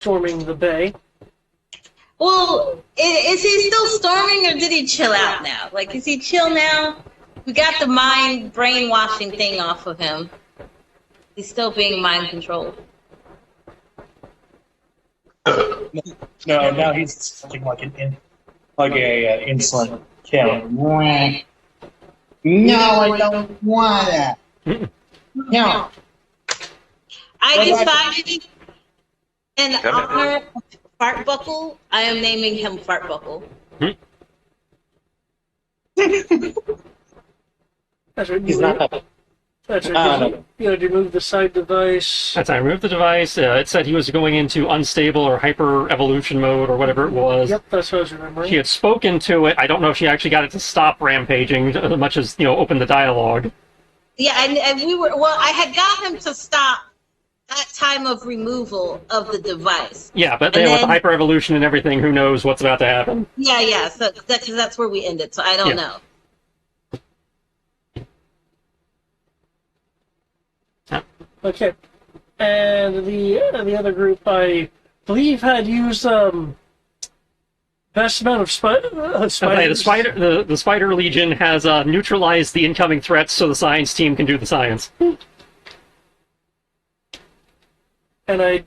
storming the bay. Well, is he still storming, or did he chill out now? Like, is he chill now? We got the mind brainwashing thing off of him. He's still being mind controlled. No, now he's something like a insulin count. No, I don't want that. No. I decided, in honor of Fartbuckle, I am naming him Fartbuckle. That's right. He's not happy. That's right. You had to remove the side device. That's right. I removed the device. It said he was going into unstable or hyper evolution mode or whatever it was. Yep, that's what I was remembering. She had spoken to it. I don't know if she actually got it to stop rampaging as much as, open the dialogue. Yeah, and we were, well, I had got him to stop at time of removal of the device. Yeah, but then with the hyper evolution and everything, who knows what's about to happen? Yeah. So that's where we ended. So I don't know. Okay, and the other group, I believe, had used vast amount of spiders. The Spider Legion has neutralized the incoming threats, so the science team can do the science. And I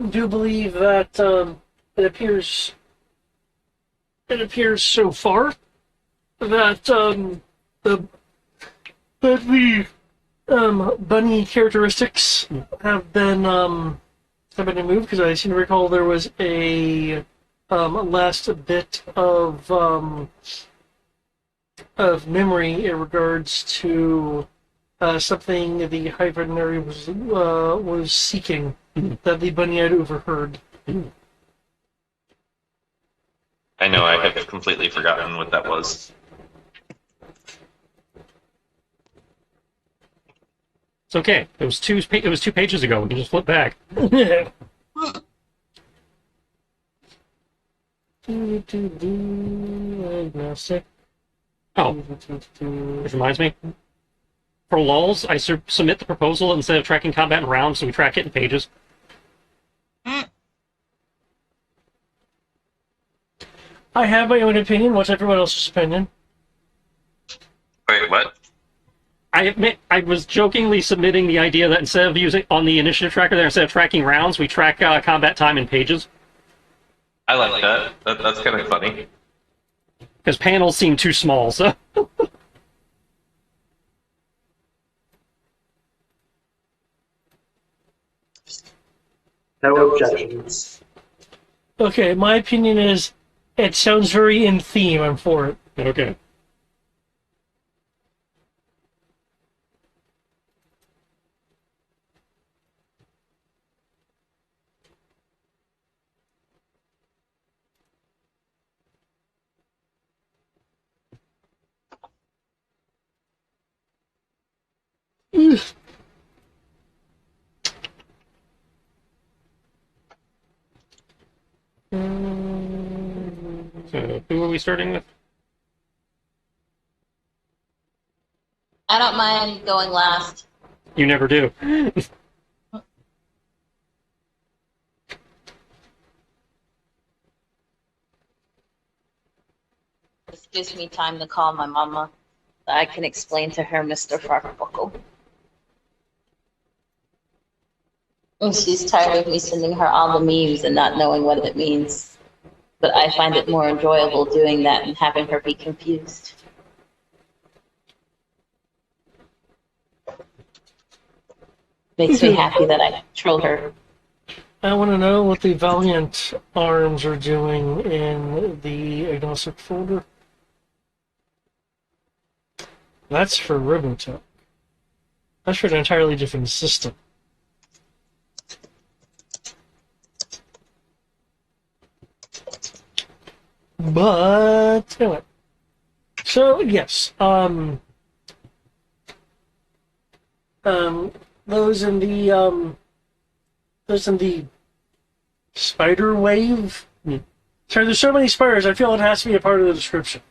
do believe that it appears so far that the bunny characteristics have been removed, because I seem to recall there was a last bit of memory in regards to something the High Veterinary was seeking that the bunny had overheard. I know, I have completely forgotten what that was. It's okay. It was 2 pages ago. We can just flip back. Agnostic. Oh, which reminds me. For lulz, I submit the proposal instead of tracking combat in rounds, so we track it in pages. I have my own opinion. What's everyone else's opinion? Wait, what? I admit, I was jokingly submitting the idea that instead of using on the initiative tracker there, instead of tracking rounds, we track combat time in pages. I like that. That's kind of funny. Because panels seem too small, so... No objections. Okay, my opinion is it sounds very in theme. I'm for it. Okay. So, who are we starting with? I don't mind going last. You never do. This gives me time to call my mama. So I can explain to her Mr. Fartbuckle. And she's tired of me sending her all the memes and not knowing what it means. But I find it more enjoyable doing that and having her be confused. Makes me happy that I control her. I want to know what the Valiant arms are doing in the Agnostic folder. That's for Robotech. That's for an entirely different system. But anyway, so yes, those in the spider wave. Sorry, there's so many spiders. I feel it has to be a part of the description.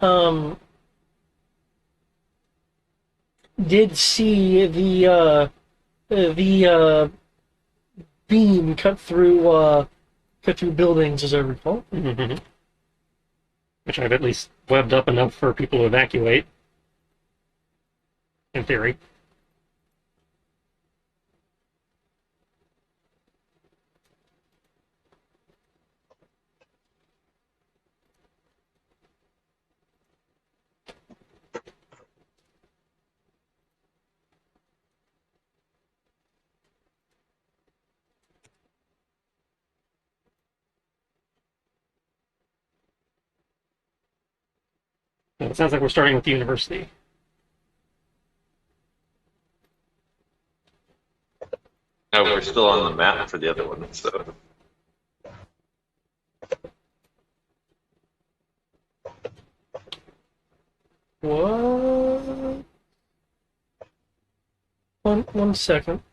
um, did see the beam cut through buildings, as I recall. Mm-hmm. Which I've at least webbed up enough for people to evacuate. In theory. So it sounds like we're starting with the university. No, we're still on the map for the other one, so. What? One second.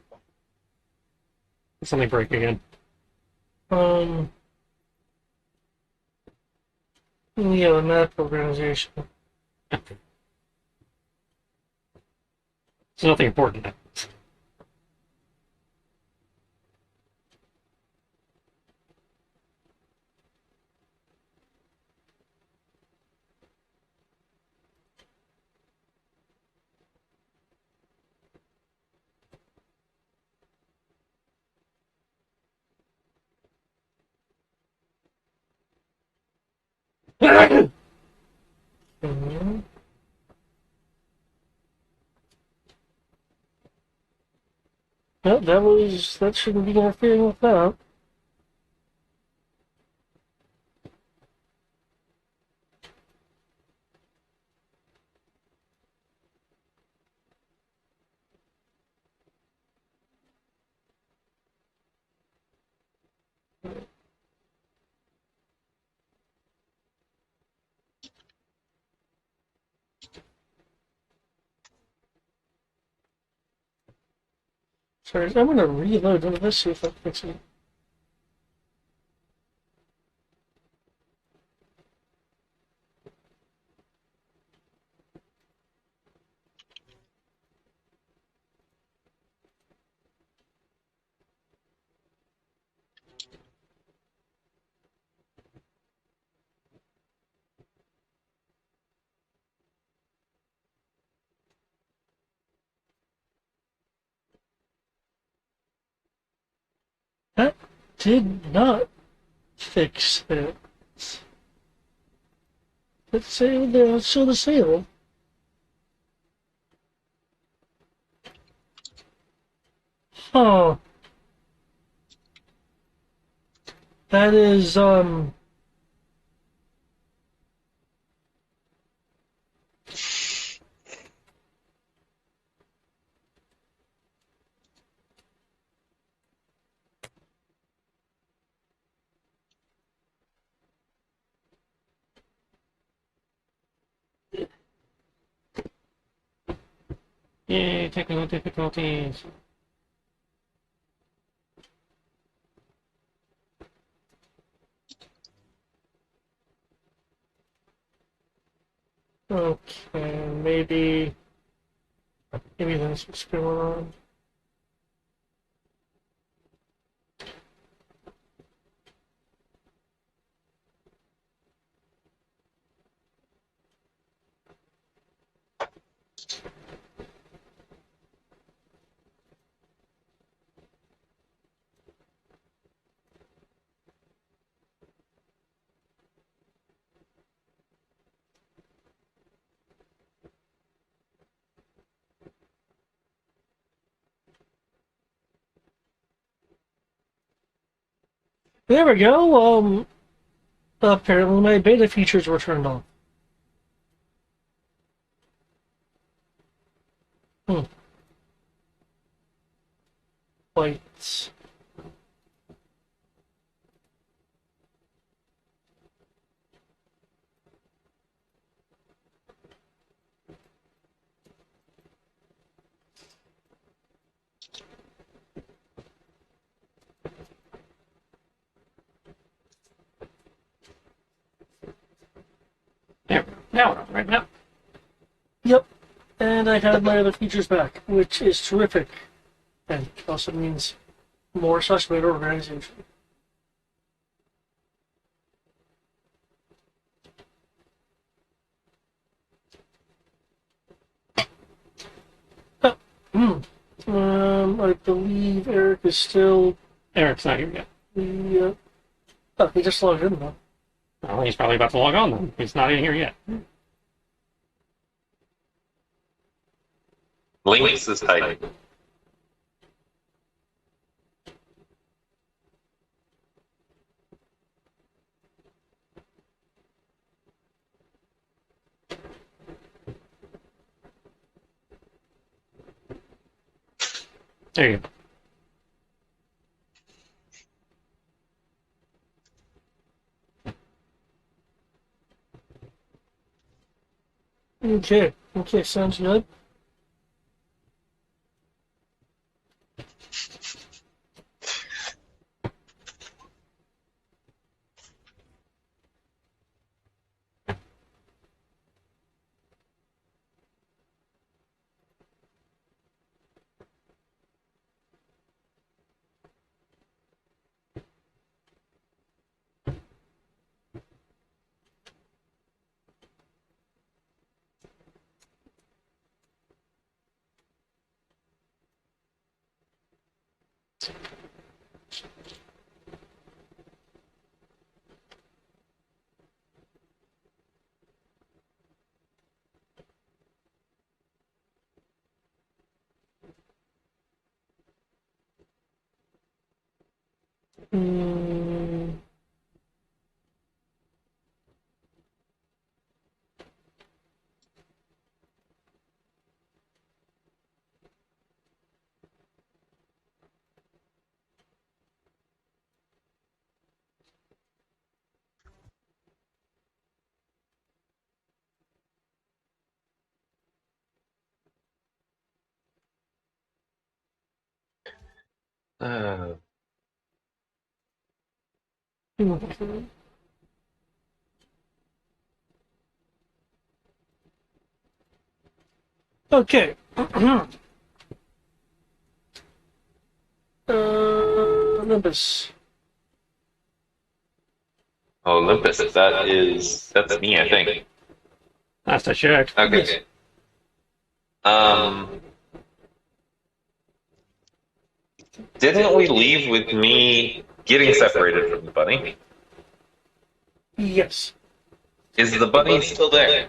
Something break again. Yeah, the map organization. So nothing important. Mhm. Well, that shouldn't be interfering with that. Sorry, I'm gonna reload into this, see if I can fix it. That did not fix it. Let's say let's show the sale. Huh. That is Yay, technical difficulties. okay, maybe that's what's going on. There we go. Apparently my beta features were turned on. Hmm. Lights. There. power on right now. Yep. And I have my other features back, which is terrific. And also means more suspect organization. I believe Eric is still. Eric's not here yet. He just logged in though. Well, he's probably about to log on then. He's not in here yet. Links is tight. There you go. Okay. Okay, sounds good. Mm. Uh, Okay. Olympus. Olympus, that's me, I think. Last I checked. Okay. Yes. Didn't we leave with me getting separated from the bunny? Yes. Is the bunny still there?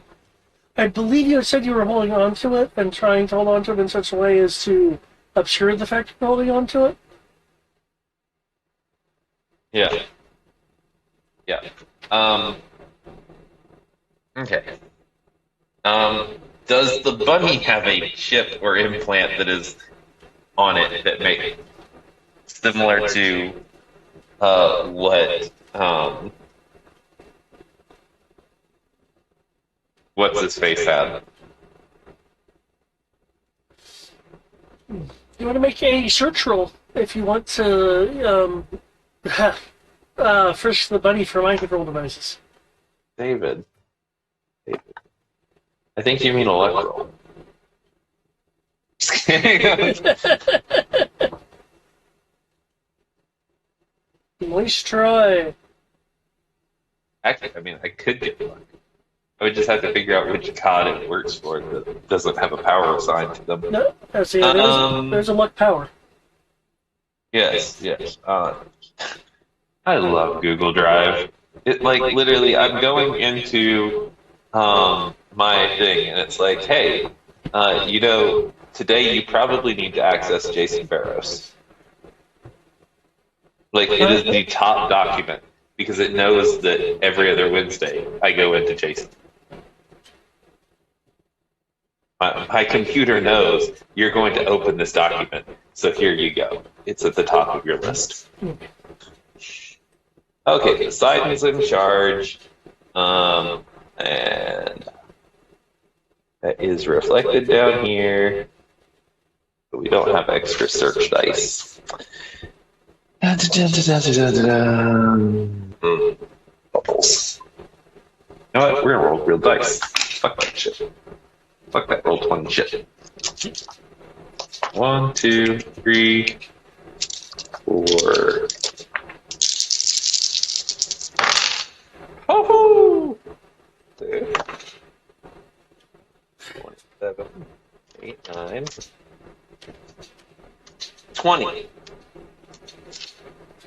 I believe you had said you were holding on to it and trying to hold on to it in such a way as to obscure the fact you're holding on to it. Yeah. Yeah. Okay. Does the bunny have a chip or implant that is on it that make similar to what's his face had? You want to make a search roll if you want to frisk the bunny for mind control devices. David. I think you mean electoral. Just kidding. Nice try. Actually, I mean, I could get luck. I would just have to figure out which card it works for that doesn't have a power assigned to them. No, see, there's a luck power. Yes, yes. I love Google Drive. It like literally, I'm going into my thing, and it's like, hey, today you probably need to access Jason Barrows. Like, it is the top document because it knows that every other Wednesday I go into Jason. My computer knows you're going to open this document, so here you go. It's at the top of your list. Okay, Poseidon's in charge, and that is reflected down here, but we don't have extra search dice. Bubbles. know what? We're gonna roll real dice. Fuck that shit. Fuck that roll 20 shit. 1, 2, 3, 4. Ho-ho! 7, 8, 9, 20.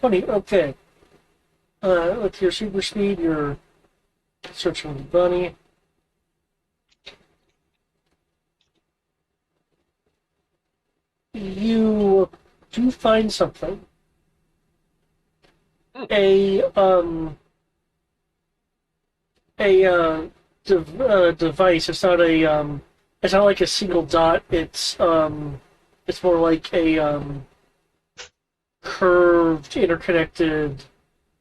20, okay. With your super speed, you're searching the bunny. You do find something. A device. It's not like a single dot. It's more like a curved, interconnected,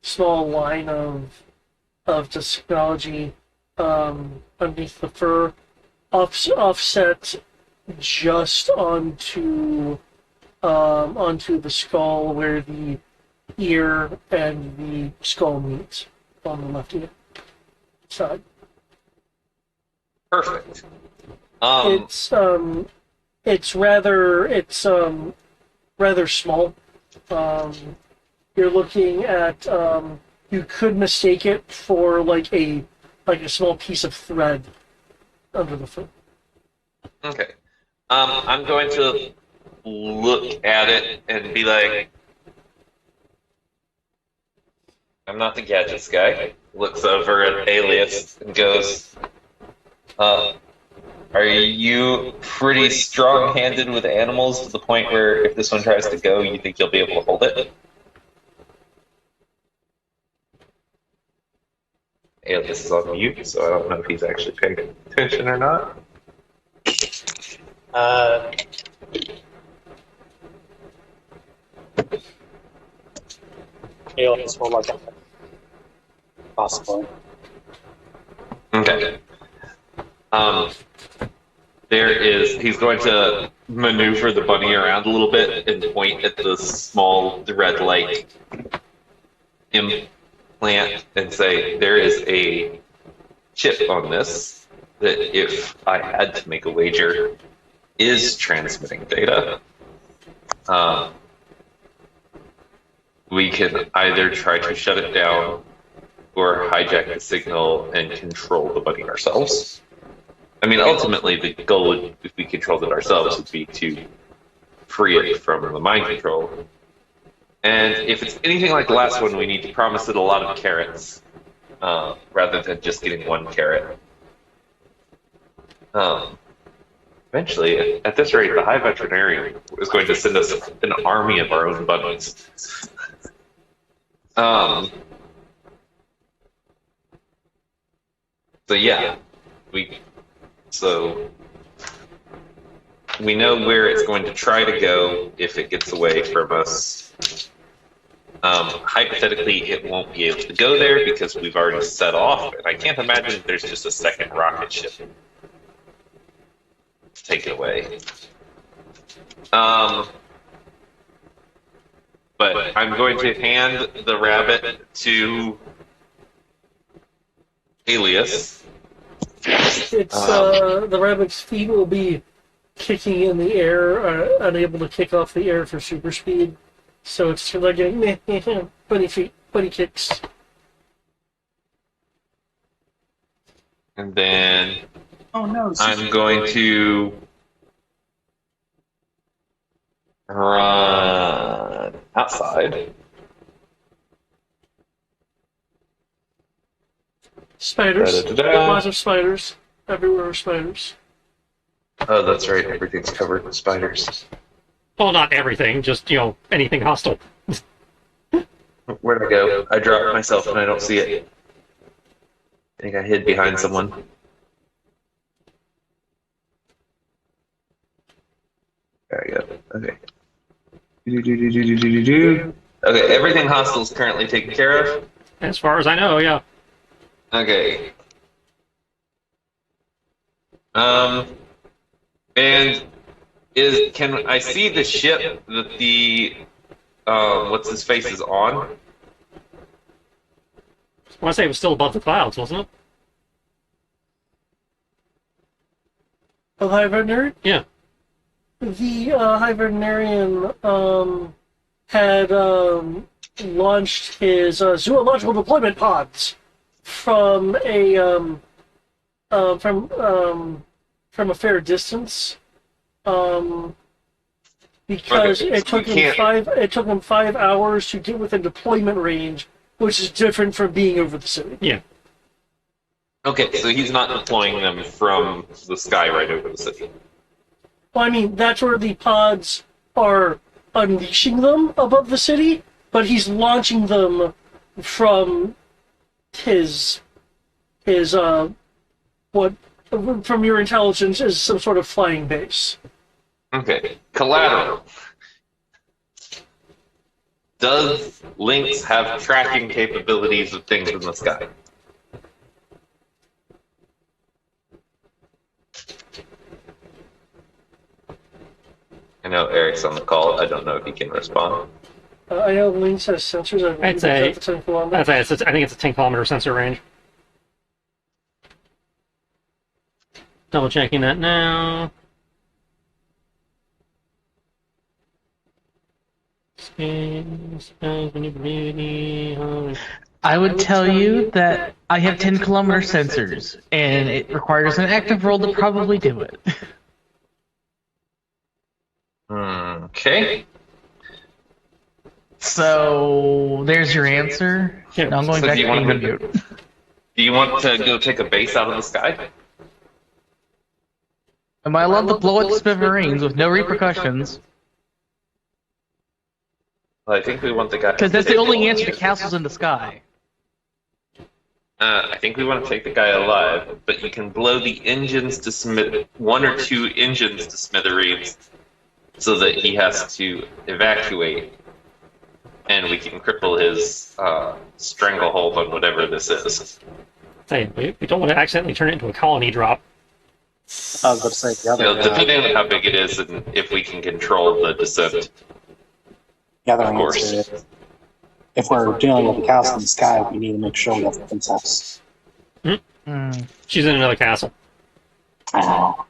small line of technology underneath the fur, offset just onto the skull where the ear and the skull meet on the left ear side. Perfect. It's rather small. You're looking at you could mistake it for like a small piece of thread under the foot. Okay. I'm going to look at it and be like, I'm not the gadgets guy. Looks over at Alias and goes, are you pretty strong-handed with animals to the point where if this one tries to go, you think you'll be able to hold it? Alias is on mute, so I don't know if he's actually paying attention or not. Aliens will like that. Possibly. Okay. He's going to maneuver the bunny around a little bit and point at the small thread-like implant and say, there is a chip on this that, if I had to make a wager, is transmitting data. We can either try to shut it down or hijack the signal and control the bunny ourselves. I mean, ultimately, the goal would, if we controlled it ourselves, would be to free it from the mind control. And if it's anything like the last one, we need to promise it a lot of carrots, rather than just getting one carrot. Eventually, at this rate, the High Veterinarian is going to send us an army of our own bunnies. So yeah, we know where it's going to try to go if it gets away from us. Hypothetically, it won't be able to go there because we've already set off, and I can't imagine there's just a second rocket ship to take it away. But I'm going to hand the rabbit to Alias. The rabbit's feet will be kicking in the air, unable to kick off the air for super speed. So it's sort of like bunny feet, bunny kicks. And then Oh no! I'm going to run outside. Spiders. Da-da-da-da. Lots of spiders. Everywhere are spiders. Oh, that's right. Everything's covered with spiders. Well, not everything, just, anything hostile. Where'd I go? I dropped myself and I don't see it. I think I hid behind someone. There we go. Okay. Okay, everything hostile is currently taken care of. As far as I know, yeah. Okay. And can I see the ship that the what's his face is on? I want to say it was still above the clouds, wasn't it? of the High Veterinarian? Yeah. The High Veterinarian had launched his zoological deployment pods from a from a fair distance. Because Okay, it so took you him can't- 5 hours to get within deployment range, which is different from being over the city. Yeah. Okay, so he's not deploying them from the sky right over the city. Well, I mean, that's where the pods are unleashing them above the city, but he's launching them from his what from your intelligence is some sort of flying base. Okay, collateral. Does Lynx have tracking capabilities of things in the sky? I know Eric's on the call. I don't know if he can respond. I know Lynx has sensors. I I'd say- it's at the 10 kilometer. I think it's a 10-kilometer sensor range. Double checking that now. I would tell you that I have 10-kilometer sensors, and it requires an active roll to probably do it. Okay. So there's your answer. Yeah. Now I'm going So back do to you want being to- mute. Do you want to go take a base out of the sky? Am I allowed to blow it to smithereens with no repercussions? Well, I think we want the guy. Because that's the only answer to castles in the sky. I think we want to take the guy alive, but you can blow the engines to one or two engines to smithereens, so that he has to evacuate, and we can cripple his stranglehold on whatever this is. Say, we don't want to accidentally turn it into a colony drop. I was going to say the You know, other, depending on how big it is and if we can control the descent. the other of course. answer. If we're dealing with the castle in the sky, we need to make sure we have the princess. She's in another castle. I know.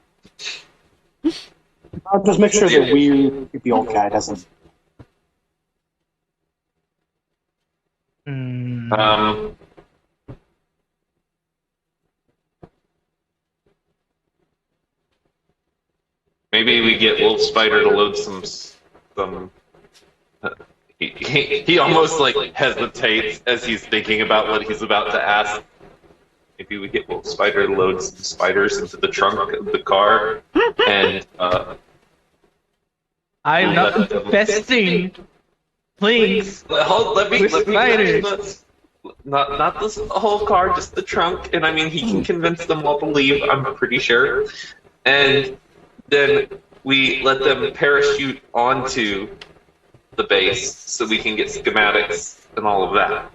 I'll just make sure the weird, creepy old guy doesn't. Maybe we get Wolf Spider to load some. He almost like hesitates as he's thinking about what he's about to ask. Maybe we get Wolf Spider to load some spiders into the trunk of the car, and I'm not infesting links. let me With spiders. not this whole car, just the trunk. And I mean, he can convince them all to leave. I'm pretty sure, and then we let them parachute onto the base so we can get schematics and all of that.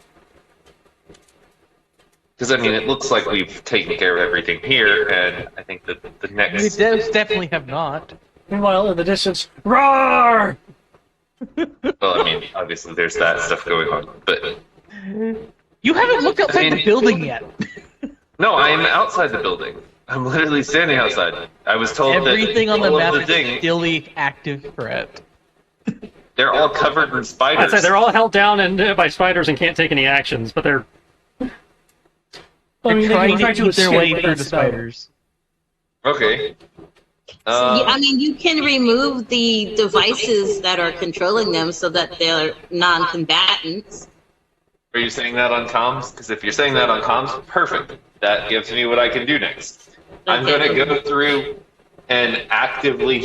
Because, I mean, it looks like we've taken care of everything here, and I think that the We next... definitely have not. Meanwhile, in the distance, roar! Well, I mean, obviously there's that stuff going on, but... You haven't looked outside the building yet. No, I am outside the building. I'm literally standing outside. I was told Everything that on the all map of is the thing, still the active threat. they're all covered in spiders. I'd say they're all held down by spiders and can't take any actions, but they're... I mean, They're they trying can try to to eat their escape, way but through the that's about it. spiders. Okay. I mean, you can remove the devices that are controlling them so that they're non-combatants. Are you saying that on comms? Because if you're saying that on comms, perfect. That gives me what I can do next. I'm going to go through and actively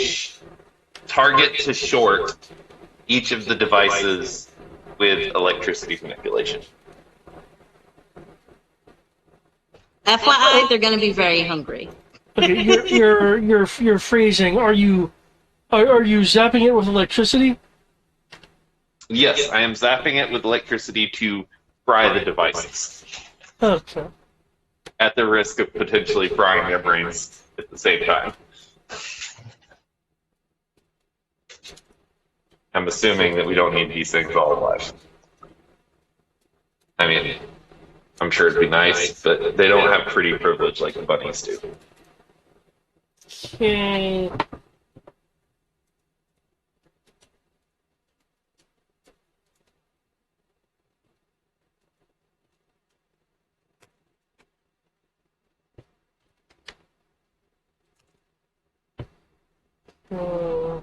target to short each of the devices with electricity manipulation. FYI, they're going to be very hungry. Okay, you're phrasing. Are you zapping it with electricity? Yes, I am zapping it with electricity to fry the devices, Okay. at the risk of potentially frying their brains at the same time. I'm assuming that we don't need these things all alive. I mean, I'm sure it'd be nice, but they don't have pretty privilege like the bunnies do. Okay. Uh,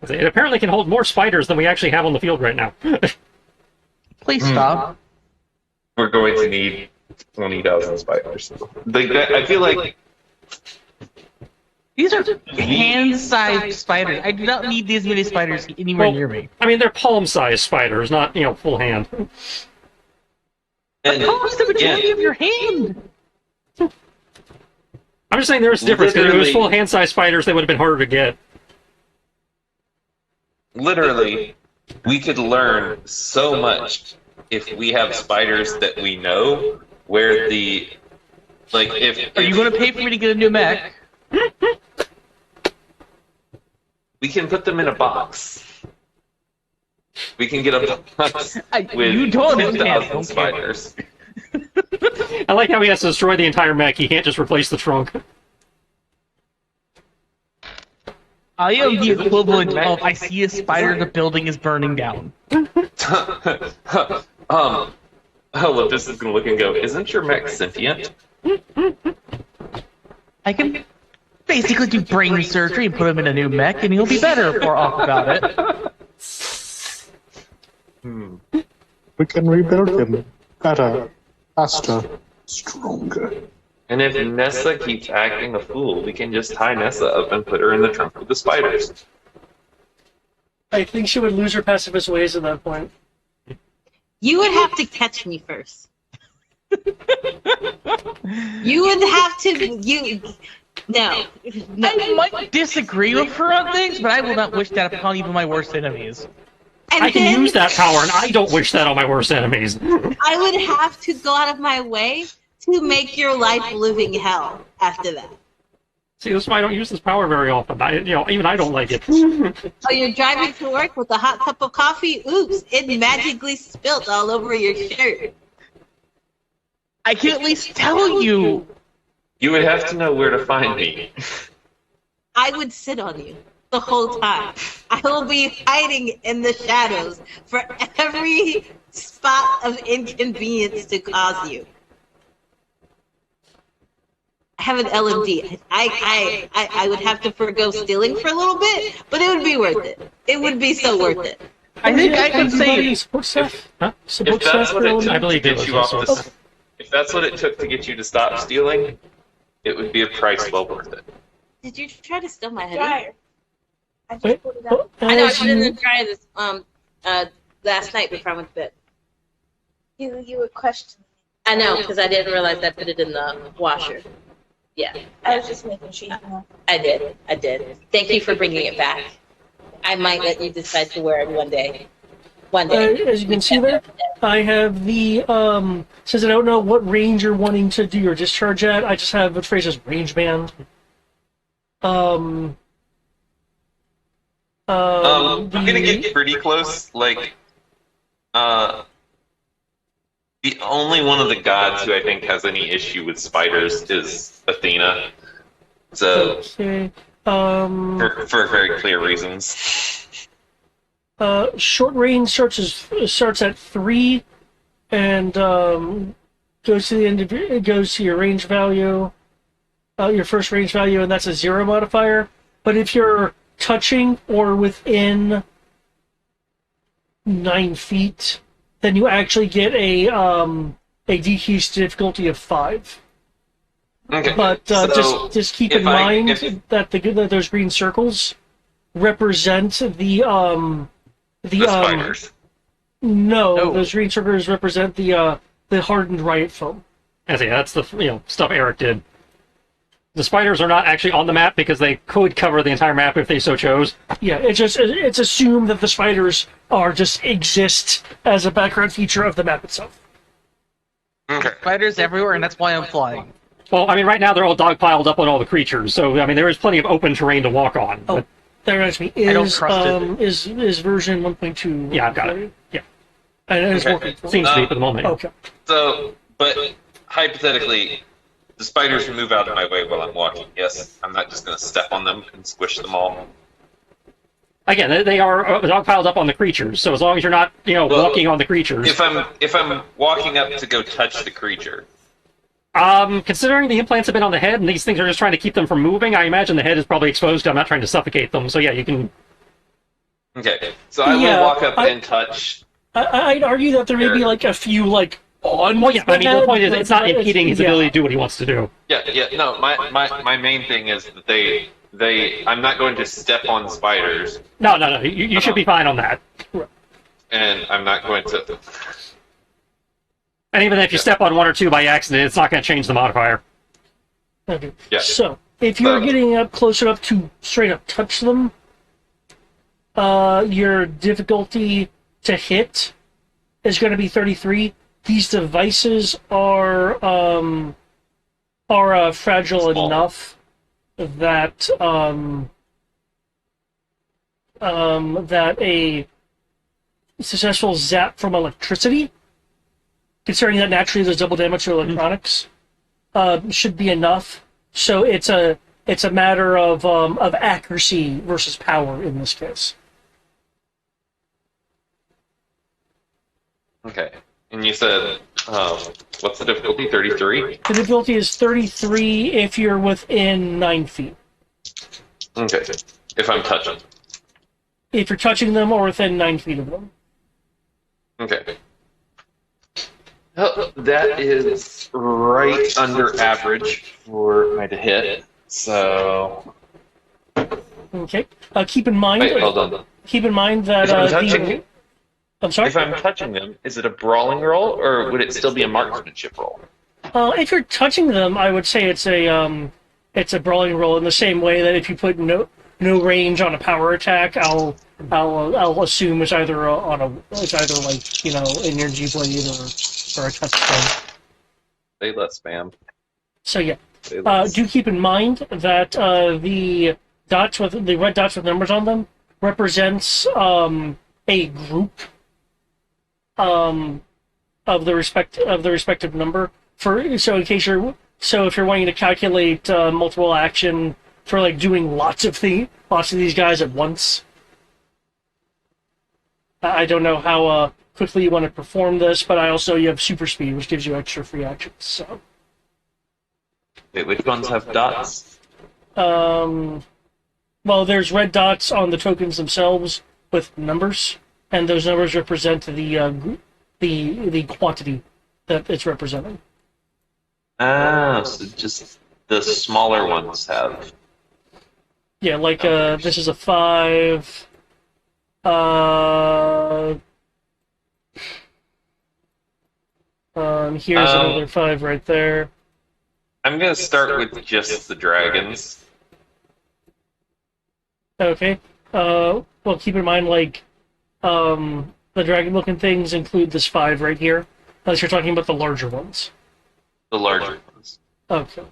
It apparently can hold more spiders than we actually have on the field right now. Please stop. We're going to need 20,000 spiders. Like that, I feel like These are hand-sized spiders. I do not need these many spiders anywhere near me. I mean, they're palm-sized spiders, not, full hand. and How is the majority yeah, of your hand? I'm just saying there's a difference, because if it was Literally- full hand-sized spiders, they would have been harder to get. literally, we could learn so much if we have spiders that we know where the like if Are you going to pay for me to get a new mech? we can put them in a box. We can get a box with you don't 10,000 understand. spiders. I like how he has to destroy the entire mech, he can't just replace the trunk. I am the equivalent of I see a spider, the building is burning down. Olympus is gonna look and go, isn't your mech sentient? I can basically do brain surgery and put him in a new mech, and he'll be better if we're off about it. We can rebuild him better, faster, stronger. And if Nessa keeps acting a fool, we can just tie Nessa up and put her in the trunk with the spiders. I think she would lose her pacifist ways at that point. You would have to catch me first. You would have to. No. I might disagree with her on things, but I will not wish that upon even my worst enemies. And I can then use that power, and I don't wish that on my worst enemies. I would have to go out of my way to make your life living hell after that. See, that's why I don't use this power very often. Even I don't like it. Oh, you're driving to work with a hot cup of coffee? Oops, it magically spilt all over your shirt. I can at least tell you. You would have to know where to find me. I would sit on you the whole time. I will be hiding in the shadows for every spot of inconvenience to cause you. I have an LMD. I would have to forgo stealing for a little bit, but it would be worth it. It would be so worth it. I think I can say Support staff? Huh? Support If that's staff what it for took I to believe it get was you off also- the, if that's what it took to get you to stop stealing, it would be a price well worth it. Did you try to steal my head? Dryer. I just Wait, pulled it out. I know. I as put it in you- the dryer this last night before I went to bed. You were questioning. I know because I didn't realize I put it in the washer. Yeah, I was just making sure you know. I did. I did. Thank you for bringing it back. I might let you decide to wear it one day. One day. As you can see there, I have the, since I don't know what range you're wanting to do your discharge at, I just have what phrase as range band. I'm gonna get pretty close. Like, the only one of the gods who I think has any issue with spiders is Athena. So, Okay. for very clear reasons. Short range starts at 3, and goes to the end of it goes to your range value, your first range value, and that's a 0 modifier. But if you're touching or within 9 feet, then you actually get a decreased difficulty of 5. Okay. But so just keep if in I- mind if- that that those green circles represent the the spiders. No, those green circles represent the hardened riot foam. That's the stuff Eric did. The spiders are not actually on the map because they could cover the entire map if they so chose. Yeah, it's assumed that the spiders are just exist as a background feature of the map itself. Okay. spiders everywhere, and that's why I'm flying. Well, right now they're all dogpiled up on all the creatures, so there is plenty of open terrain to walk on. Oh. But That reminds me. I don't trust it. Is version 1.2? Yeah, I've got for it. you? Yeah, And it's Okay. working. For seems to be for the moment. Yeah. Okay. So, but hypothetically, the spiders move out of my way while I'm walking. Yes, I'm not just going to step on them and squish them all. Again, they are piled up on the creatures, so as long as you're not, Well, walking on the creatures. If I'm walking up to go touch the creature, Considering the implants have been on the head and these things are just trying to keep them from moving, I imagine the head is probably exposed. I'm not trying to suffocate them, so yeah, you can. okay. So I Yeah, will walk up and touch. I'd argue that there may be like a few like on. Well, yeah, I mean, the point is it's not impeding his yeah. ability to do what he wants to do. Yeah. No, my main thing is that they I'm not going to step on spiders, No, you should be fine on that. and I'm not going to. And even if you step on one or two by accident, it's not going to change the modifier. Okay. Yeah. So if you're So- getting up close enough to straight up touch them, your difficulty to hit is going to be 33. These devices are fragile Small. enough that that a successful zap from electricity, considering that naturally there's double damage to electronics, should be enough. So it's a matter of accuracy versus power in this case. Okay. And you said, what's the difficulty? 33? The difficulty is 33 if you're within 9 feet. Okay. If I'm touching. If you're touching them or within 9 feet of them. Okay. Well, that is right under average for my to hit. So. Okay. Keep in mind. Wait, hold on. Keep in mind that If I'm touching, I'm sorry. if I'm touching them, is it a brawling roll or would it still be a marksmanship roll? If you're touching them, I would say it's a brawling roll in the same way that if you put no range on a power attack, I'll assume it's either like energy blade or a touchstone. Say less spam. So yeah, Say less. do keep in mind that the red dots with numbers on them represents a group of the respective number. If you're wanting to calculate multiple action for like doing lots of these guys at once. I don't know how quickly you want to perform this, but you have super speed, which gives you extra free actions. So, Wait, which ones have dots? well, there's red dots on the tokens themselves with numbers, and those numbers represent the quantity that it's representing. Ah, so just the smaller ones have. Yeah, like this is a 5. Here's another 5 right there. I'm gonna start with just the dragons. Okay. Well, keep in mind, like, the dragon-looking things include this 5 right here, unless you're talking about the larger ones. The larger ones. Okay.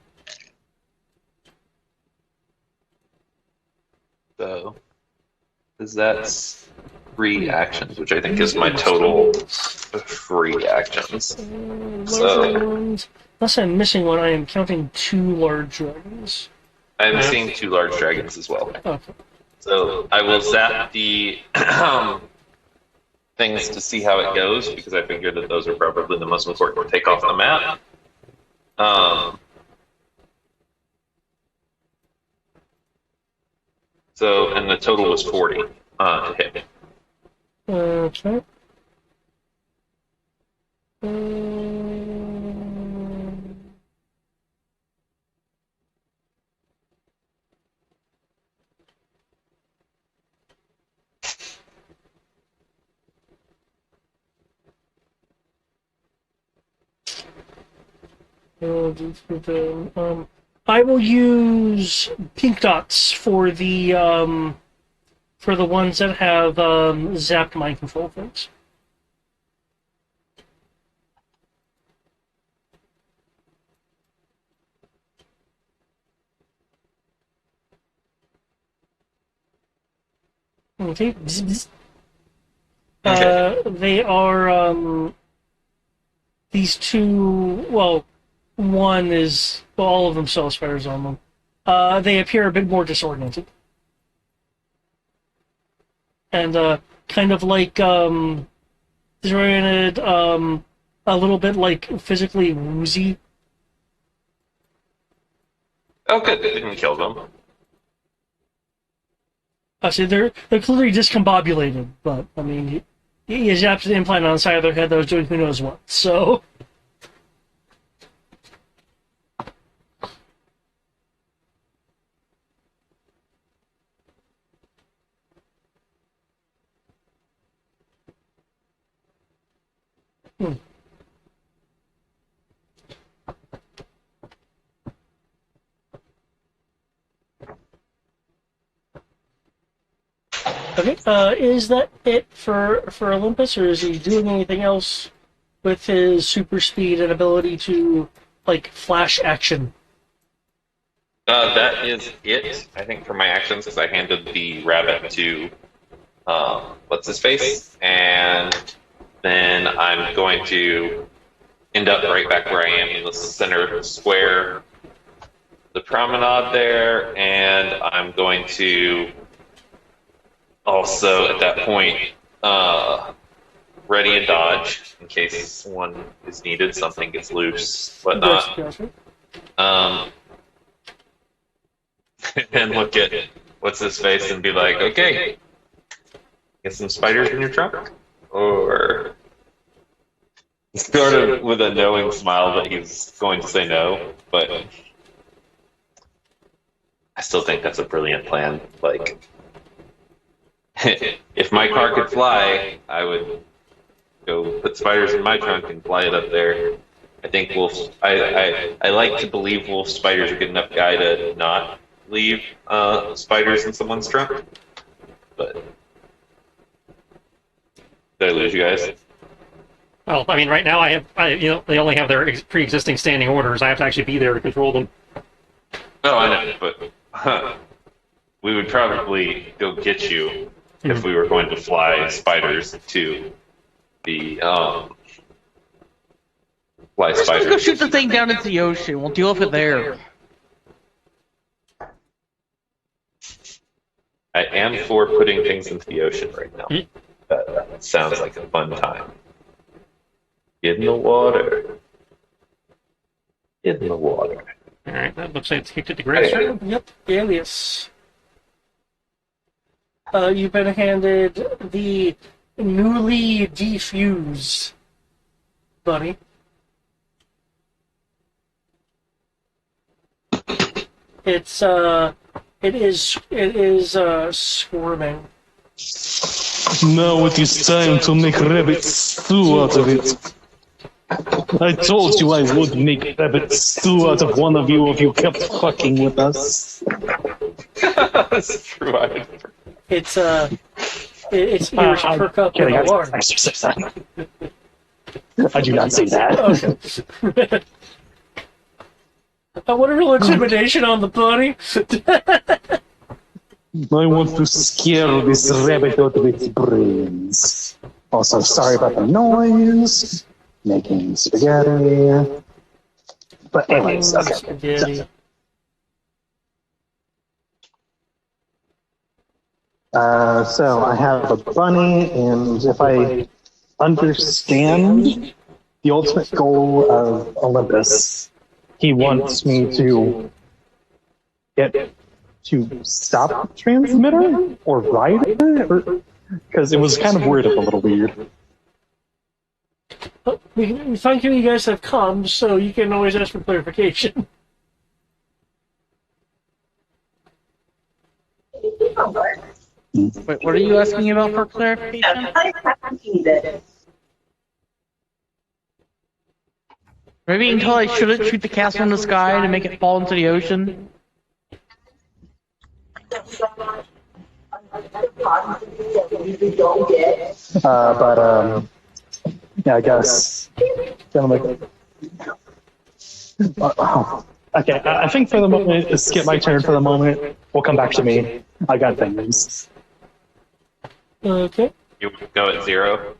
So, because that's 3 actions, which I think is my total of 3 actions. Larger So, ones. Unless I'm missing one, I am counting 2 large dragons. I'm seeing 2 large dragons as well. Okay. So, I will zap the things to see how it goes, because I figure that those are probably the most important to take off the map. And the total was 40 to hit. Okay. I will use pink dots for the ones that have zapped mind control things. Okay. Bzz, bzz. Okay. They are these two. Well, one is all of them still have spiders on them. They appear a bit more disoriented, and kind of like disoriented, a little bit like physically woozy. Oh, good. They didn't kill them. See, they're clearly discombobulated, but I mean, he has an implant on the side of their head that was doing who knows what. So. Okay, is that it for Olympus, or is he doing anything else with his super speed and ability to, like, flash action? That is it, I think, for my actions, because I handed the rabbit to, what's his face? And then I'm going to end up right back where I am in the center square, the promenade there, and I'm going to also, at that point, ready a dodge in case one is needed, something gets loose, whatnot. And look at what's his face and be like, okay, get some spiders in your trunk? Or sort of with a knowing smile that he's going to say no, but I still think that's a brilliant plan. Like, if my car could fly, I would go put spiders in my trunk and fly it up there. I think wolf. I like to believe wolf spiders are a good enough guy to not leave spiders in someone's trunk. But did I lose you guys? Well, I mean, right now they only have their pre-existing standing orders. I have to actually be there to control them. No, I know, but we would probably go get you if we were going to fly spiders to the fly Let's spiders. go shoot the thing down into the ocean. We'll deal with it there. I am for putting things into the ocean right now. That sounds like a fun time. Get in the water. Get in the water. Alright, that looks like it's kicked it to grace. Hey. Yep, alias. You've been handed the newly defused bunny. It is squirming. Now it is time to make rabbit stew out of it. I told you I would make rabbit stew out of one of you if you kept fucking with us. That's true. Its ears perk up in alarm. I do not say that. Okay. I want a little intimidation on the bunny. I want to scare this rabbit out of its brains. Also, sorry about the noise. Making spaghetti. But anyways, okay. Spaghetti. So I have a bunny, and if I understand the ultimate goal of Olympus, he wants me to get to stop the transmitter or ride it, because it was kind of worded a little weird. Thank you guys have come, so you can always ask for clarification. Wait, what are you asking about for clarification? Maybe you can tell I shouldn't shoot the castle in the sky to make it fall into the ocean? Yeah, I guess. Okay, I think for the moment, skip my turn for the moment. We'll come back to me. I got things. Okay. You go at 0.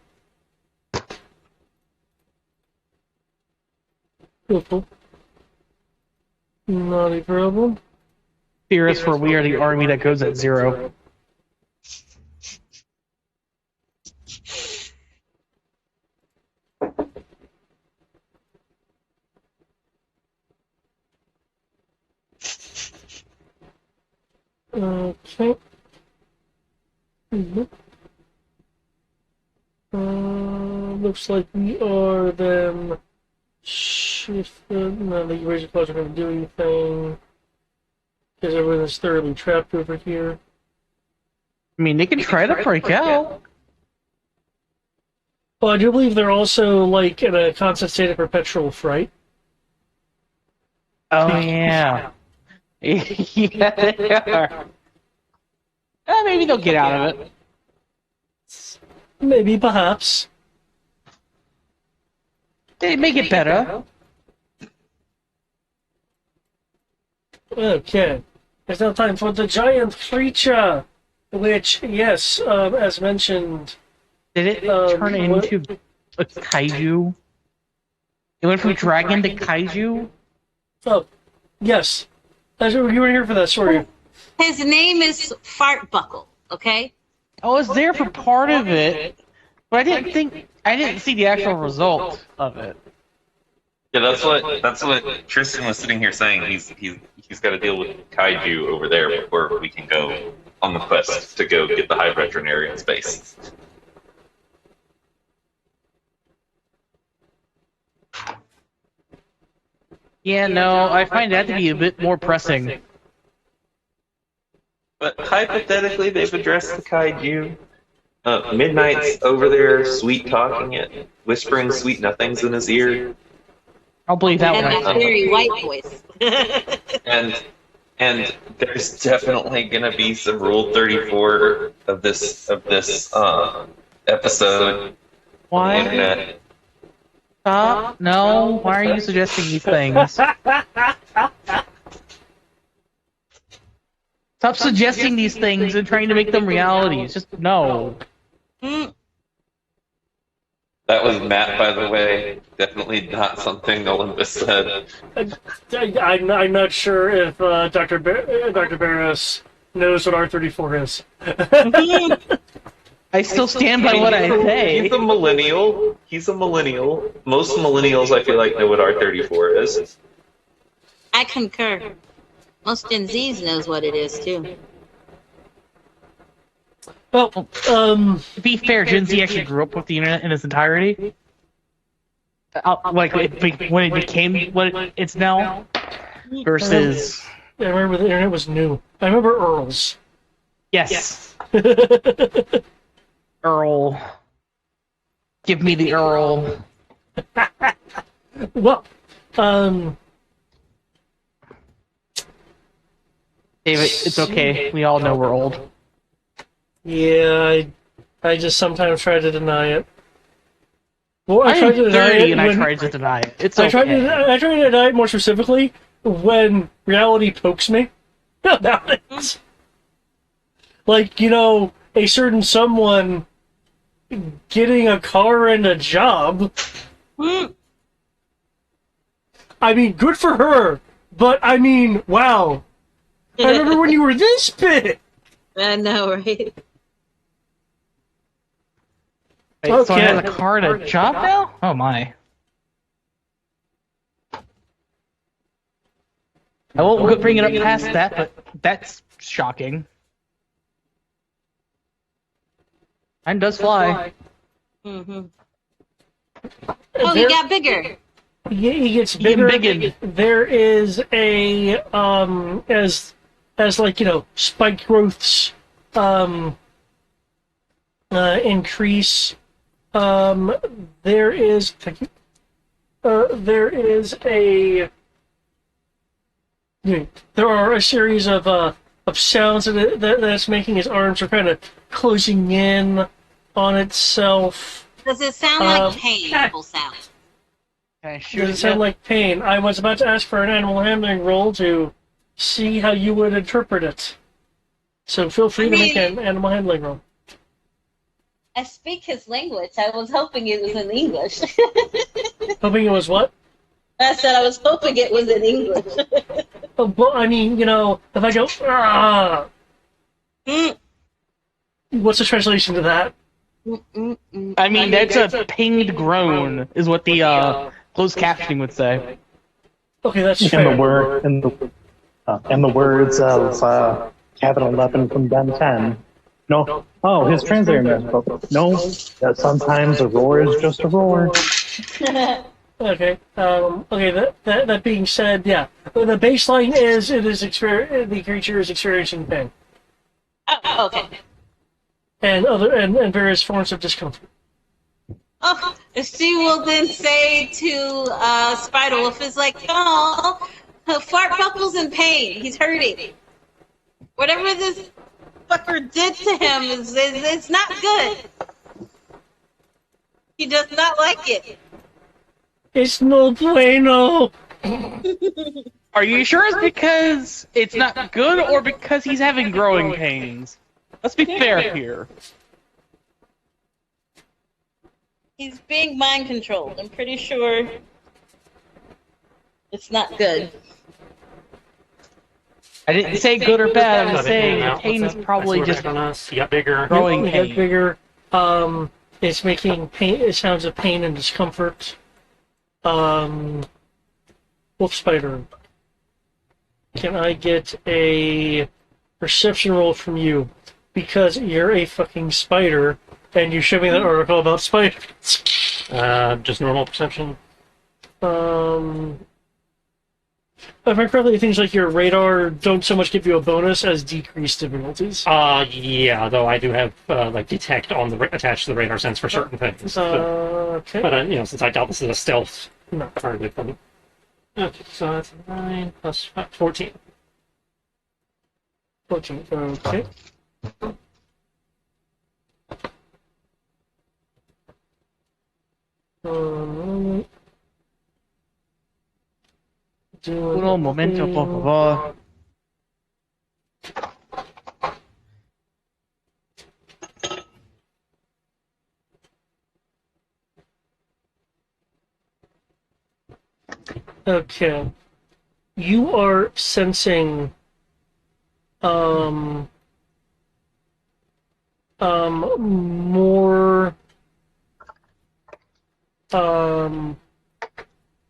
Cool. Not a problem. Fear us, for we are the army that goes at 0. Okay. Mhm. Looks like we are then shifted. No, the erasure claws are going to do anything because everyone is thoroughly trapped over here. I mean, they can try to break out. Well, I do believe they're also like in a constant state of perpetual fright. Oh, yeah. Yeah, they are. Maybe they'll get out of it. Maybe, perhaps. They make it better. Okay. It's now time for the giant creature, which, yes, as mentioned, Did it turn into a kaiju? It went from dragon to kaiju? oh, yes. You were here for that, sorry. His name is Fartbuckle, okay? I was there for part of it, but I didn't see the actual result of it. Yeah, that's what Tristan was sitting here saying. He's got to deal with kaiju over there before we can go on the quest to go get the High Veterinary in space. Yeah, no, I find that to be a bit more pressing. But hypothetically, they've addressed the kaiju. Midnight's over there, sweet talking it, whispering sweet nothings in his ear. I'll believe that And one. that very white voice. And there's definitely gonna be some Rule 34 of this episode on the Why? internet. Stop. No, why are you suggesting these things? Stop suggesting these things and trying to make them realities. Just no. Mm. That was Matt, by the way. Definitely not something Olympus said. I'm not sure if Dr. Barris knows what R34 is. I still stand by what I say. He's a millennial. Most millennials, I feel like, know what R34 is. I concur. Most Gen Zs knows what it is, too. Well, To be fair, Gen Z actually grew up with the internet in its entirety. When it became what it's now, versus I remember the internet was new. I remember Earls. yes, Earl. Give me the Earl. Well, David, it's okay. We all know we're old. yeah, I just sometimes try to deny it. Well, I tried am to deny 30 it and I when- tried to deny it. It's I okay. tried to deny it more specifically when reality pokes me about it. Like, a certain someone getting a car and a job. Mm. I mean, good for her, but I mean, wow. I remember when you were this big. I know, right? Wait, So I Okay. have a car and a job now? Oh my. I won't bring it up past that, but that's shocking. Mine does fly. Mm-hmm. Oh, he got bigger. He gets He get bigger. biggin'. There is a as like spike growths increase. There is thank you. There is a there are a series of sounds that it's making. His arms are kind of closing in on itself. Does it sound like painful sound? Can I shoot Does it it sound yet? like pain? I was about to ask for an animal handling roll to see how you would interpret it. So feel free to make an animal handling roll. I speak his language. I was hoping it was in English. Hoping it was what? I said I was hoping it was in English. Well, I mean, if I go, ah, Mm, what's the translation to that? I mean, that's a pinged groan, is what the closed captioning would say. Okay, that's In fair. in the words of Capital 11 from Ben 10. No, oh, his translator misspoke. No, that sometimes a roar is just a roar. Okay. Okay. That being said, yeah, the baseline is the creature is experiencing pain oh, okay. and various forms of discomfort. Oh, she will then say to Spider Wolf, is like, oh, Fart Buckle's in pain. He's hurting. Whatever this fucker did to him is it's not good. He does not like it. It's no bueno. Are you sure it's because it's not good, or because he's having growing pains? Let's be fair here. He's being mind controlled. I'm pretty sure it's not good. I didn't say good or bad. I'm Got it saying now. the pain What's is that? probably I just swear back on us. He got bigger. growing It got pain. bigger. It's making pain. Sounds of pain and discomfort. Wolf Spider. Can I get a perception roll from you? Because you're a fucking spider, and you showed me that article about spiders. Just normal perception. If I correctly, things like your radar don't so much give you a bonus as decreased difficulties. Yeah, though I do have like detect on the attached to the radar sense for certain things. Okay. But since I doubt this is a stealth, No. target for me. Okay, so that's 9 plus 5, 14. 14. Okay. Um, Uno momento, por favor. Okay. You are sensing more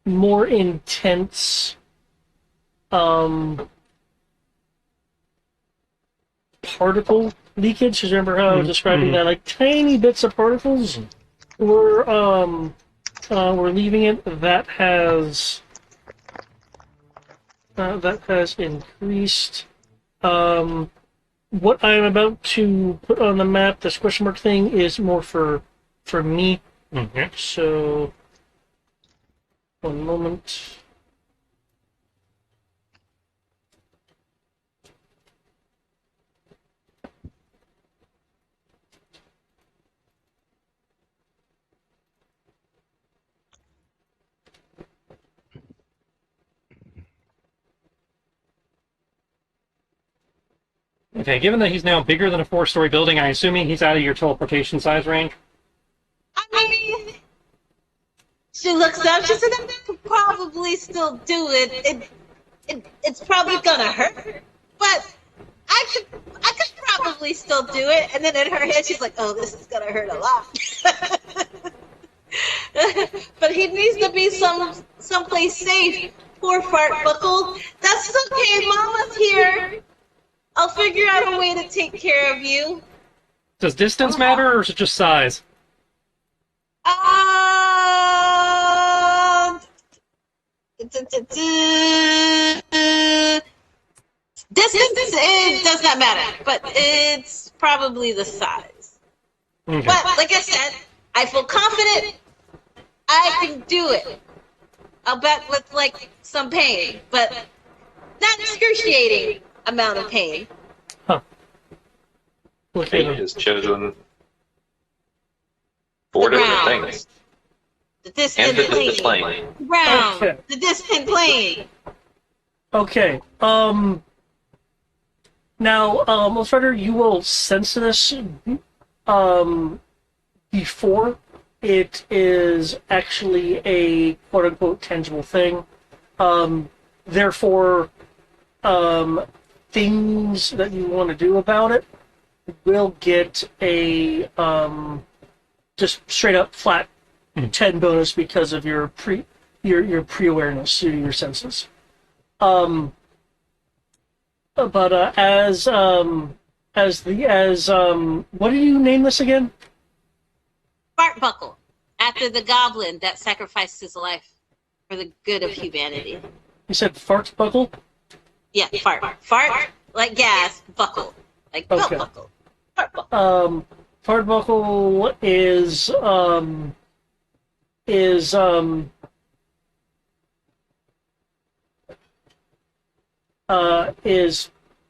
more intense particle leakage. 'Cause remember how I was describing that, like tiny bits of particles were leaving it. That has increased. What I'm about to put on the map, this question mark thing, is more for me. Mm-hmm. So, one moment. Okay, given that he's now bigger than a 4-story building, I'm assuming he's out of your teleportation size range. I mean, she looks up. She said, "I could probably still do it. It's probably gonna hurt, but I could probably still do it." And then in her head, she's like, "Oh, this is gonna hurt a lot." But he needs to be someplace safe. Poor Fart Buckle. That's okay. Mama's here. I'll figure out a way to take care of you. Does distance matter, or is it just size? Distance does not matter, but it's probably the size. Okay. But like I said, I feel confident I can do it. I'll bet with like some pain, but not excruciating amount of pain. Look at Fate him. has chosen 4 different ground. things. The distant And the plane. plane. Ground. Okay. The distant plane. Okay. Now, Illustrator, you will sense this. before it is actually a quote-unquote tangible thing. Therefore, things that you want to do about it will get a just straight up flat 10 bonus because of your pre-awareness, your senses. But what do you name this again? Fart buckle, after the goblin that sacrificed his life for the good of humanity. You said fart buckle? Yeah, fart. Fart, like gas, buckle. Like belt Okay. buckle. Fart buckle. Fart buckle is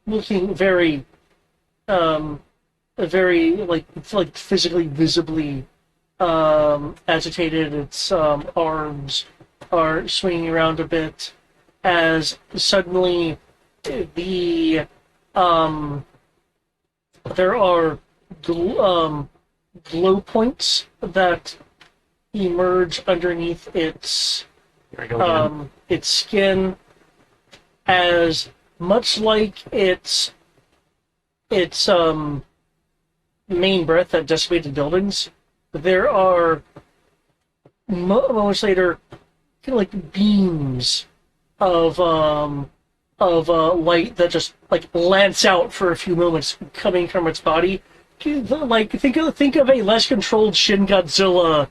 looking very like physically visibly agitated. Its arms are swinging around a bit as suddenly the there are glow points that emerge underneath its Here I go again. its skin, as much like its main breath that decimated buildings. There are moments later kind of like beams of light that just like lance out for a few moments, coming from its body. Like think of a less controlled Shin Godzilla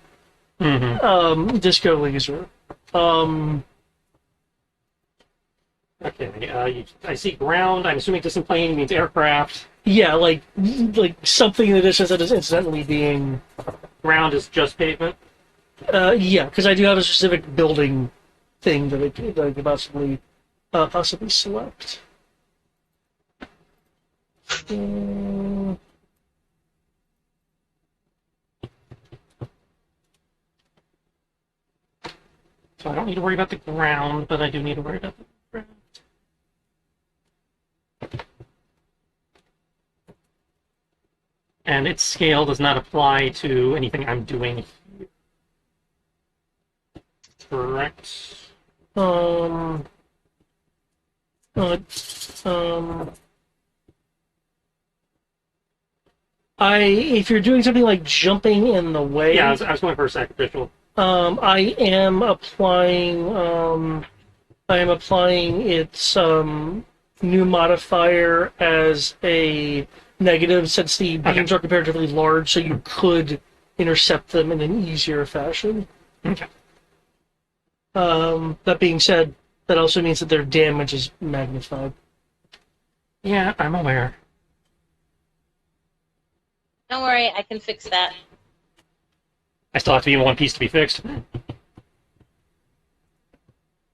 disco laser. Okay, I see ground. I'm assuming distant plane means aircraft. Yeah, like something in the distance that is incidentally being. Ground is just pavement. Yeah, because I do have a specific building thing that I could possibly select. So I don't need to worry about the ground, but I do need to worry about the ground. And its scale does not apply to anything I'm doing here. Correct. If you're doing something like jumping in the way, Yeah, I was going for a sacrificial. I am applying its new modifier as a negative, since the beams are comparatively large, so you could intercept them in an easier fashion. Okay. That being said, that also means that their damage is magnified. Yeah, I'm aware. Don't worry, I can fix that. I still have to be in one piece to be fixed.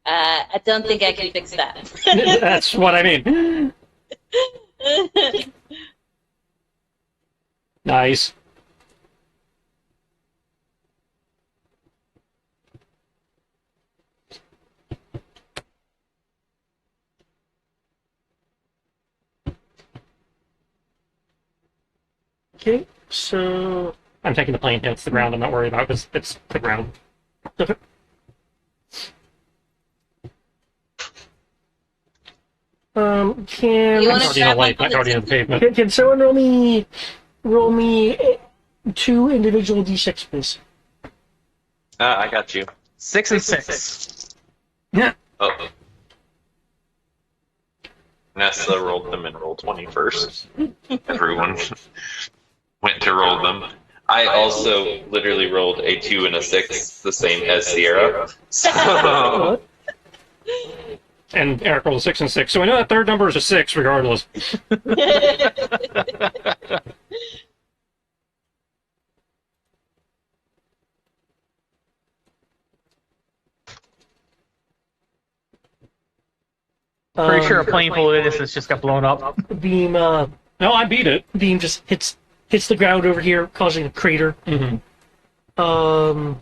I don't think I can fix that. That's what I mean. Nice. Okay, so I'm taking the plane hits. The ground I'm not worried about because it's the ground. okay. Can You wanna Already in the grab light, one not already in the pavement. can someone roll me 2 individual d6, please? I got you. 6 and 6. Oh. Nessa rolled them in roll 20 first. Everyone went to roll them. I also literally rolled a 2 and a 6, the same as Sierra. So, What? And Eric rolled a 6 and 6, so I know that third number is a 6 regardless. Pretty sure a plane full of innocents just got blown up. Beam No, I beat it. beam just hits the ground over here, causing a crater. Mm-hmm.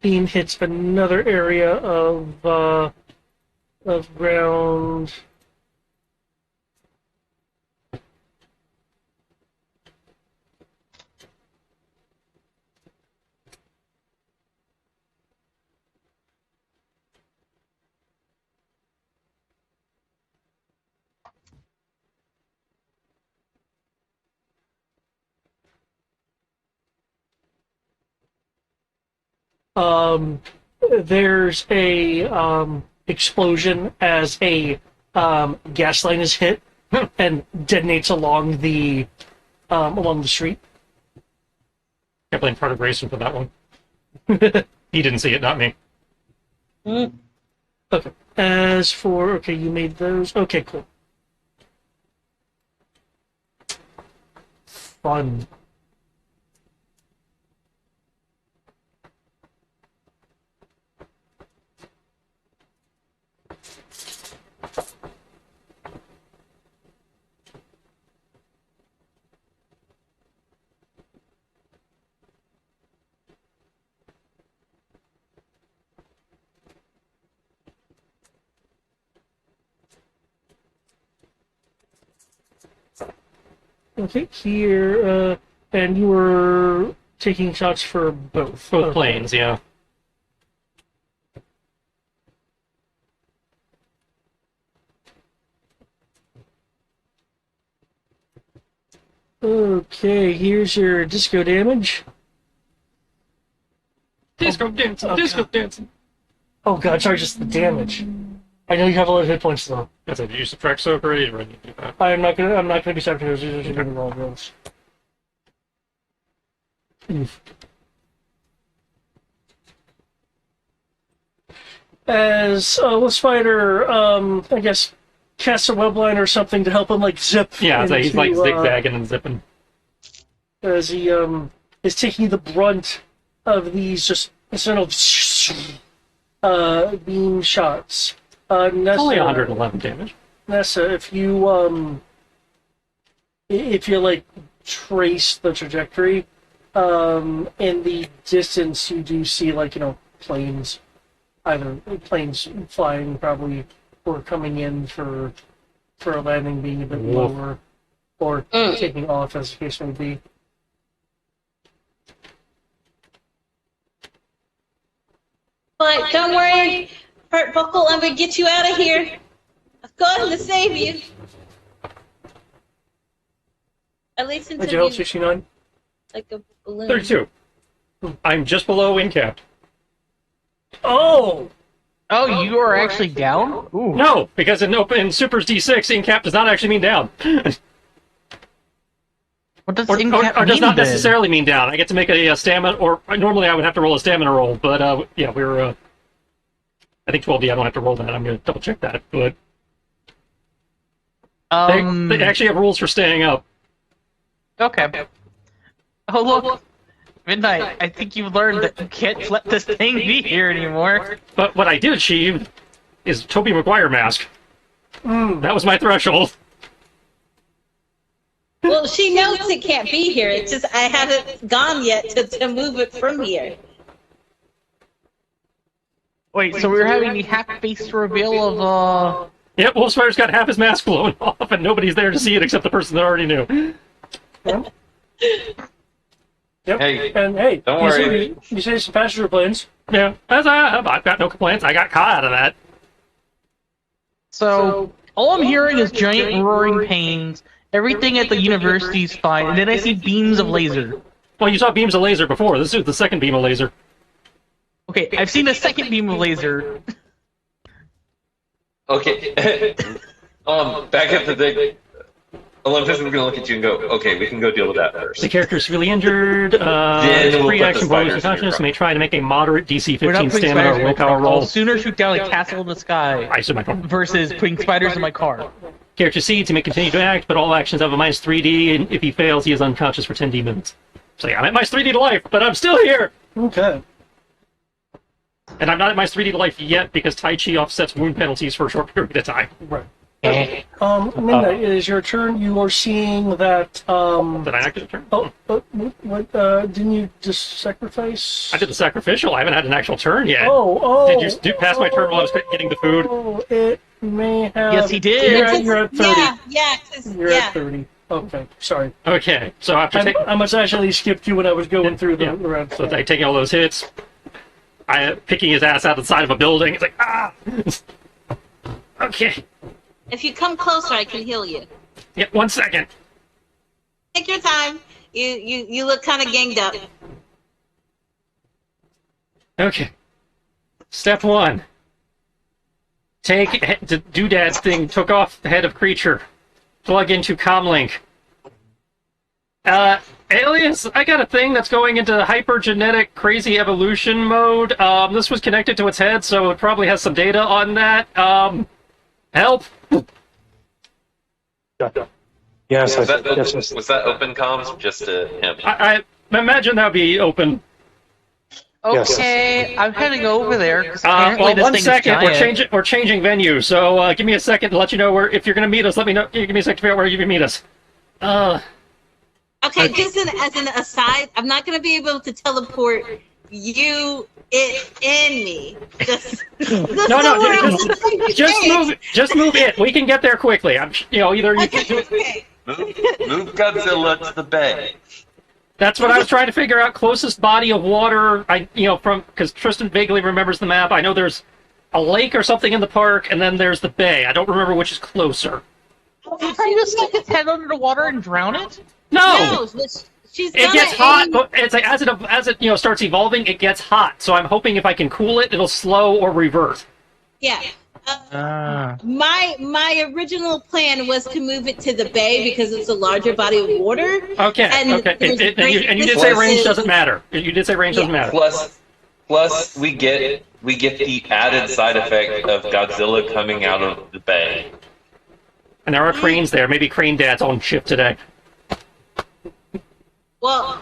Beam hits another area of ground. there's a explosion as a gas line is hit and detonates along the street. I blame part of Grayson for that one. He didn't see it, not me. Okay. As for you made those. Okay, cool. Fun. Okay, here, and you were taking shots for both. Both planes, yeah. Okay, here's your disco damage. Disco dancing, disco dancing. Oh god, sorry, just the damage. I know you have a lot of hit points though. That's it. Did you subtract soak already? Or I need to do that? I'm not gonna be subtracting those. These are gonna be wrong rolls. Oof. As Wolf Spider, I guess, casts a web line or something to help him like zip. Yeah, so he's like into, zigzagging and zipping. as he is taking the brunt of these just sort of beam shots. Nessa, Only 111 damage. Nessa, if you like trace the trajectory, in the distance you do see planes, either planes flying probably or coming in for a landing being a bit lower, or taking off as the case may be. But don't worry, Hurt Buckle, I'm gonna get you out of here. I've gone to save you. At least until Did you help you 69? like a balloon. 32. I'm just below wind cap. Oh! Oh, you are actually down? Ooh. No, because in Super's D6, in cap does not actually mean down. What does Or in-cap does not mean, then? necessarily mean down. I get to make a stamina, or normally I would have to roll a stamina roll, but yeah, we're I think 12D. I don't have to roll that. I'm going to double check that, but they actually have rules for staying up. Okay. Oh, look. Midnight, I think you've learned that you can't let this thing be here anymore. But what I did achieve is Tobey Maguire mask. That was my threshold. Well, she knows it can't be here. It's just I haven't gone yet to move it from here. Wait, so we're having the half-faced reveal of, Yep, Wolfspider's got half his mask blown off, and nobody's there to see it except the person that already knew. Yep. Hey, And hey, don't worry. You say some passenger planes. Yeah, I've got no complaints. I got caught out of that. So, all I'm hearing is giant roaring pains. Everything at the university's fine, and then I see beams of laser. Well, you saw beams of laser before. This is the second beam of laser. Okay, I've seen the second beam of laser. Okay. Back at the thing. Olympus is going to look at you and go, okay, we can go deal with that first. The character is severely injured. Then we'll put Free the action bonus spiders in your unconscious. front. May try to make a moderate DC We're not 15 putting stamina spiders or in my willpower car. roll. I'll sooner shoot down a castle in the sky I assume my car. versus putting spiders in my car. Character seeds, he may continue to act, but all actions have a minus 3D, and if he fails, he is unconscious for 10D minutes. So yeah, I'm at minus 3D to life, but I'm still here! Okay. And I'm not at minus 3D to life yet, because Tai Chi offsets wound penalties for a short period of time. Right. Midnight, it is your turn. You are seeing that. Did I not get a turn? What? Didn't you just sacrifice? I did the sacrificial. I haven't had an actual turn yet. Oh. Did you pass my turn while I was getting the food? Oh, it may have. Yes, he did. You're at 30. Yeah. You're at 30. Okay, sorry. Okay, so after taking... I must actually skipped you when I was going through the round. So like taking all those hits, picking his ass out of the side of a building. It's like, ah! Okay. If you come closer, I can heal you. Yeah, 1 second. Take your time. You look kind of ganged up. Okay. Step 1. Take the doodad thing, took off the head of creature. Plug into comlink. Aliens, I got a thing that's going into hypergenetic crazy evolution mode. This was connected to its head, so it probably has some data on that. Help? Yes, Was that, yes. was that open comms or just to him? I imagine that would be open. Yes. Okay, I'm heading over there. 'Cause apparently Well, this one thing is second. giant. We're changing venue, so give me a second to let you know where. If you're going to meet us, let me know. Give me a second to figure out where you can meet us. Okay, just as an aside, I'm not going to be able to teleport you, it, and me. Just move it. We can get there quickly. Either you. Okay. Move Godzilla to the bay. That's what I was trying to figure out. Closest body of water. Because Tristan vaguely remembers the map. I know there's a lake or something in the park, and then there's the bay. I don't remember which is closer. Can you just stick its head under the water and drown it? No. She's It gets hot, but it's like as it starts evolving, it gets hot. So I'm hoping if I can cool it, it'll slow or revert. Yeah. My original plan was to move it to the bay because it's a larger body of water. Okay. And you did say range doesn't matter. You did say range doesn't matter. Plus, we get the added side effect of Godzilla coming out of the bay. And there are cranes there. Maybe Crane Dad's on shift today. Well,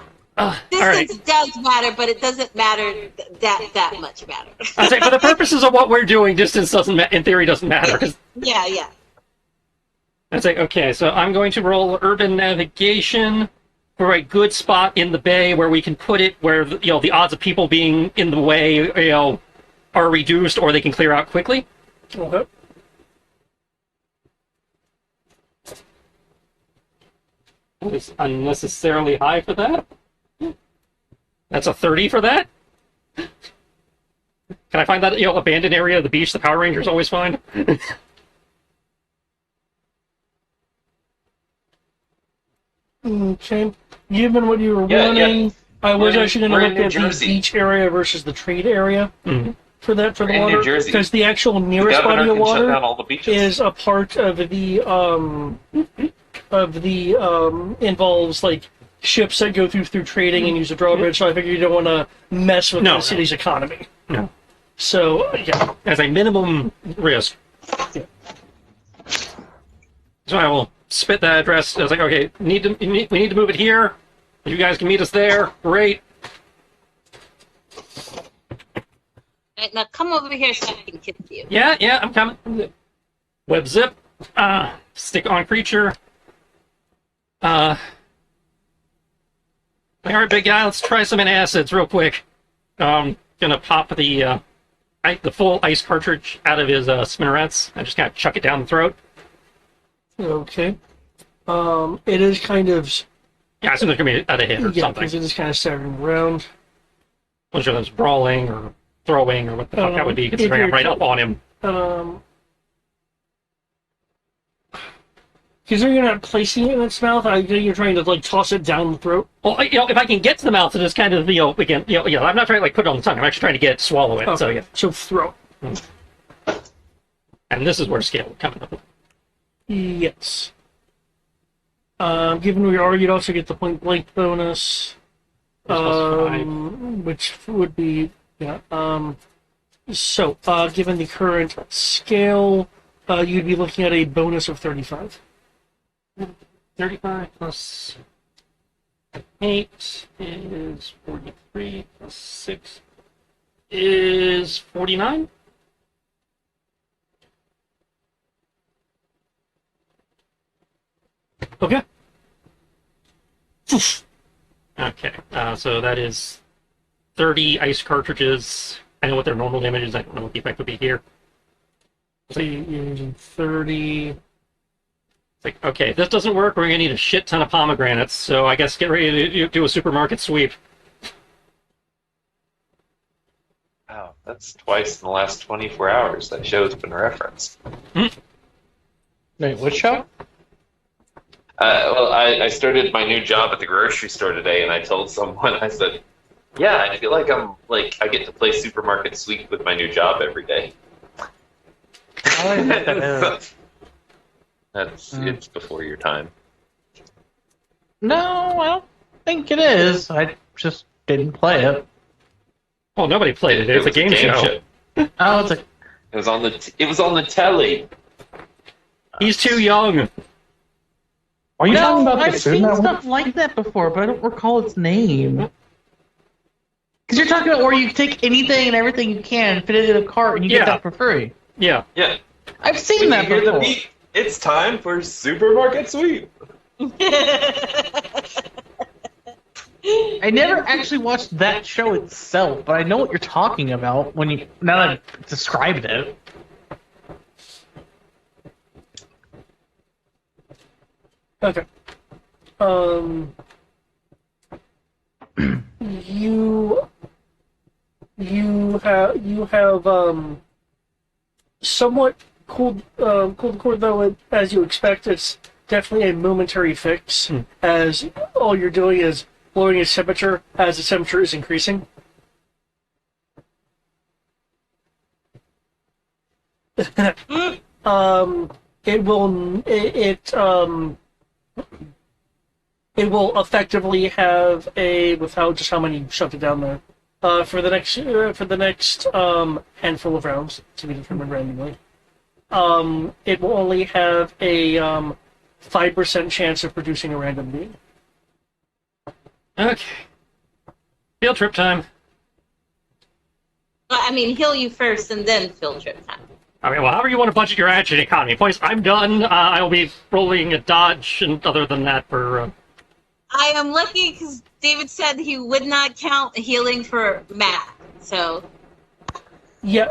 distance does matter, but it doesn't matter that much matter. I say for the purposes of what we're doing, distance in theory doesn't matter. Yeah. I say okay, so I'm going to roll urban navigation for a good spot in the bay where we can put it where the odds of people being in the way are reduced or they can clear out quickly. Okay. That is unnecessarily high for that. That's a 30 for that. Can I find that abandoned area of the beach the Power Rangers always find? Okay. Given what you were wanting, I was actually going to look at the beach area versus the trade area for the water, because the actual nearest body of water is a part of the involves like ships that go through trading and use a drawbridge. So I figure you don't want to mess with the city's economy. No. So yeah, as a minimum risk. Yeah. So I will spit that address. I was like, okay, we need to move it here. You guys can meet us there. Great. Right, now come over here so I can kiss you. Yeah, I'm coming. Web zip. Stick on creature. All right, big guy. Let's try some antacids real quick. Gonna pop the full ice cartridge out of his spinnerets. I just kind of chuck it down the throat. Okay. It is kind of. Yeah, I assume there's gonna be a hit or something. Because it is kind of staggering around. I'm sure there's brawling or throwing or what the fuck that would be, considering I'm right up on him. Considering you're not placing it in its mouth, I think you're trying to like toss it down the throat. Well, if I can get to the mouth, it's kind of again, I'm not trying to like put it on the tongue. I'm actually trying to get it, swallow it. Okay. So yeah. So throat. And this is where scale would come in. Yes. Given where you are, you'd also get the point blank bonus, which would be So, given the current scale, you'd be looking at a bonus of 35. 35 plus 8 is 43 plus 6 is 49. Okay. Okay, so that is 30 ice cartridges. I know what their normal damage is. I don't know what the effect would be here. So you're using 30. It's like, okay, if this doesn't work, we're going to need a shit ton of pomegranates, so I guess get ready to do a supermarket sweep. Wow, that's twice in the last 24 hours that show's been referenced. Wait, what show? Well, I started my new job at the grocery store today, and I told someone, I said, Yeah, I feel like I get to play Supermarket Sweep with my new job every day. I don't think that is. That's it's before your time. No, I don't think it is. I just didn't play it. Well, nobody played it. It's was a game show. Oh, it's a. It was on the telly. He's too young. Are you talking No, about the I've Food seen Network? stuff like that before, but I don't recall its name. Because you're talking about where you take anything and everything you can, fit it in a cart, and you Yeah. get that for free. Yeah. Yeah. I've seen When that you hear the before. beat, it's time for Supermarket Sweep. I never actually watched that show itself, but I know what you're talking about when you now that I've described it. Okay. You have somewhat cooled the cord though, as you expect. It's definitely a momentary fix, as all you're doing is lowering its temperature as the temperature is increasing. It will effectively have a, with how many you shoved it down there, for the next handful of rounds to be determined randomly. It will only have a 5% chance of producing a random being. Okay. Field trip time. I mean, heal you first and then field trip time. I mean, well, however you want to budget your action economy. Points, I'm done. I will be rolling a dodge, and other than that, for... I am lucky because David said he would not count healing for Matt. So Yeah.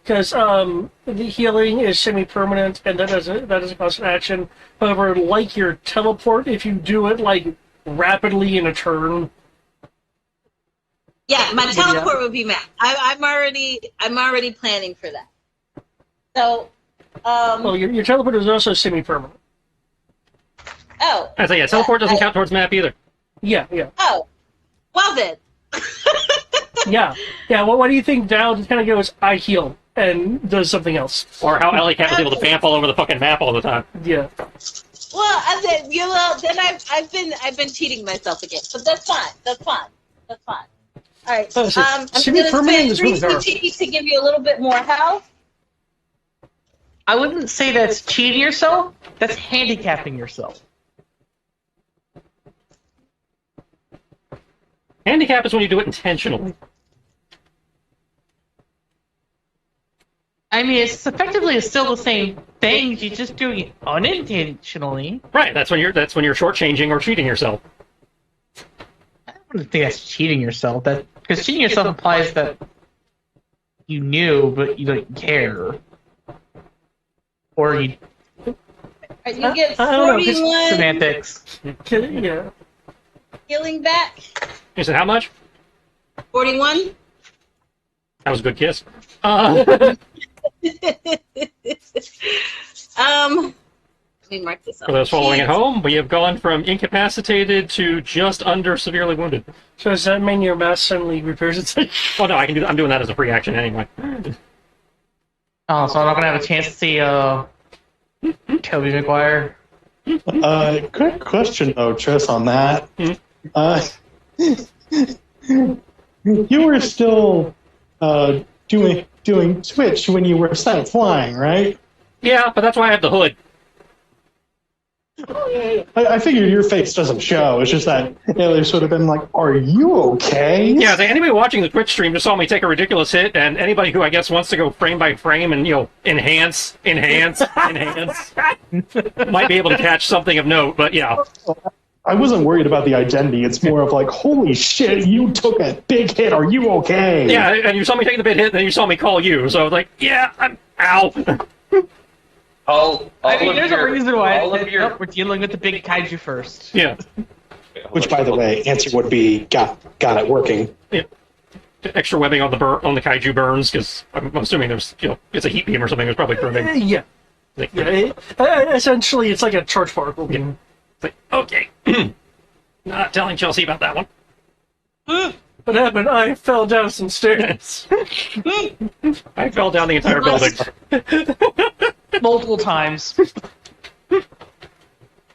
Because the healing is semi-permanent, and that doesn't cost an action. However, like your teleport, if you do it like rapidly in a turn, yeah, my teleport would be Matt. I'm already planning for that. So, well, your teleport is also semi-permanent. oh, I say, yeah, teleport doesn't count towards map either. Yeah. oh, well then. Yeah. Well, what do you think? Dow just kind of goes, I heal, and does something else. Or how Ellie Cat was able to vamp all over the fucking map all the time. Yeah. Well, then I've been cheating myself again, but that's fine. All right. Oh, so I'm going to semi-permanent spend is 3 really powerful. CP to give you a little bit more health. I wouldn't say that's cheating yourself. That's handicapping yourself. Handicap is when you do it intentionally. I mean, it's effectively still the same thing. You're just doing it unintentionally. Right, that's when you're shortchanging or cheating yourself. I don't think that's cheating yourself. Because cheating yourself implies that you knew, but you didn't care, or you You get I don't know, 'cause 41 semantics. Yeah. healing back. You said how much? 41. That was a good kiss. Let me mark this up. For those following at home, we have gone from incapacitated to just under severely wounded. So does that mean your mass suddenly repairs itself? Oh no, I can do. I'm doing that as a free action anyway. Oh, so I'm not gonna have a chance to see Toby McGuire. Good question though, Tris, on that. You were still doing Twitch when you were sent flying, right? Yeah, but that's why I have the hood. I figured your face doesn't show. It's just that they sort of been like, "Are you okay?" Yeah, so anybody watching the Twitch stream just saw me take a ridiculous hit, and anybody who I guess wants to go frame by frame and enhance might be able to catch something of note. But yeah, I wasn't worried about the identity. It's more of like, "Holy shit, you took a big hit. Are you okay?" yeah, and you saw me take the big hit, and then you saw me call you. So I was like, yeah, I'm ow. I think there's a reason why all I of said, your nope, we're dealing with the big kaiju first. Yeah, Which, by the way, answer would be got it working. yeah. Extra webbing on the kaiju burns because I'm assuming there's it's a heat beam or something. It's probably burning. Yeah. Like, Essentially, it's like a charge particle beam. It's like, okay. Not telling Chelsea about that one. What happened? I fell down some stairs. I fell down the entire building. Multiple times.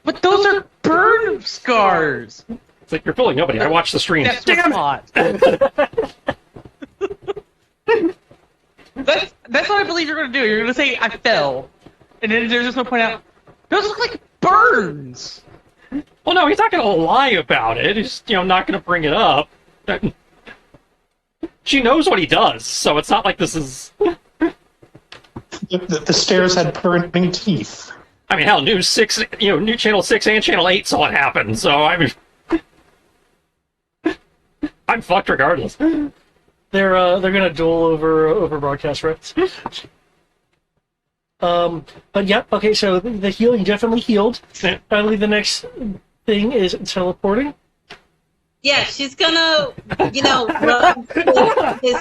But those are burn scars. It's like, you're fooling nobody. I watched the stream. That's what's hot. That's what I believe you're going to do. You're going to say, I fell. And then there's just going to point out, those look like burns. Well, no, he's not going to lie about it. He's, not going to bring it up. She knows what he does, so it's not like this is... The stairs had burning teeth. I mean, hell, News 6, New Channel 6 and Channel 8 saw it happen, so I mean... I'm fucked regardless. They're gonna duel over broadcast rights. But yeah, okay. So the healing definitely healed. I believe the next thing is teleporting. Yeah, she's gonna, rub his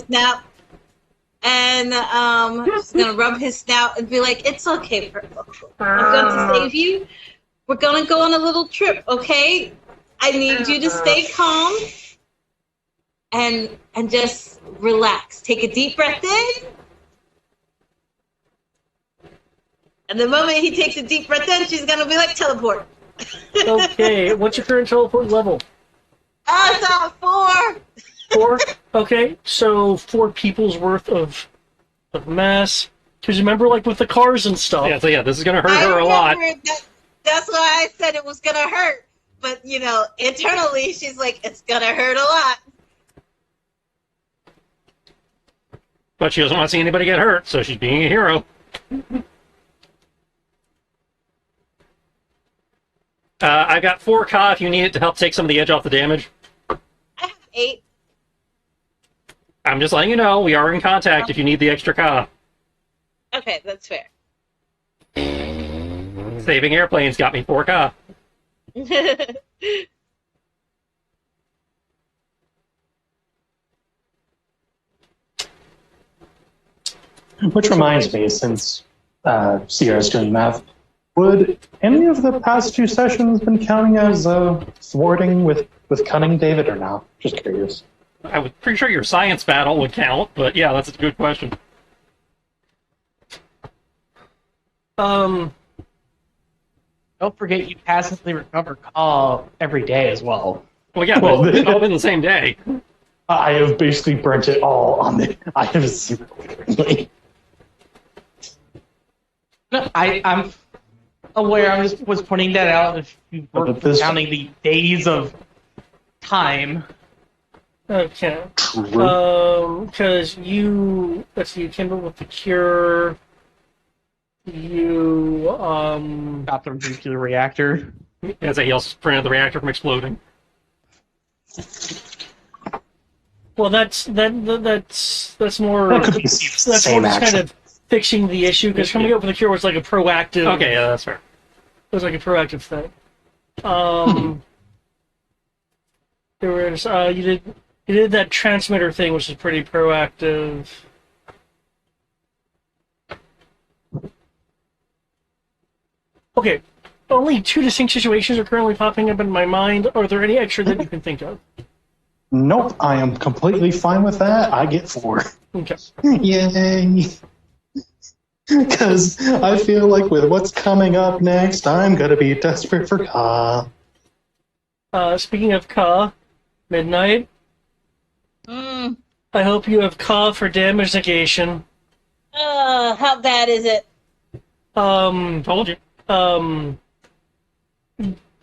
snout, and she's gonna rub his snout and be like, "It's okay, Purple. I'm going to save you. We're gonna go on a little trip, okay? I need you to stay calm and just relax. Take a deep breath in." And the moment he takes a deep breath in, she's gonna be like, "Teleport." Okay, what's your current teleport level? It's on 4. 4? Okay, so 4 people's worth of mass. Because remember, like with the cars and stuff. Yeah, so this is gonna hurt her a lot. That's why I said it was gonna hurt. But, internally, she's like, it's gonna hurt a lot. But she doesn't want to see anybody get hurt, so she's being a hero. I've got 4K if you need it to help take some of the edge off the damage. I have 8. I'm just letting you know, we are in contact if you need the extra K. Okay, that's fair. Saving airplanes got me 4K. Which reminds me, since Sierra's doing math, would any of the past 2 sessions been counting as thwarting with cunning, David, or not? Just curious. I was pretty sure your science battle would count, but yeah, that's a good question. Don't forget you passively recover call every day as well. Well, yeah, Well, but it's all been the same day. I have basically burnt it all on the. I have 0 currently. No, I'm aware. I was pointing that out. If you were But this- counting the days of time. Okay. True. Because you came up with the cure. You Stop the nuclear reactor. As he also prevented the reactor from exploding. well, that's more. That could be the That's more same just action. kind of fixing the issue. Because coming up with a cure was like a proactive. Okay, yeah, that's fair. It was like a proactive thing. There was you did that transmitter thing, which is pretty proactive. Okay, only 2 distinct situations are currently popping up in my mind. Are there any extra that you can think of? Nope, I am completely fine with that. I get 4. Okay. Yay! Because I feel like with what's coming up next, I'm gonna be desperate for Ka. Speaking of Ka, Midnight, Mm. I hope you have Ka for damage negation. How bad is it? Told you.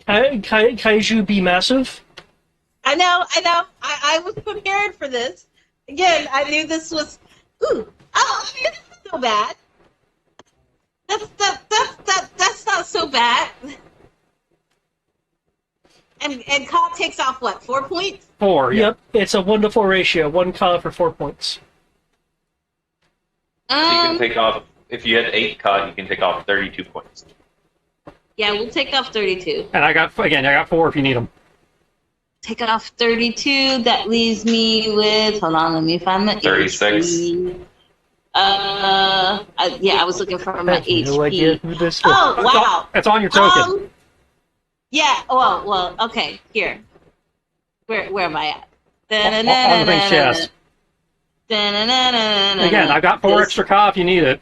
Kaiju be massive. I know. I was prepared for this. Again, I knew this was. Ooh, I mean, it's not so bad. That's not so bad. And Ka takes off what, 4 points? 4, yeah. Yep, it's a 1-to-4 ratio. 1 Ka for 4 points. You can take off, if you had 8 K, you can take off 32 points. Yeah, we'll take off 32. And I got 4 if you need them. Take off 32. That leaves me with. Hold on, let me find my 36. HP. I was looking for my HP. No idea who this is. Oh wow! It's on your token. Yeah. Well. Okay. Here. Where am I at? On the thing's chest. Again, I've got 4 extra ka if you need it.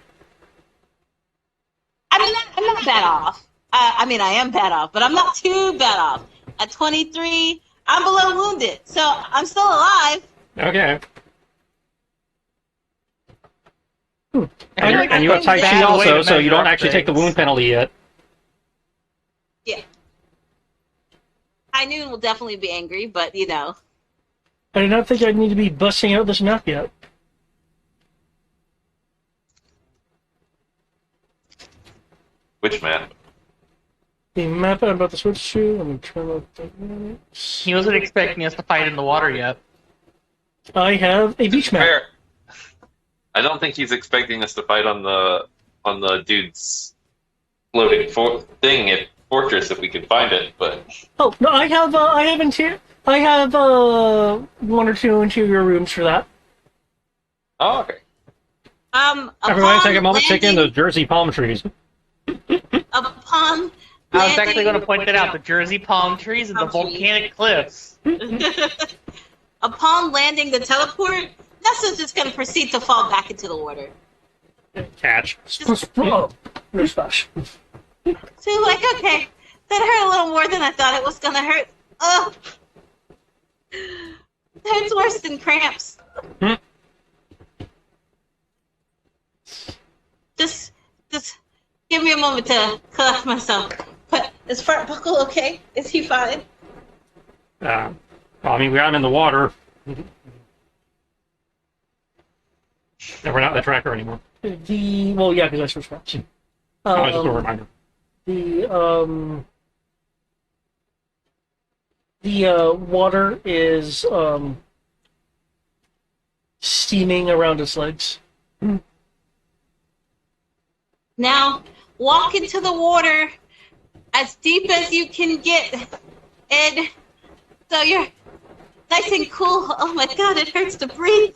I'm not bad off. I mean, I am bad off, but I'm not too bad off. At 23, I'm below wounded, so I'm still alive. Okay. I And you have Tai Chi also, so you don't actually take the wound penalty yet. Yeah. High Noon will definitely be angry, but you know. I do not think I need to be busting out this map yet. Which map? The map I'm about to switch to, let me turn up the... He wasn't expecting us to fight in the water yet. I have a beach map. Fair. I don't think he's expecting us to fight on the dude's floating fortress if we can find it. But Oh no, I have 1 or 2 interior rooms for that. oh, okay. Everyone, take a moment to take in landing- those Jersey palm trees. Upon I was actually going to landing- point that out: the Jersey palm trees and the Palm trees. volcanic cliffs. Upon landing the teleport, Nessa's just going to proceed to fall back into the water. Catch. Oh, no splash. So, like, okay, that hurt a little more than I thought it was going to hurt. Ugh. It hurts worse than cramps. Just give me a moment to collect myself. But is Fart Buckle okay? Is he fine? Well, I mean, we got him in the water. And we're not in the tracker anymore. Well, yeah, because I switched maps. Oh, just a reminder. The water is steaming around its legs. Now, walk into the water as deep as you can get. And so you're nice and cool. Oh my god, it hurts to breathe.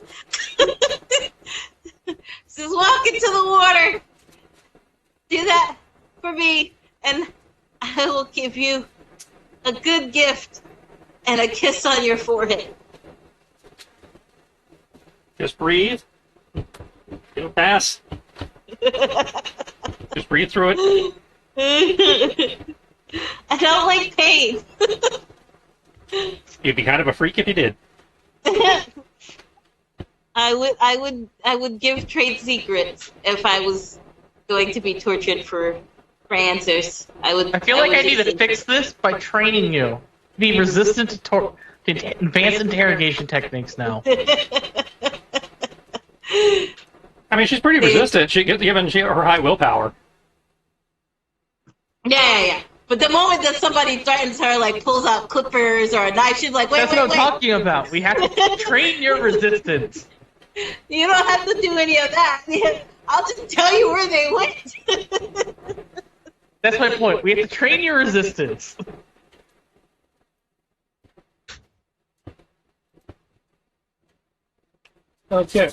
Just walk into the water. Do that for me, and I will give you a good gift and a kiss on your forehead. Just breathe. It'll pass. Just breathe through it. I don't like pain. You'd be kind of a freak if you did. I would give trade secrets if I was going to be tortured for answers. I feel like I need to fix this by training you. Be resistant to advanced interrogation techniques now. I mean, she's pretty resistant, given her high willpower. Yeah. But the moment that somebody threatens her, like pulls out clippers or a knife, she's like, wait, That's what I'm talking about. We have to train your resistance. You don't have to do any of that. I'll just tell you where they went. That's my point. We have to train your resistance. Okay.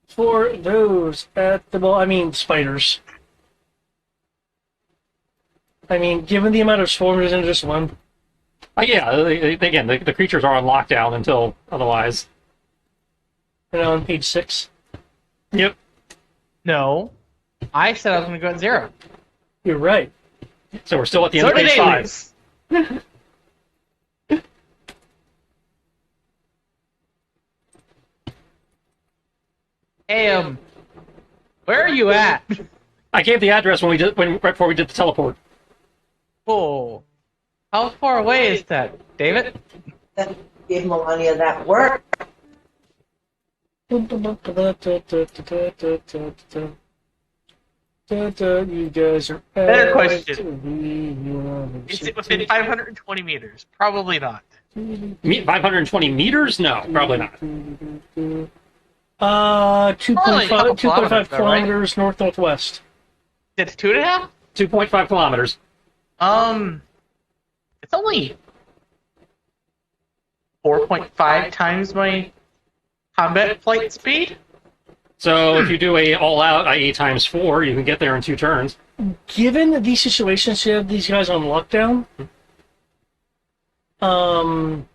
For those at the spiders. I mean, given the amount of swarms in just one. Yeah, again, the creatures are on lockdown until otherwise. And on page 6. Yep. No. I said I was going to go at 0. You're right. So we're still at the end So of did page 5. aliens. Hey, where are you at? I gave the address right before we did the teleport. Oh. How far away is that, David? Give Melania that work. You guys are Better question. Is it within 520 meters? Probably not. 520 meters? No, probably not. 2.5 though, kilometers north-northwest. It's 2.5? 2.5 kilometers. It's only 4.5 times my combat flight speed. So if you do a all-out, i.e. times 4, you can get there in 2 turns. Given these situations, you have these guys on lockdown. And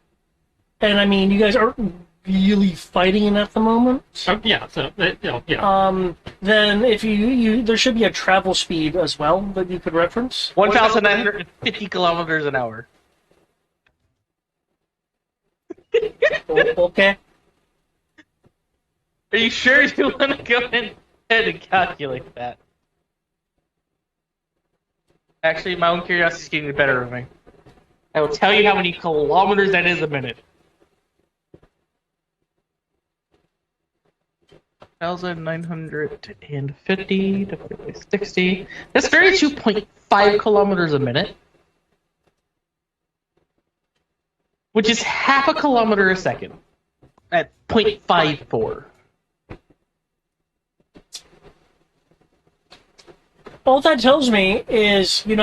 I mean, you guys aren't really fighting it at the moment. Oh, yeah, so, yeah. Then if you there should be a travel speed as well that you could reference. 1,950 kilometers an hour. Okay. Are you sure you want to go ahead and calculate that? Actually, my own curiosity is getting the better of me. I will tell you how many kilometers that is a minute. 1,950 divided by 60. That's 32.5 kilometers a minute. Which is half a kilometer a second. At 0.54. All that tells me is, you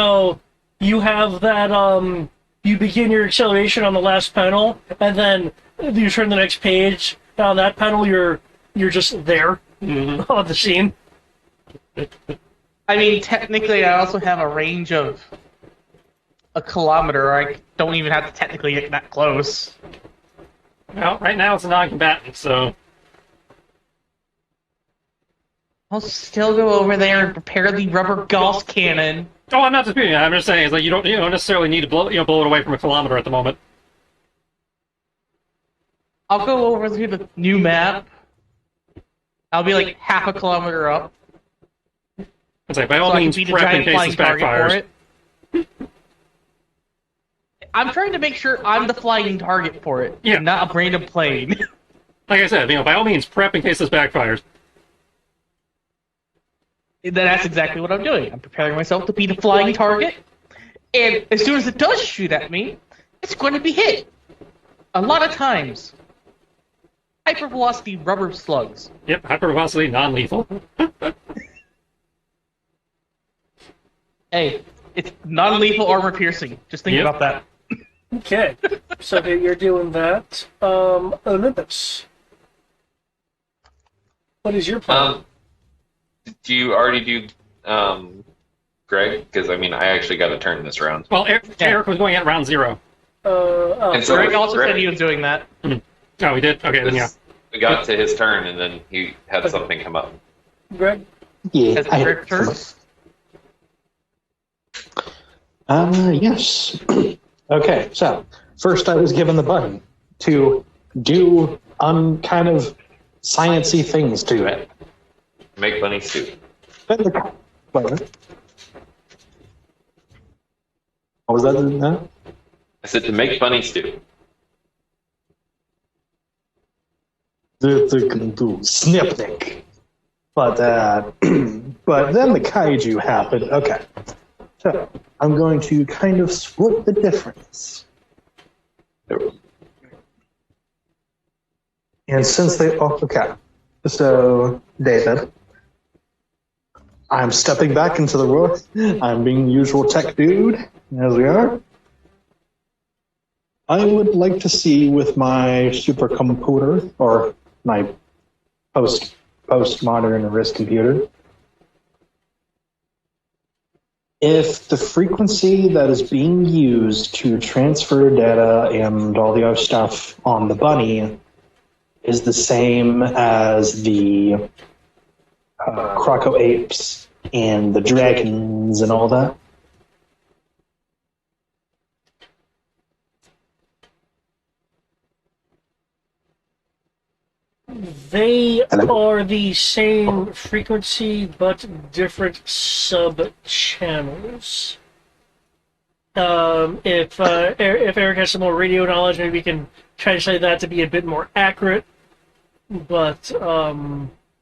have that, you begin your acceleration on the last panel, and then you turn the next page. And on that panel, you're just there on the scene. I mean, technically, I also have a range of a kilometer. I don't even have to technically get that close. Well, right now it's a non-combatant, so... I'll still go over there and prepare the rubber Gauss cannon. Oh, I'm not disputing that. I'm just saying, it's like you don't necessarily need to blow it away from a kilometer at the moment. I'll go over to the new map. I'll be like half a kilometer up. It's like, by all means, prep in case this backfires. I'm trying to make sure I'm the flying target for it, not a random plane. Like I said, by all means, prep in case this backfires. That's exactly what I'm doing. I'm preparing myself to be the flying target, and as soon as it does shoot at me, it's going to be hit. A lot of times. Hypervelocity rubber slugs. Yep, hypervelocity, non-lethal. Hey, it's non-lethal armor piercing. Just think about that. Okay, so you're doing that. Olympus. What is your plan? Do you already do Greg? Because, I actually got a turn this round. Well, Eric was going at round 0. And so Greg also said he was doing that. Oh, we did? Okay, then yeah. We got to his turn, and then he had something come up. Greg? Yeah. Has Greg turn? Yes. Okay, so first I was given the button to do kind of sciencey things to it. Make bunny stew. What was that? I said to make bunny stew. They can do Snipnik. But but then the kaiju happened. Okay. So I'm going to kind of split the difference. And since they okay. So David, I'm stepping back into the world. I'm being usual tech dude, as we are. I would like to see with my supercomputer, or my postmodern wrist computer, if the frequency that is being used to transfer data and all the other stuff on the bunny is the same as the croco apes and the dragons and all that. They are the same frequency, but different sub-channels. If Eric has some more radio knowledge, maybe we can translate that to be a bit more accurate. But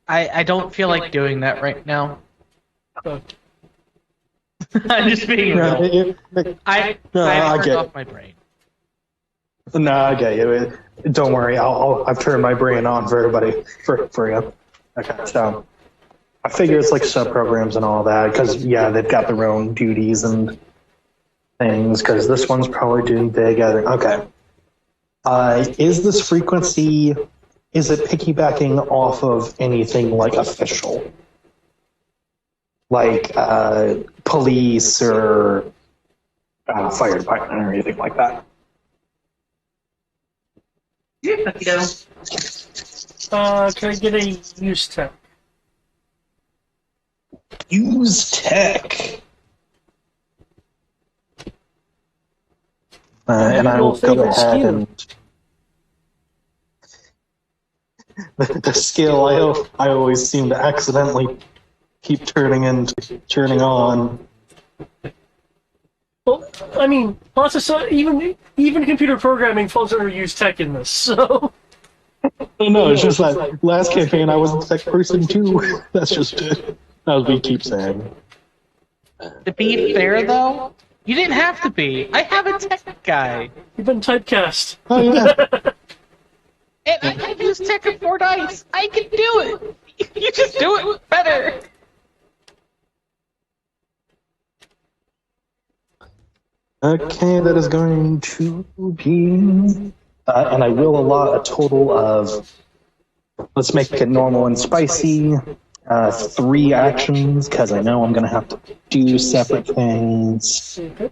I don't feel like doing that right now. I'm just being real. I turned off my brain. No, I get you. Don't worry. I've turned my brain on for everybody, for you. Okay, so I figure it's like sub-programs and all that, because, yeah, they've got their own duties and things, because this one's probably doing big. Okay. Is this frequency is it piggybacking off of anything like official? Like police or fire department or anything like that? Can I get a use tech? Use tech. And I will go ahead and the skill I always seem to accidentally keep turning on. Well, I mean, lots of even computer programming falls under use tech in this. So No, it's just that last campaign I was a tech person too. That's just it. As we keep saying. To be fair, though, you didn't have to be. I have a tech guy. you've been typecast. Oh yeah. And I can use tech at 4 dice. I can do it. You just do it better. Okay, that is going to be, and I will allot a total of. Let's make it normal and spicy. 3 actions, because I know I'm going to have to do separate things. Okay.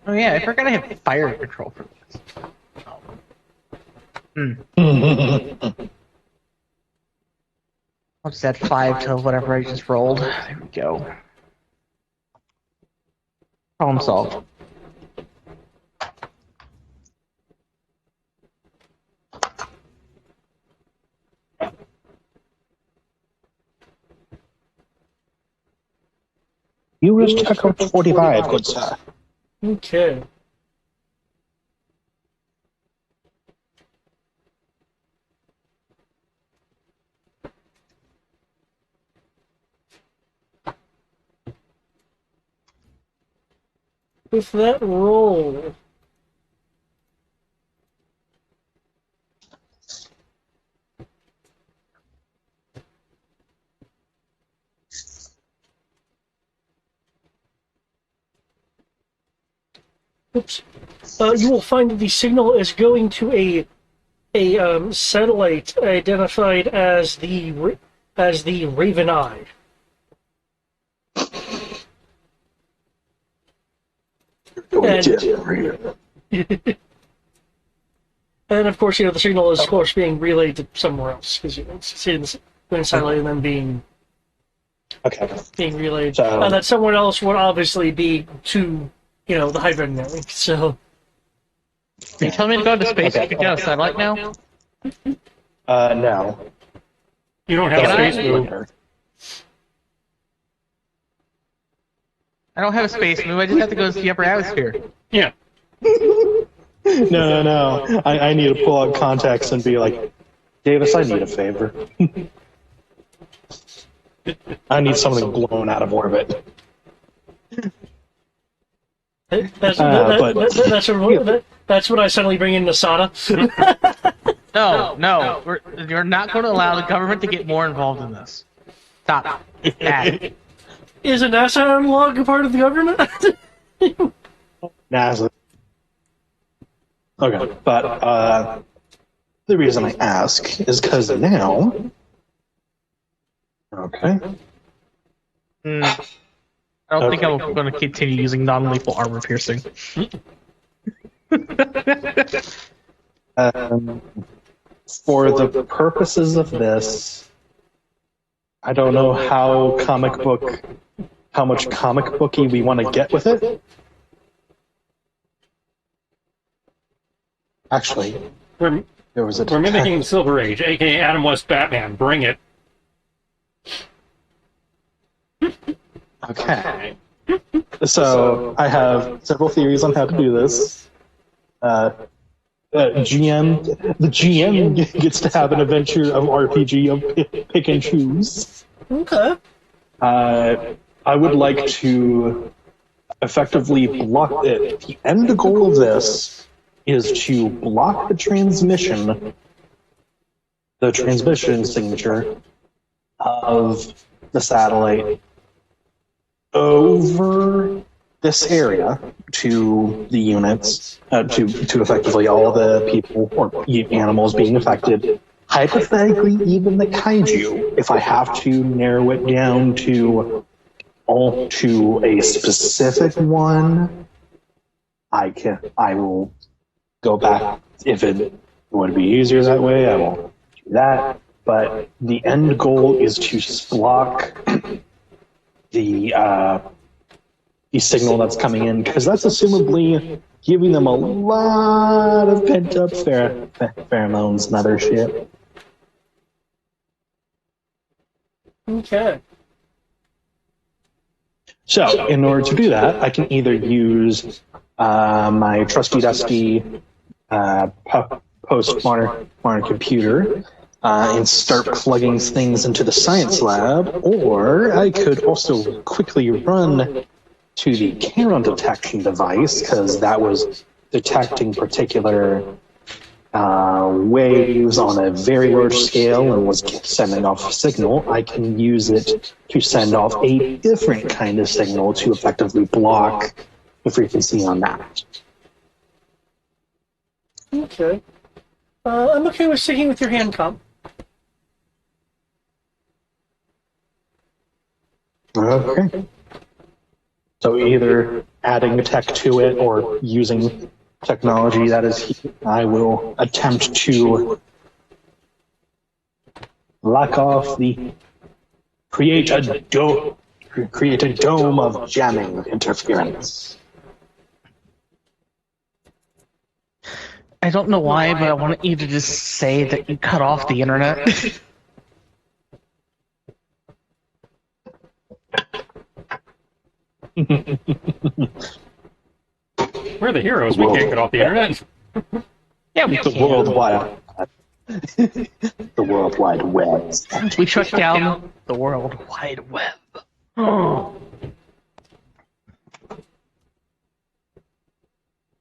Oh yeah, I forgot I have fire control for this. I'll just add 5 to whatever I just rolled. There we go. Problem solved. Use tech up 45, good sir. Okay. With that roll, oops, you will find that the signal is going to a satellite identified as the Raven Eye. And of course, the signal is, of course, being relayed to somewhere else because it's going satellite and then being relayed. So, that someone else would obviously be to the Hydra network. So. Are you telling me to go into space? You can get a satellite now? no. You don't have Can I? space move. I don't have a space move. I just have to go to the upper atmosphere. Yeah. No. I need to pull out contacts and be like, Davis, I need a favor. I need something blown out of orbit. That's when I suddenly bring in Nasada. No. You're not going to allow the government to get more involved in this. Stop. Bad. Is a NASA analog a part of the government? NASA. Okay, but the reason I ask is because now. Okay. I don't think I'm going to continue using non-lethal armor piercing. For the purposes of this, I don't know how much comic booky we want to get with it. Actually, We're there was a mimicking Silver Age, aka Adam West Batman. Bring it. Okay. So I have several theories on how to do this. the GM gets to have an adventure of RPG of pick and choose. Okay. I would like to effectively block it. The end goal of this is to block the transmission signature of the satellite over this area to the units, to effectively all the people or animals being affected. Hypothetically, even the kaiju, if I have to narrow it down to a specific one, I will go back. If it would be easier that way, I will do that. But the end goal is to block the signal that's coming in, because that's assumably giving them a lot of pent-up pheromones and other shit. Okay. So, in order to do that, I can either use my trusty dusty post-modern computer and start plugging things into the science lab, or I could also quickly run to the Charon detection device, because that was detecting particular waves on a very large scale and was sending off a signal. I can use it to send off a different kind of signal to effectively block the frequency on that. Okay. I'm okay with sticking with your hand comp. Okay. So either adding a tech to it or using technology that is here, I will attempt to lock off create a dome of jamming interference. I don't know why, but I want you to just say that you cut off the internet. We're the heroes. We can't get off the internet. Yeah, we The can. worldwide, the World Wide Web. We shut down the World Wide Web.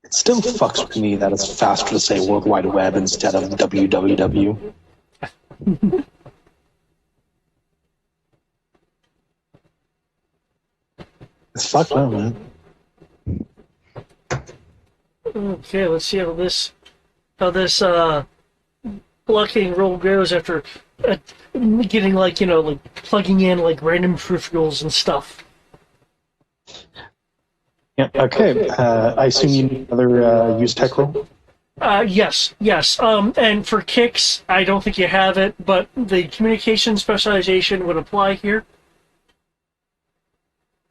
It still fucks with me that it's faster to say World Wide Web instead of www. It's fucked up, man. Okay, let's see how this blocking roll goes after getting like plugging in like random peripherals and stuff. Yeah. Okay. I assume you need another use tech roll. Yes. And for kicks, I don't think you have it, but the communication specialization would apply here.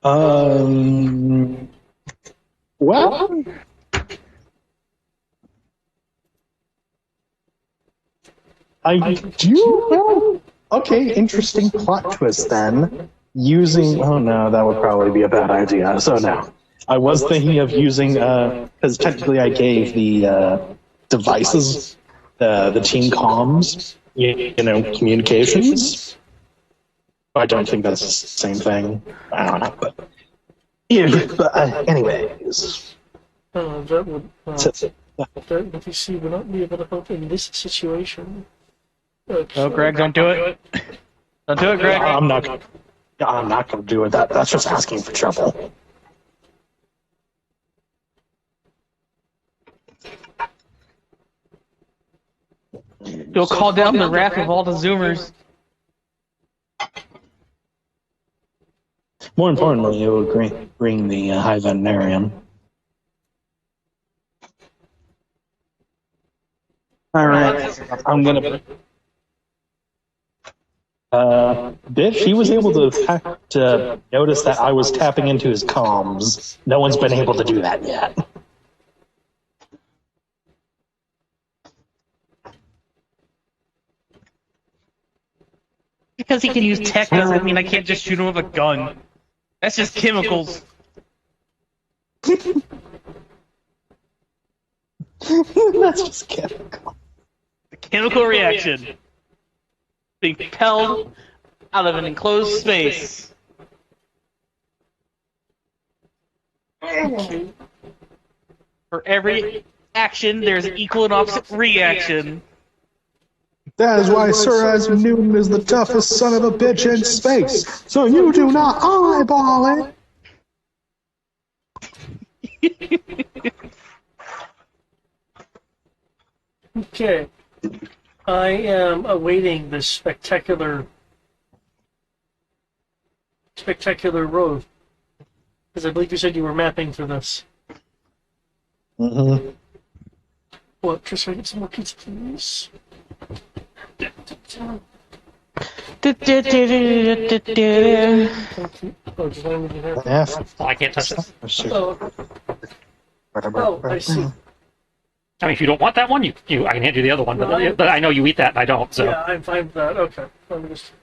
Well, I do. Okay, interesting plot twist then. Using. Oh no, that would probably be a bad idea. So no. I was thinking of using, because technically I gave the devices, the team comms, communications. I don't think that's the same thing. I don't know, but yeah. But anyways, That would so, that NPC would not be able to help in this situation. Okay. No, Greg, don't do it. Don't do it, Greg. I'm not going to do it. That's just asking for trouble. You'll call down the wrath of all the Zoomers. More importantly, it will bring the High Veterinarian. All right, I'm gonna. Bitch, he was able to notice that I was tapping into his comms. No one's been able to do that yet. Because he can use tech doesn't mean I can't just shoot him with a gun. That's just chemicals. That's just chemical. The chemical reaction. Being propelled out of an enclosed space. For every action, there's an equal and opposite reaction. That is why Sir Isaac Newton is the toughest son of a bitch in space. So you do not eyeball it. Okay. I am awaiting this spectacular road. Because I believe you said you were mapping for this. Mm-hmm. Well, just so I get some more pizza, please. Thank you. Oh, just let me do that. Yeah. Oh, I can't touch this. Oh, I see. I mean, if you don't want that one, I can hand you the other one, but I know you eat that and I don't, so. Yeah, I'm fine with that. Okay. Let me just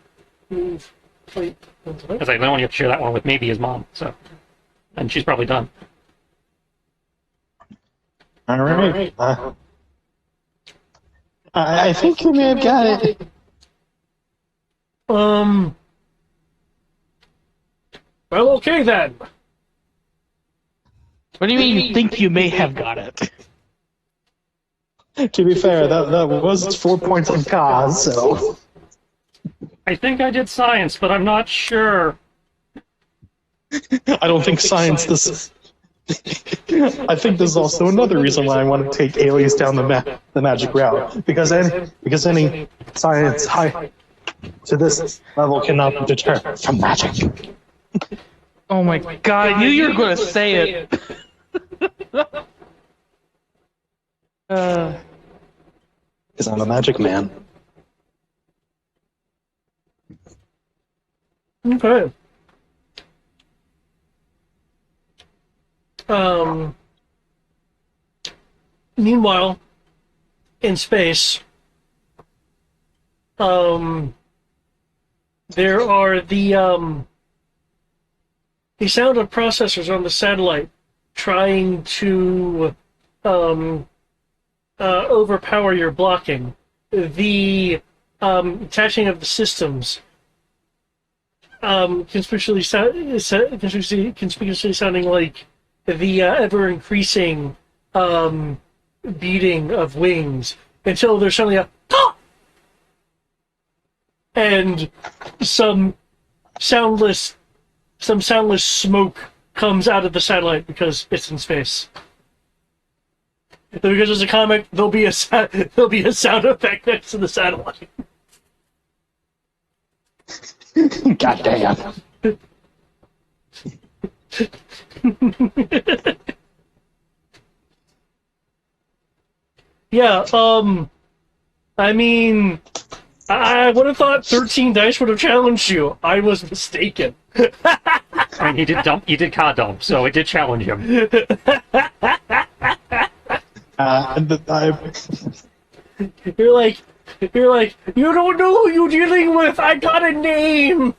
move plate into Because I don't want you to share that one with maybe his mom, so. And she's probably done. All right. I think you may have got it. Well, okay then. What do you mean you think you may have got it? To be fair, that was 4 points on cause, so. I think I did science, but I'm not sure. I don't think science this. I think there's also another reason why I want to take aliens down the magic route, because any science high to this level cannot be deterred from magic. Oh my god, I knew you were going to say it. Because I'm a magic man. Okay. Meanwhile, in space, there are the sound of processors on the satellite trying to overpower your blocking. The attaching of the systems conspicuously sounding like the ever-increasing beating of wings until there's suddenly a pop! And some soundless smoke comes out of the satellite because it's in space. Because it's a comic, there'll be a sound effect next to the satellite. God damn. Yeah, I mean, I would have thought 13 dice would have challenged you. I was mistaken. I mean, he did card dump, so it did challenge him. You're like, you don't know who you're dealing with. I got a name.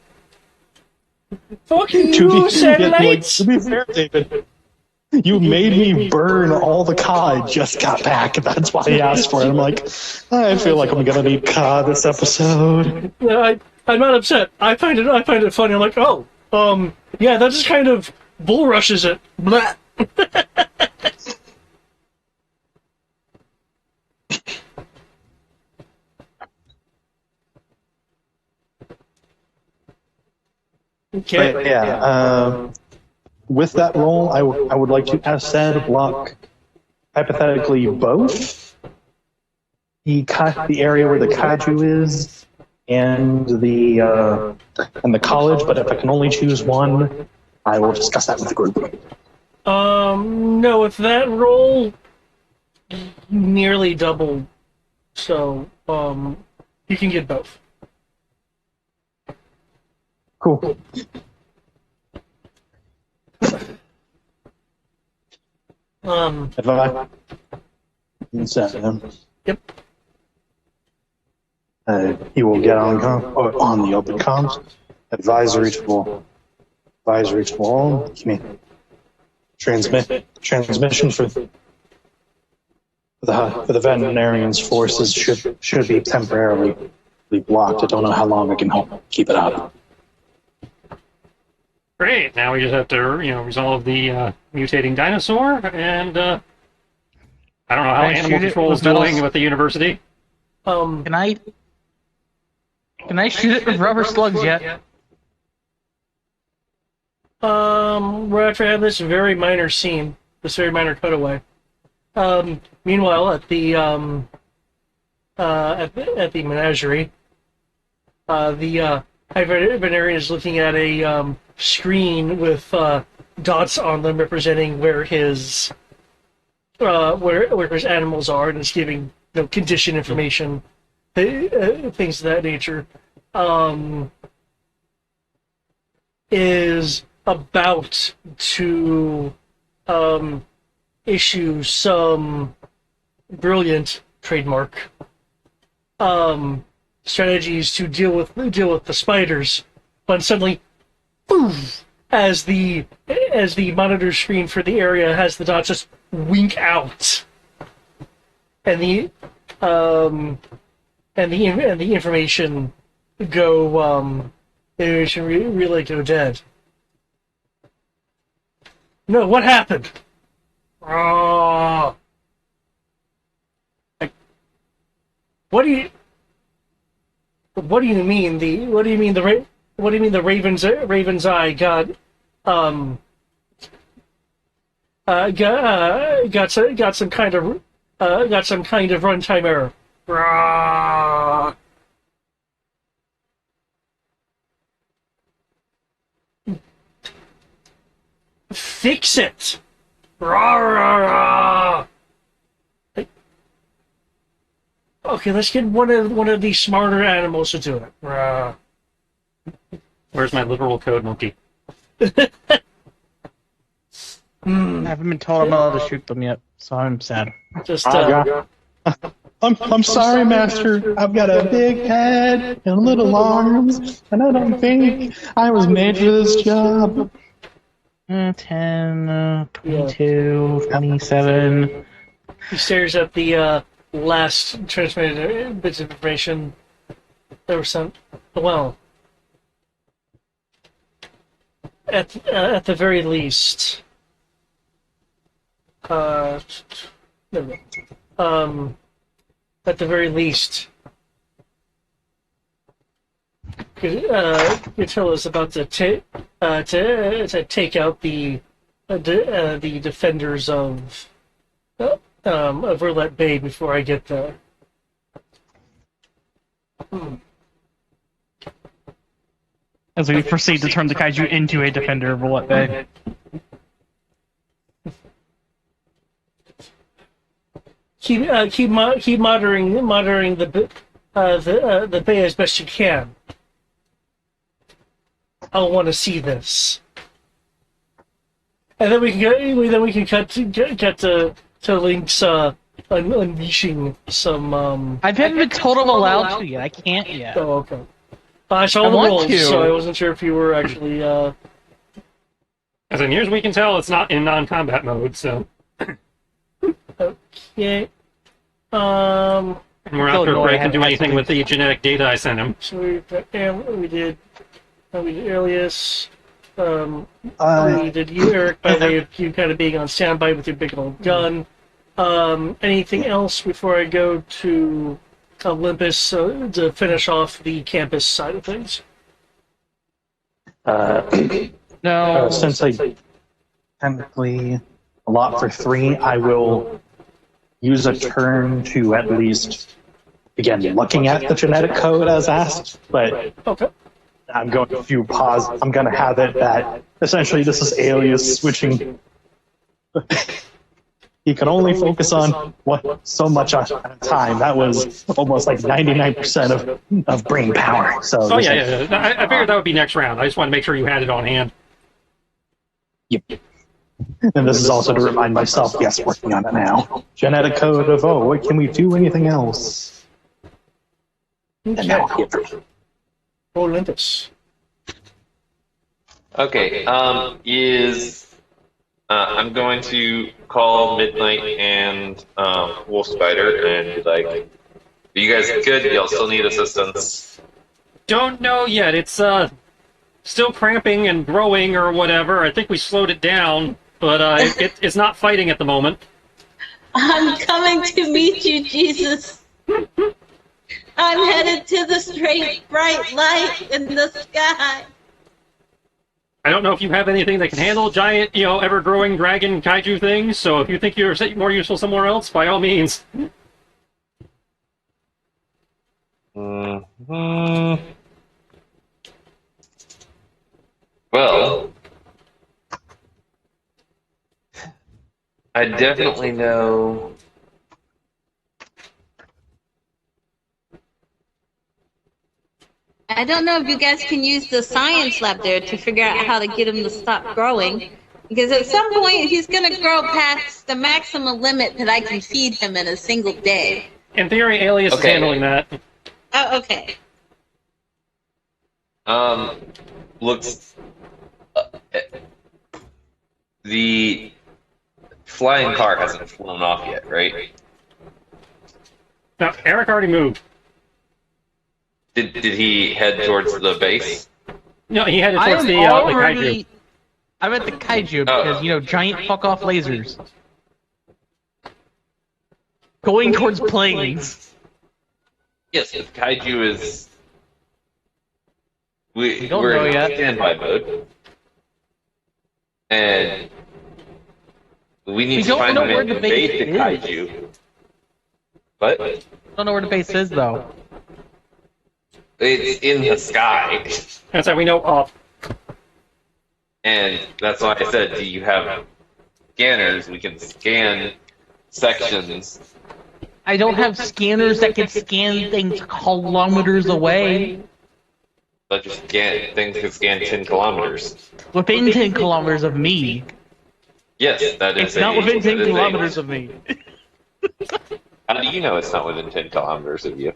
Fuck you, satellites. To be fair, David, you made me burn all the cod I just got back. That's why I asked for it. I'm like, I feel like I'm gonna need cod this episode. I'm not upset. I find it funny. I'm like, oh, yeah, that just kind of bull rushes it. Blah. Okay. But yeah, with that roll, I would like to asset block hypothetically both the area where the kaiju is and the college. But if I can only choose one, I will discuss that with the group. No, with that roll, nearly double. So, you can get both. Cool. Advise. Yep. He will get on the open comms. Advisory to all. Transmission for the veterinarian's forces should be temporarily blocked. I don't know how long I can help keep it up. Great. Now we just have to, resolve the mutating dinosaur, and I don't know how Can I animal shoot it control is with metal- doing with the university. Can I shoot it with rubber slugs yet? We're after having this very minor scene, this very minor cutaway. Meanwhile, at the menagerie, the veterinarian is looking at a screen with dots on them representing where his animals are, and it's giving condition information, things of that nature. Is about to issue some brilliant trademark strategies to deal with the spiders, but suddenly, poof, as the monitor screen for the area has the dots just wink out, and the information go really go dead. No, what happened? Oh. What do you mean the Raven's eye got some kind of runtime error? Ah. Fix it! Rah, rah, rah. Okay, let's get one of these smarter animals to do it. Rah. Where's my literal code monkey? I haven't been told I'm not allowed to shoot them yet, so I'm sad. Just I'm sorry, Master. I've got a big head and little arms, and I don't think I was made for this job. 10, 22, 27. he stares at the last transmitted bits of information that were sent. Well, at the very least, no, at the very least, Catilla is about to take out the defenders of Roulette Bay before I get there. As we proceed to turn the kaiju into a defender of Roulette Bay. Keep monitoring the bay as best you can. I want to see this, and then we can cut to Link's unleashing some. I haven't been told I'm allowed to yet. I can't yet. Oh, okay. I saw the want rolls, to. so I wasn't sure if you were actually. As near as we can tell, it's not in non-combat mode, so. Okay. And we're not going to break and do anything with the genetic data I sent him. So we did Alias. We did you, Eric, by way of you kind of being on standby with your big old gun. Anything else before I go to Olympus to finish off the campus side of things? No. Since I technically a lot for 3, I will use a turn to at least begin looking at the genetic code as asked, but Okay. I'm going to pause. I'm going to have it that essentially this is Alias switching. He can only focus on so much at a time. That was almost like 99% of brain power. So Oh, yeah. I figured that would be next round. I just wanted to make sure you had it on hand. Yep. And this is also to remind myself, yes, working on it now. Genetic code of, what can we do? Anything else? And now I'll get through. Olympus. Okay. Is I'm going to call Midnight and Wolf Spider and be like, "Are you guys good? Y'all still need assistance?" Don't know yet. It's still cramping and growing or whatever. I think we slowed it down, but it's not fighting at the moment. I'm coming to meet you, Jesus. I'm headed to the straight, bright light in the sky. I don't know if you have anything that can handle giant, ever-growing dragon kaiju things, so if you think you're more useful somewhere else, by all means. Hmm. Well, I definitely know. I don't know if you guys can use the science lab there to figure out how to get him to stop growing. Because at some point, he's going to grow past the maximum limit that I can feed him in a single day. In theory, Alias is handling that. Oh, okay. Looks. The flying car hasn't flown off yet, right? No, Eric already moved. Did he head towards the base? No, he headed towards the kaiju. I'm at the kaiju because, giant fuck off lasers. Going towards planes. Yes, the kaiju is. We don't We're know in yet. standby mode. And we need to don't find know a where way the to base evade the is. kaiju. But I don't know where the base is, though. it's in the sky. That's how we know up. And that's why I said, do you have scanners? We can scan sections. I don't have scanners that can scan things kilometers away. But just things can scan 10 kilometers. Within 10 kilometers of me. Yes, that is It's not within 10 that is kilometers of me. How do you know it's not within 10 kilometers of you?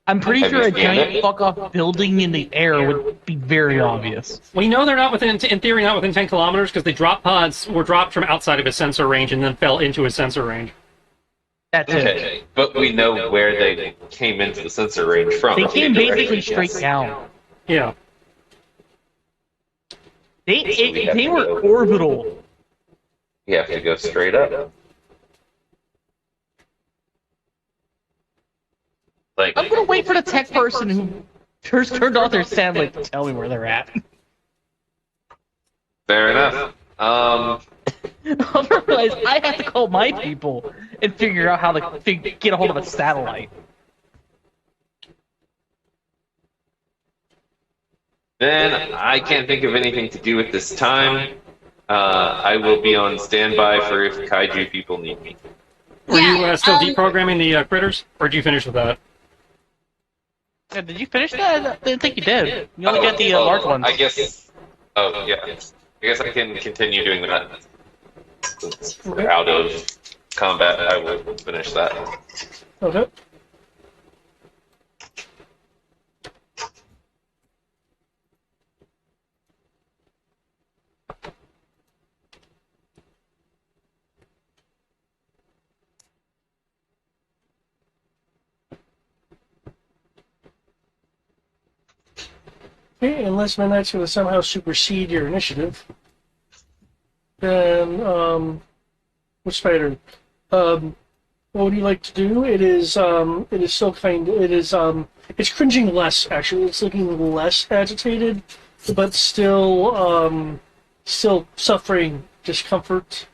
I'm pretty Have sure you a scanned giant it? fuck off building in the air would be very obvious. We know they're not within, in theory, not within 10 kilometers because the drop pods were dropped from outside of his sensor range and then fell into his sensor range. That's it. Okay, but we know where they came into the sensor range from. They came directly, basically straight yes. down. Yeah. They were orbital. You have to go straight up. Like, I'm gonna wait for the tech person who first turned off their satellite to tell me where they're at. fair enough. Otherwise, I have to call my people and figure out how to get a hold of a satellite. Then I can't think of anything to do at this time. I will be on standby for if kaiju people need me. Were you still um, deprogramming the critters? Or did you finish with that? Yeah, did you finish that? I didn't think you did. You only got the large ones. I guess. Oh yeah. I guess I can continue doing that. Since we're out of combat, I will finish that. Okay. Okay, unless my knight's going to somehow supersede your initiative, then, which spider? What would you like to do? It is still it's cringing less, actually. It's looking less agitated, but still suffering discomfort.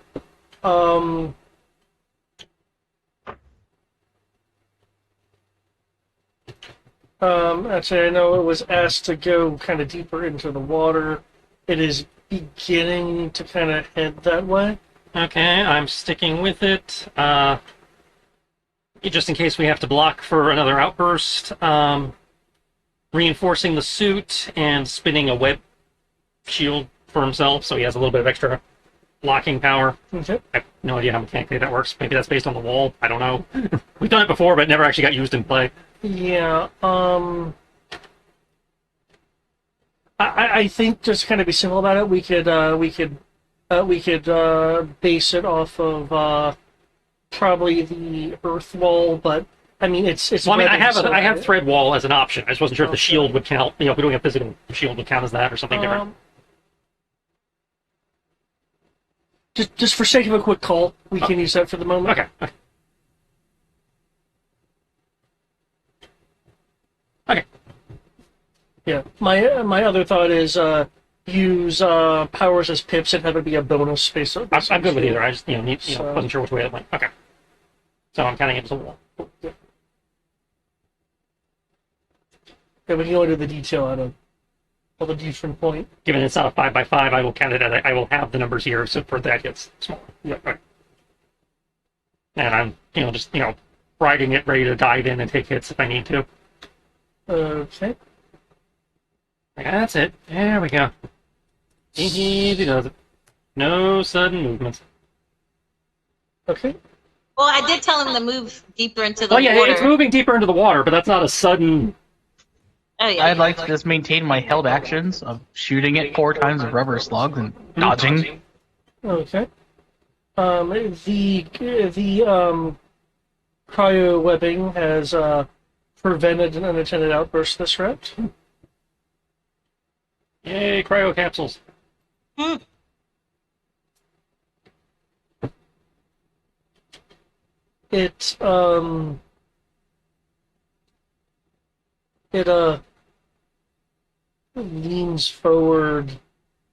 Actually, I know it was asked to go kind of deeper into the water. It is beginning to kind of head that way. Okay, I'm sticking with it. Just in case we have to block for another outburst. Reinforcing the suit and spinning a web shield for himself so he has a little bit of extra blocking power. Okay. I have no idea how mechanically that works. Maybe that's based on the wall. I don't know. We've done it before, but it never actually got used in play. Yeah, I think just to kind of be simple about it, we could base it off of probably the earth wall, but I mean it's. Well, I mean, webbing, so I have thread wall as an option. I just wasn't sure if the Okay. shield would count. If we don't have physical shield would count as that or something different. Just for sake of a quick call, we can use that for the moment. Okay. Okay. Yeah. My other thought is use powers as pips and have it be a bonus based on. I'm good with either. I just So- wasn't sure which way it went. Okay. So I'm counting it as a wall. Yeah, we can go into the detail at a different point. Given it's not a 5x5, I will count it as I will have the numbers here, so for that gets smaller. Yeah. Right. And I'm just riding it, ready to dive in and take hits if I need to. Okay. That's it. There we go. Easy does it. No sudden movements. Okay. Well, I did tell him to move deeper into the Well, yeah, water. it's moving deeper into the water, but that's not a sudden. Oh, yeah. I'd like to just maintain my held actions of shooting it 4 times with rubber slugs and dodging. Okay. The cryo webbing has prevented an unintended outburst this route. Yay, cryo capsules. Hmm. It leans forward,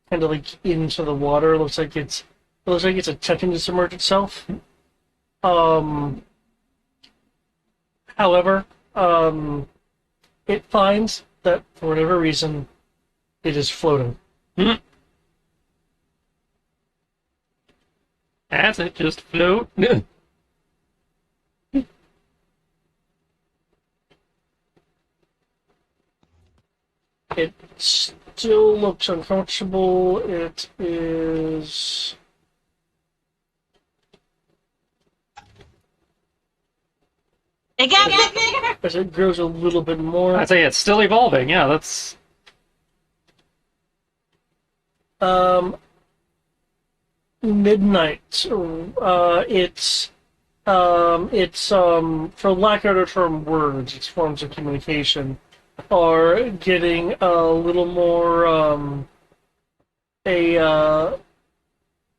kind of like into the water. Looks like it's attempting to submerge itself. However, it finds that for whatever reason, it is floating. That's it, just float. It still looks uncomfortable. It is. It got a bit bigger. As it grows a little bit more. I'd say it's still evolving. Yeah, that's. Midnight. It's for lack of a term, words. Its forms of communication are getting a little more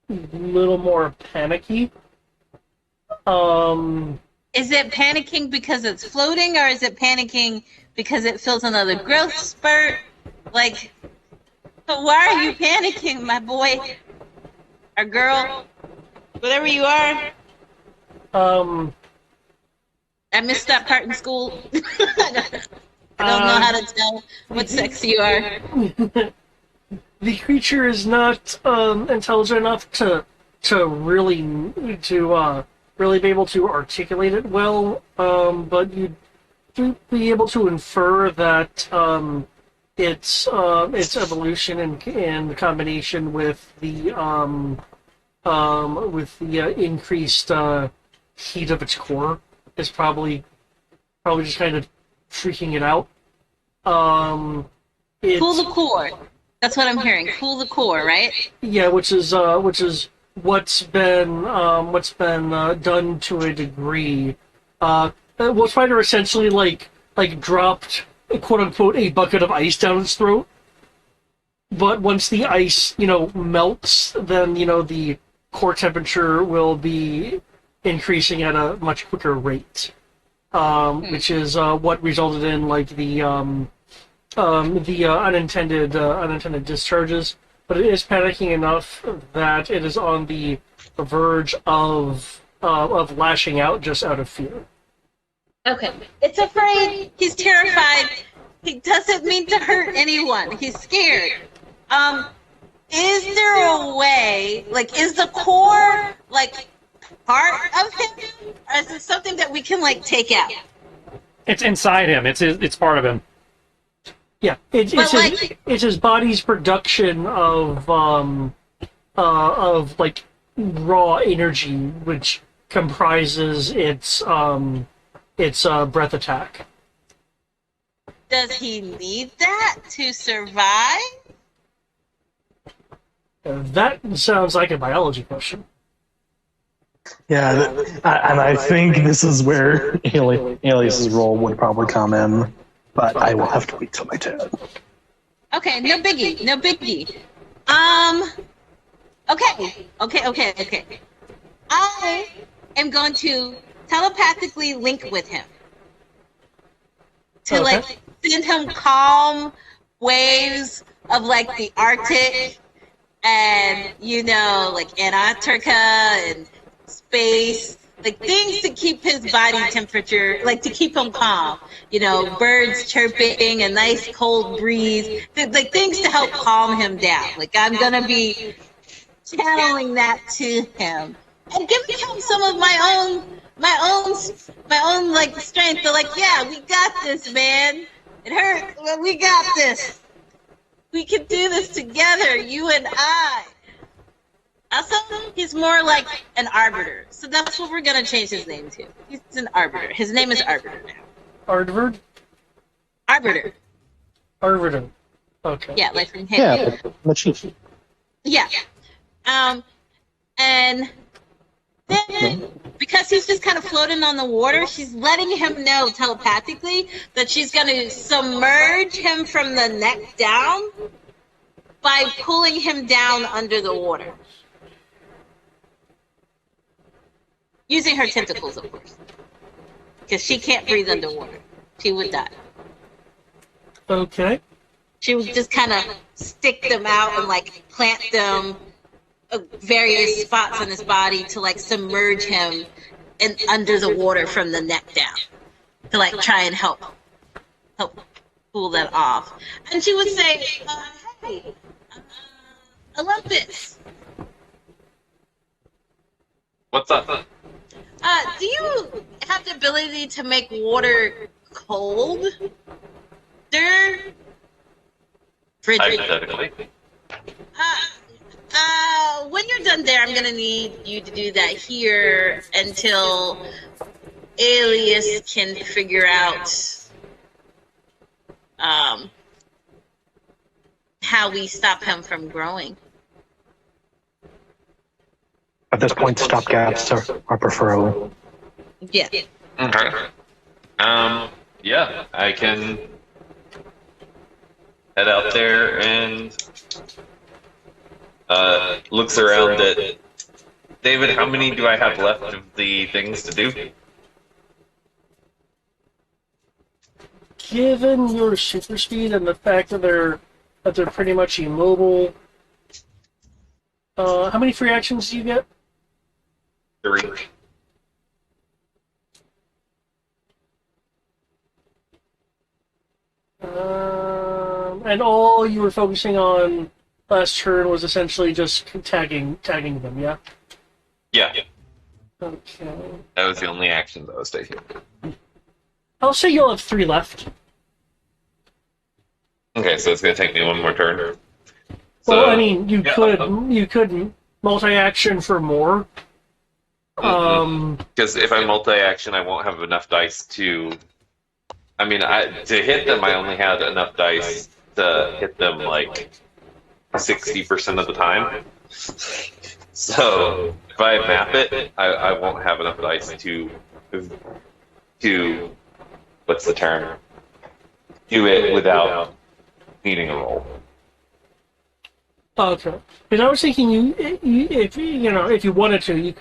little more panicky. Is it panicking because it's floating, or is it panicking because it feels another growth spurt? Like, why are you panicking, my boy or girl, whatever you are? I missed that part in school. I don't know how to tell what sex you are. The creature is not intelligent enough to really be able to articulate it well, but you'd be able to infer that its evolution in combination with the increased heat of its core is probably just kind of freaking it out. Cool the core. That's what I'm hearing. Cool the core, right? Yeah, which is what's been done to a degree. Wolfrider essentially like dropped, quote unquote, a bucket of ice down its throat. But once the ice melts, then the core temperature will be increasing at a much quicker rate, which is what resulted in like the unintended discharges. But it is panicking enough that it is on the verge of lashing out just out of fear. Okay. It's afraid. He's terrified. He doesn't mean to hurt anyone. He's scared. Is there a way, like, is the core, like, part of him? Or is it something that we can, like, take out? It's inside him. It's part of him. Yeah, it's his body's production of like raw energy, which comprises its breath attack. Does he need that to survive? That sounds like a biology question. Yeah, and I think this is where Alias's role would probably come in, but I will have to wait till my turn. Okay, no biggie, no biggie. Okay. I am going to telepathically link with him to Okay. like send him calm waves of like the Arctic and like Antarctica and space, like things to keep his body temperature, like to keep him calm. Birds chirping, a nice cold breeze, like things to help calm him down. Like I'm gonna be channeling that to him and giving him some of my own like strength. To like, yeah, we got this, man. It hurt, but we got this. We can do this together, you and I. Also, he's more like an arbiter, so that's what we're gonna change his name to. He's an arbiter. His name is Arbiter now. Ardvard? Arbiter. Arbiter. Okay. Yeah, like from him. Yeah, the chief. Yeah. And then, because he's just kind of floating on the water, she's letting him know telepathically that she's going to submerge him from the neck down by pulling him down under the water. Using her tentacles, of course. Because she can't breathe underwater. She would die. Okay. She would just kind of stick them out and like plant them various spots on his body to like submerge him under the water from the neck down to like try and help pull that off. And she would say, "Hey, Olympus, What's up? do you have the ability to make water cold? Frigid. Hypothetically. When you're done there, I'm gonna need you to do that here until Alias can figure out how we stop him from growing. At this point, stopgaps are preferable. Yeah. Okay. Yeah, I can head out there and looks around at David. How many do I have left of the things to do? Given your super speed and the fact that they're pretty much immobile, how many free actions do you get? 3. And all you were focusing on last turn was essentially just tagging them, yeah? Yeah, Okay. that was the only actions I was taking. I'll say you'll have 3 left. Okay, so it's gonna take me one more turn. Well, So, I mean, you could multi-action for more. because if I multi-action, I won't have enough dice to. I mean, to hit them, I only had enough dice to hit them like 60% of the time. So if I map it, I won't have enough dice to what's the term? Do it without needing a roll. Okay. Because I was thinking if you wanted to, you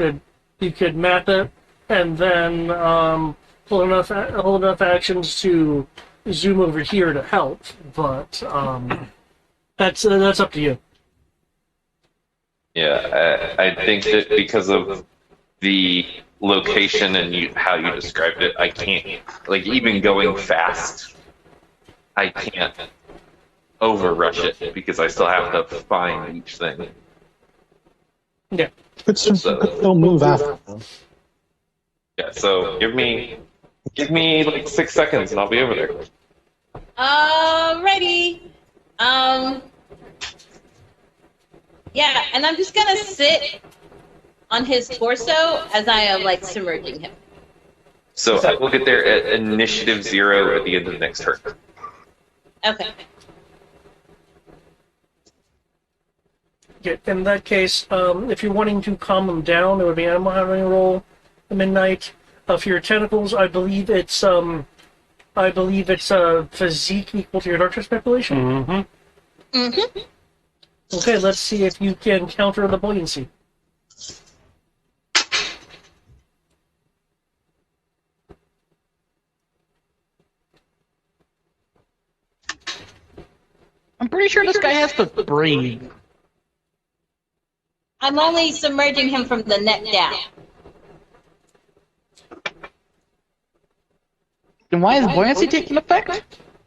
could map it and then hold enough actions to zoom over here to help. But that's up to you. Yeah, I think that because of the location and how you described it, I can't, like, even going fast, I can't overrush it because I still have to find each thing. Yeah. But still move after them. Yeah, so give me like 6 seconds and I'll be over there. Alrighty. Yeah, and I'm just gonna sit on his torso as I am like submerging him. So I will get there at initiative 0 at the end of the next turn. Okay. Yeah, in that case, if you're wanting to calm them down, it would be animal handling roll at midnight. For your tentacles, I believe it's physique equal to your darkness manipulation. Mm-hmm. Mm-hmm. Okay, let's see if you can counter the buoyancy. I'm pretty sure this guy has to breathe. I'm only submerging him from the neck down. Then why is buoyancy taking effect?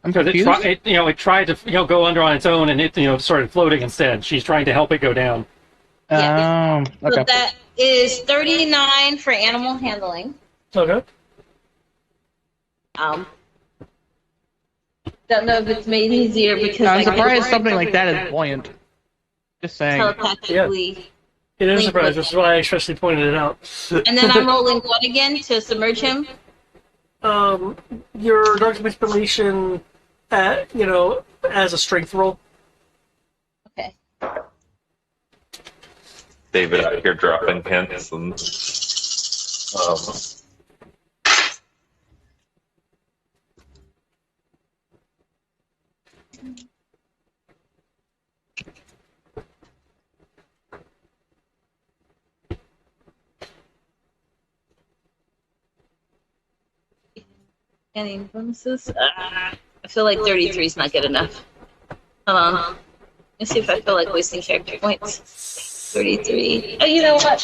I'm Because confused. it tried to go under on its own, and it started floating instead. She's trying to help it go down. Yeah. So Okay. that is 39 for animal handling. Okay. Don't know if it's made easier because I'm I surprised something like that is buoyant. Just saying. telepathically. It is a Link surprise, with which is why I especially pointed it out. And then I'm rolling what again to submerge him? Your dark manipulation, as a strength roll. Okay. David out here dropping hints and Any bonuses? I feel like 33 is not good enough. Hold on. Let's see if I feel like wasting character points. 33. Oh, you know what?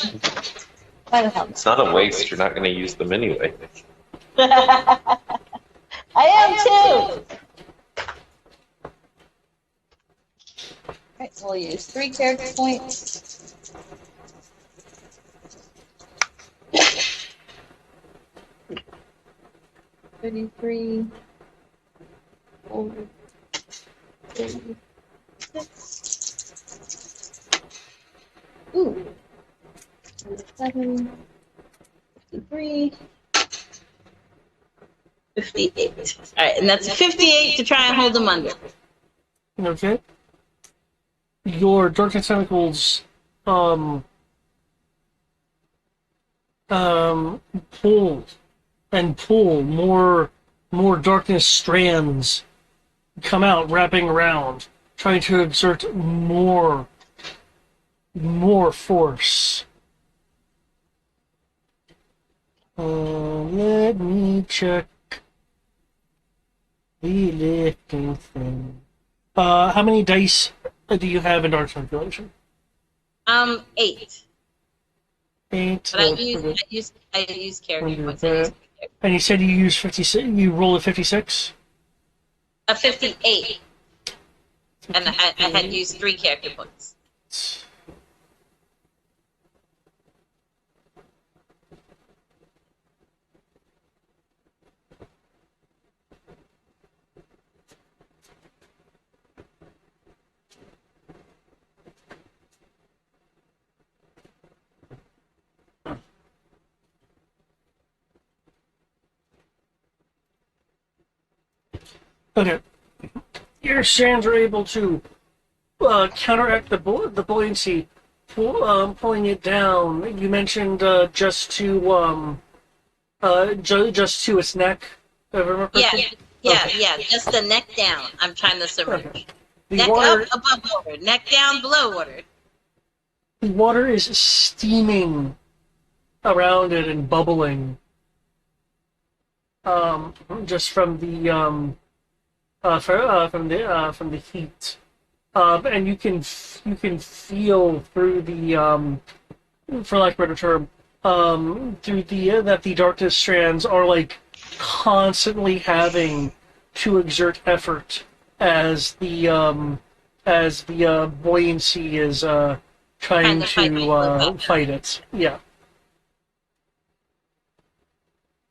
Why the hell it's not a waste. You're not going to use them anyway. I am too! Alright, so we'll use 3 character points. $33. 36. Ooh. 7. 53. 58. Alright, and that's 58 to try and hold them under. Okay. Your darkness tentacles, pull and pull more darkness strands come out, wrapping around, trying to exert more force. Let me check the lifting thing. How many dice do you have in dark manipulation? 8. 8. But I use character points. And you said you use 56. You roll a 56. A 58. And I had used 3 character points. Okay. Your strands are able to counteract the buoyancy, pulling it down. You mentioned just to just to its neck. If I remember correctly? Yeah. Just the neck down. I'm trying to submerge. Okay. The Neck water, up, above water. Neck down, below water. the water is steaming around it and bubbling. Just from the from the heat, and you can feel through the for lack of a better term, through the that the darkness strands are like constantly having to exert effort as the buoyancy is trying to fight it. Yeah.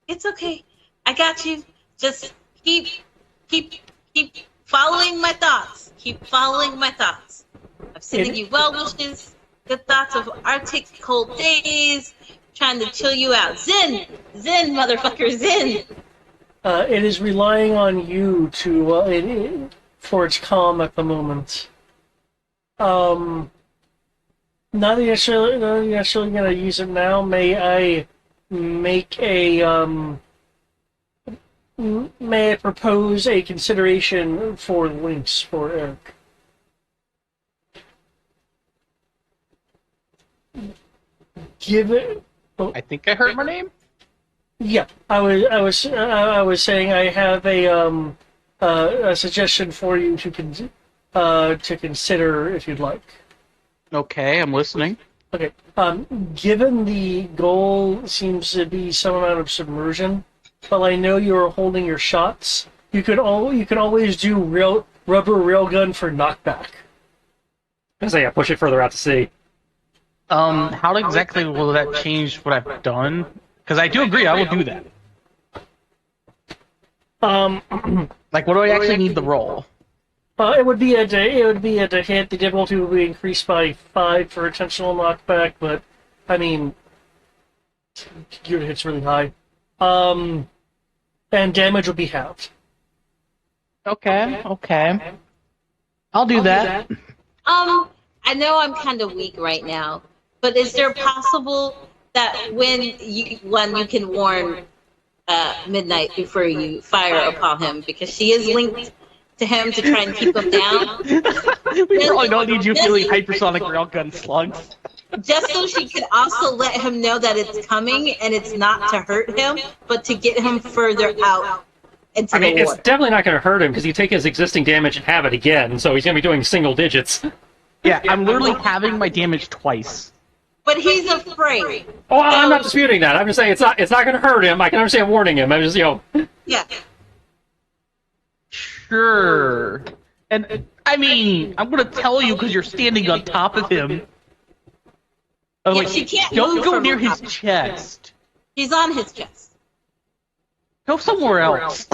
It's okay. I got you. Just keep following my thoughts. Keep following my thoughts. I'm sending you well wishes, good thoughts of Arctic cold days, trying to chill you out. Zen, motherfucker, zen. It is relying on you to for its calm at the moment. not necessarily gonna use it now. May I make a may I propose a consideration for links for Eric? Give it. I think I heard my name. Yeah, I was saying I have a suggestion for you to consider if you'd like. Okay, I'm listening. Okay. Given the goal seems to be some amount of submersion, but I know you're holding your shots. You can always do rubber railgun for knockback. I say, yeah, push it further out to sea. How exactly will that change what I've done? Because I do agree, I will do that. Like, what do I actually need the roll? It would be a to hit. The difficulty would be increased by 5 for intentional knockback, but I mean, your hit's really high. And damage would be halved. Okay. I'll do that. I know I'm kind of weak right now, but is there possible that when you can warn Midnight before you fire upon him, because she is linked to him to try and keep him down? We probably don't need you feeling hypersonic railgun slugs. Just so she could also let him know that it's coming and it's not to hurt him, but to get him further out into I mean, the it's water. definitely not going to hurt him because you take his existing damage and have it again, so he's going to be doing single digits. Yeah, I'm literally having my damage twice. But he's afraid. Oh, I'm not disputing that. I'm just saying it's not going to hurt him. I can understand warning him. I'm just, Yeah. Sure. And, I mean, I'm going to tell you because you're standing on top of him. I'm Yeah, like, she can't don't move go from near on his top. chest. He's on his chest. Go somewhere else.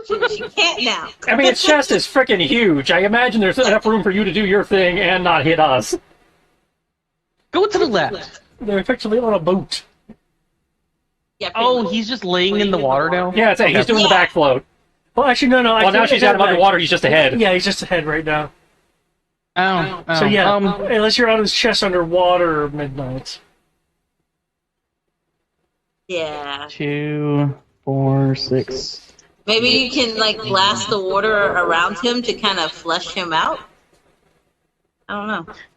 She can't now. I mean, its chest is freaking huge. I imagine there's enough room for you to do your thing and not hit us. Go to the left. They're effectively on a boat. Yeah, pretty Oh, much. he's just laying in the water now? Yeah, it's he's doing the back float. Well, actually, no. Well, now she's got him underwater. He's just ahead. Yeah, he's just ahead right now. Oh. So yeah, unless you're on his chest underwater, Midnight. Yeah. 2, 4, 6. Maybe you can like blast the water around him to kind of flush him out. I don't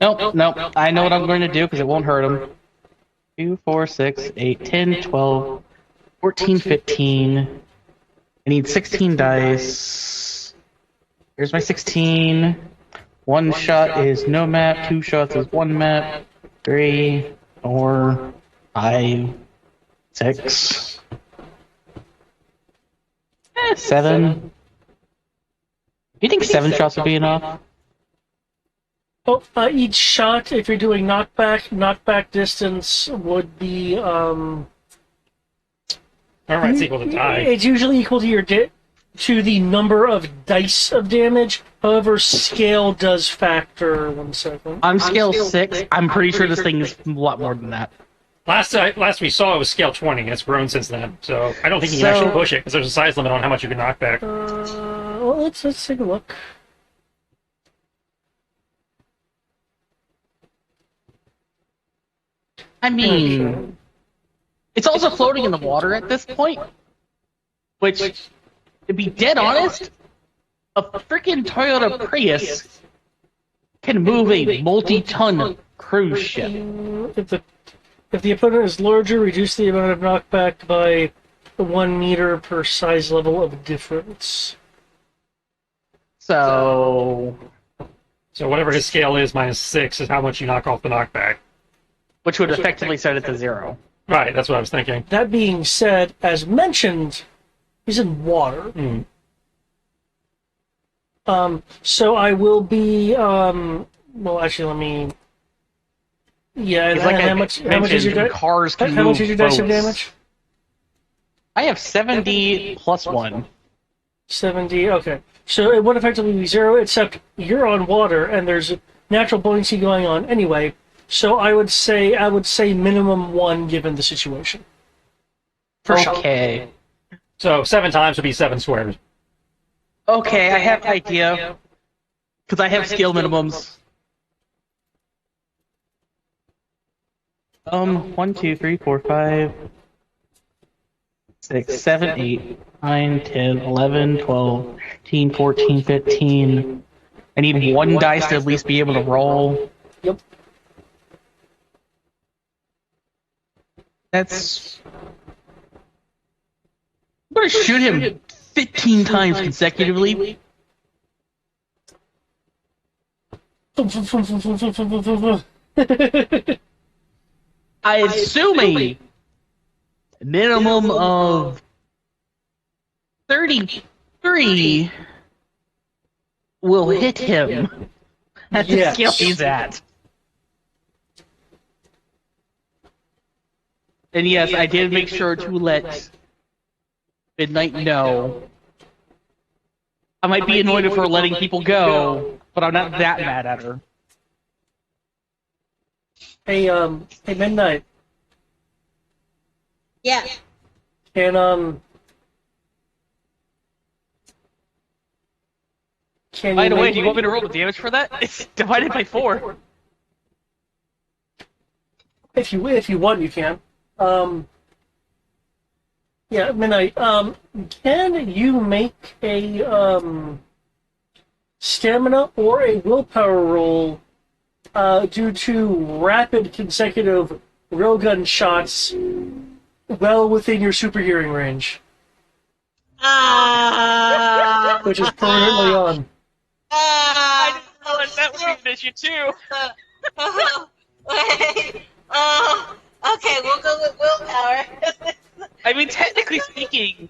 know. Nope. I know what I'm going to do because it won't hurt him. 2, 4, 6, 8, 10, 12, 14, 15. I need 16 dice. Here's my 16. One shot is no map. 2 shots is 1 map. 3, 4, 5, 6. 7. You think 7 shots would be enough? Oh, each shot, if you're doing knockback distance would be All right, it's equal to die. It's usually equal to to the number of dice of damage. However, scale does factor. 1 second. On scale 6, I'm pretty sure this thing is a lot more than that. Last we saw it was scale 20. It's grown since then, so I don't think you can actually push it because there's a size limit on how much you can knock back. Well, let's take a look. I mean, it's also floating in the water at this point. Which, to be dead honest, a freaking Toyota Prius can move a multi-ton cruise ship. If the opponent is larger, reduce the amount of knockback by 1 meter per size level of difference. So whatever his scale is minus 6 is how much you knock off the knockback. which would effectively set it to 0. Right, that's what I was thinking. That being said, as mentioned, he's in water. So I will be. Well, actually, let me. Yeah, It's and like how much is your cars can how much move is your dice of boats. damage? I have 70 plus 1. 70. Okay, so it would effectively be 0, except you're on water and there's natural buoyancy going on anyway. So I would say minimum 1 given the situation. For sure. Okay. So 7 times would be 7 squares. Okay, I have an idea. Because I have skill minimums. 1, 2, 3, 4, 5, 6, 7, 8, 9, 10, 11, 12, 13, 14, 15. I need one dice to at least be able to roll. Yep. That's. I'm gonna shoot him 15 times consecutively. I assume a minimum of 33 will hit him at the Yes. skill he's at. And yes, I did make sure to let Midnight know. I might be annoyed with her letting people go, but I'm not that mad at her. Hey, Midnight. Yeah. Can By you the way, make- do you want me to roll the damage for that? It's divided by 4. if you want, you can. Yeah, Midnight. Can you make a stamina or a willpower roll due to rapid consecutive railgun shots well within your super hearing range, which is permanently on? I didn't realize that would be an issue too. Wait. Okay, we'll go with willpower. I mean, technically speaking,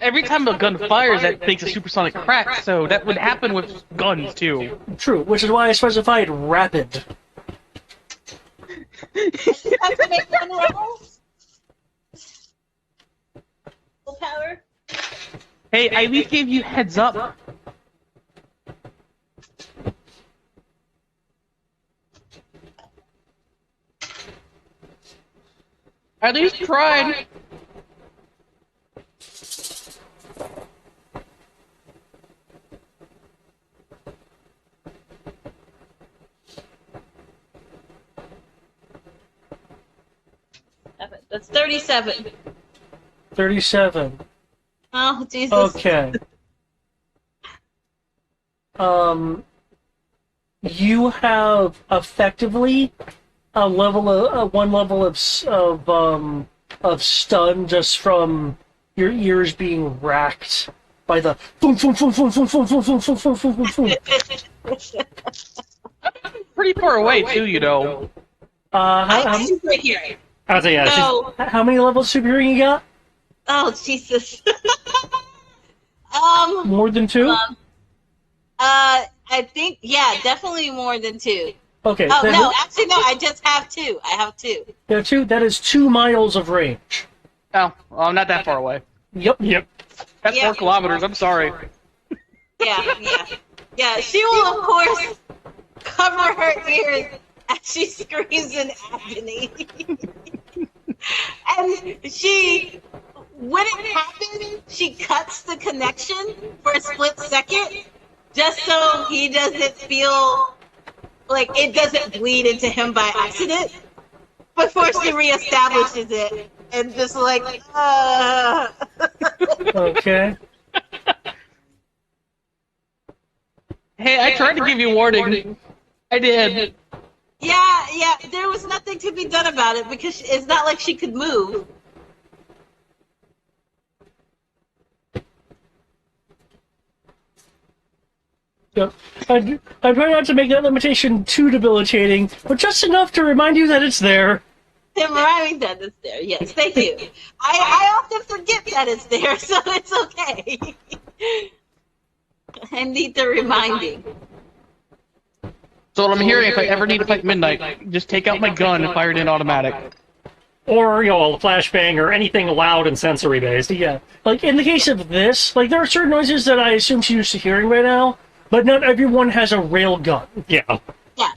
every time a gun fires, that makes a supersonic crack, so that would happen with guns too. True, which is why I specified rapid. Have to make one roll. Willpower. Hey, I at least gave you heads up. I at least tried. That's 37. 37. Oh, Jesus. Okay. You have effectively one level of stun just from your ears being racked by the boom boom boom boom boom boom boom boom boom boom boom boom boom. Pretty far away too, you know. I'm super hearing. I would say, yeah, So, How many levels of super hearing you got? oh, Jesus. More than 2? I think, yeah, definitely more than 2. Okay. Oh, then- no, actually, no, I just have 2. I have 2. You have 2? That is 2 miles of range. Oh, well, I'm not that far away. Yep. That's Yeah. 4 kilometers. I'm sorry. Yeah. Yeah, she will, of course, cover her ears as she screams in agony. And when it happens, she cuts the connection for a split second, just so he doesn't feel like it doesn't bleed into him by accident, before she reestablishes it. And just like, Okay. Hey, I tried to give you warning. I did. Yeah, there was nothing to be done about it because it's not like she could move. Yep. I try not to make that limitation too debilitating, but just enough to remind you that it's there. Tim rhyming that it's there. Yes, thank you. I often forget that it's there, so it's okay. I need the reminding. So what I'm hearing, if I ever need to fight Midnight, just take out my gun and fire it in automatic. or a flashbang or anything loud and sensory based. Yeah. Like, in the case of this, like, there are certain noises that I assume she's used to hearing right now, but not everyone has a rail gun. Yeah. Yeah.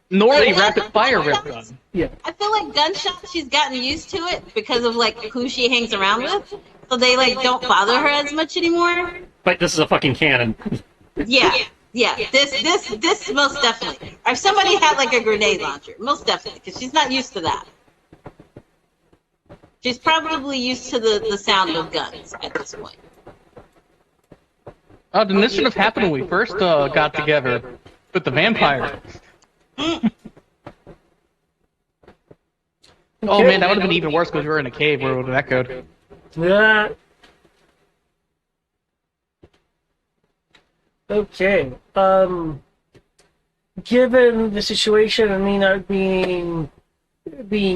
Nor a rapid fire railgun. Yeah. I feel like gunshots, she's gotten used to it because of like who she hangs around with. So they like don't bother her as much anymore. But this is a fucking cannon. Yeah. Yeah, this most definitely. Or if somebody had like a grenade launcher, most definitely, because she's not used to that. She's probably used to the sound of guns at this point. Oh, then this should have happened when we first got together with the vampire. Oh man, that would have been even worse because we were in a cave where it would have echoed. Yeah. Okay. Given the situation and me not being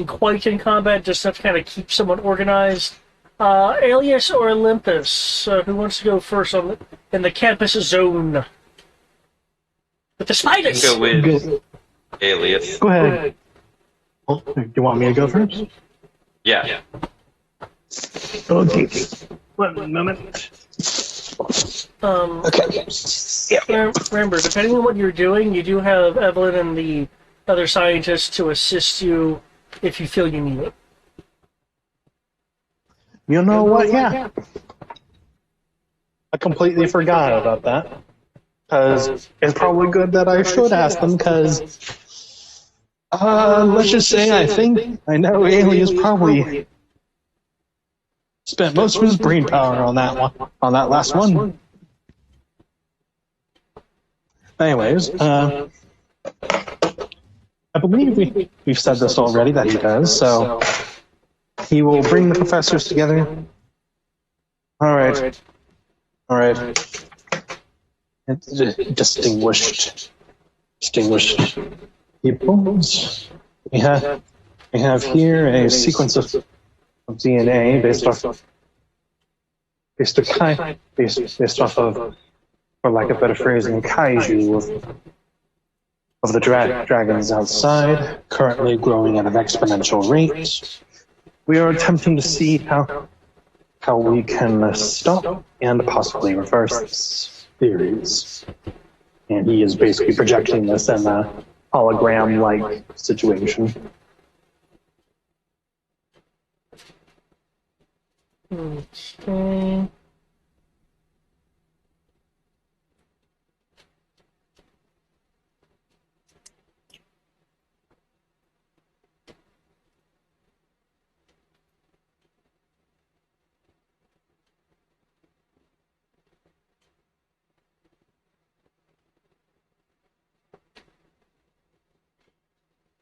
quite in combat, just enough to kind of keep someone organized. Alias or Olympus? Who wants to go first in the campus zone? With the spiders! Go with Go, Alias. go ahead. Oh, you want me to go first? Yeah. Okay. 1 moment. Okay. Remember, depending on what you're doing, you do have Evelyn and the other scientists to assist you if you feel you need it. You know what? Yeah. I completely forgot about that. Because it's probably good that I should ask them, because let's just say I know Alias probably spent most of his brain power on that one, on that last one. Anyways, I believe we've said this already that he does, so he will bring the professors together. All right. Distinguished peoples. We have here a sequence of DNA based off of, for lack of better phrasing, kaiju of the dragons outside, currently growing at an exponential rate. We are attempting to see how we can stop and possibly reverse this theories. And he is basically projecting this in a hologram-like situation. Okay.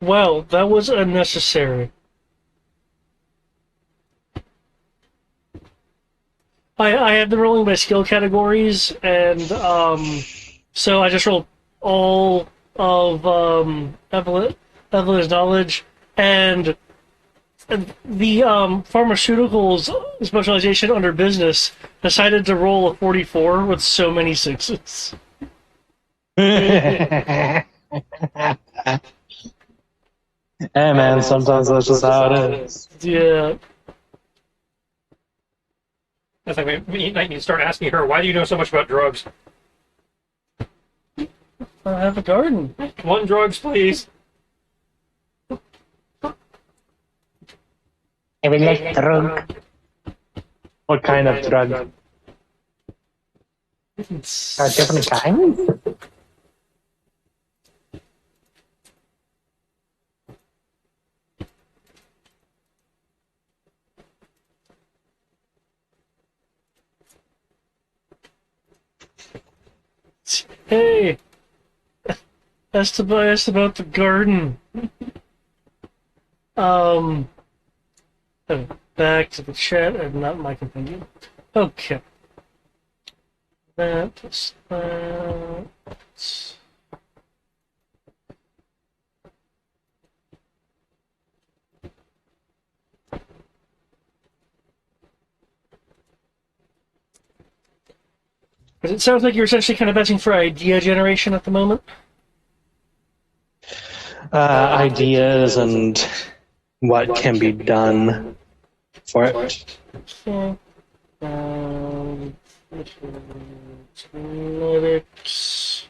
Well, that was unnecessary. I have been rolling my skill categories, and so I just rolled all of Evelyn's knowledge, and the pharmaceuticals specialization under business decided to roll a 44 with so many sixes. Hey man, sometimes that's just how it is. Yeah. That's like we need to start asking her, why do you know so much about drugs? I have a garden. One drugs, please. I will like drug. What kind of drug? Different kinds? Hey, asked about the garden. Back to the chat and not my companion. Okay. That's that. But it sounds like you're essentially kind of asking for idea generation at the moment. Ideas and what can be done for it. Okay. Genetics.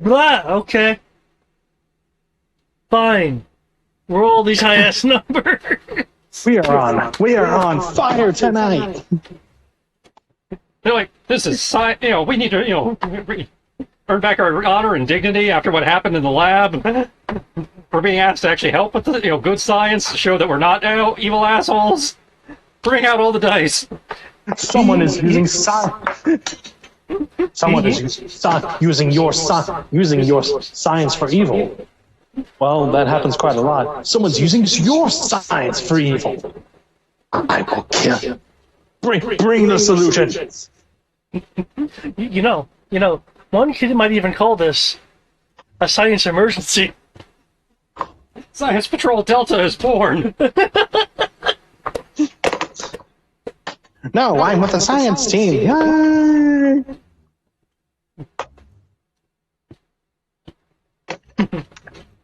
Blah. Okay. Fine. Roll these high-ass numbers. We are on fire tonight. They're like, this is science. We need to earn back our honor and dignity after what happened in the lab. We're being asked to actually help with the good science to show that we're not evil assholes. Bring out all the dice. Someone is using Someone is using your science for evil. Well, that happens quite a lot. Someone's using your science for evil. I will kill. Bring the solution. One kid might even call this a science emergency. Science Patrol Delta is born. No, I'm with the science team. Yay!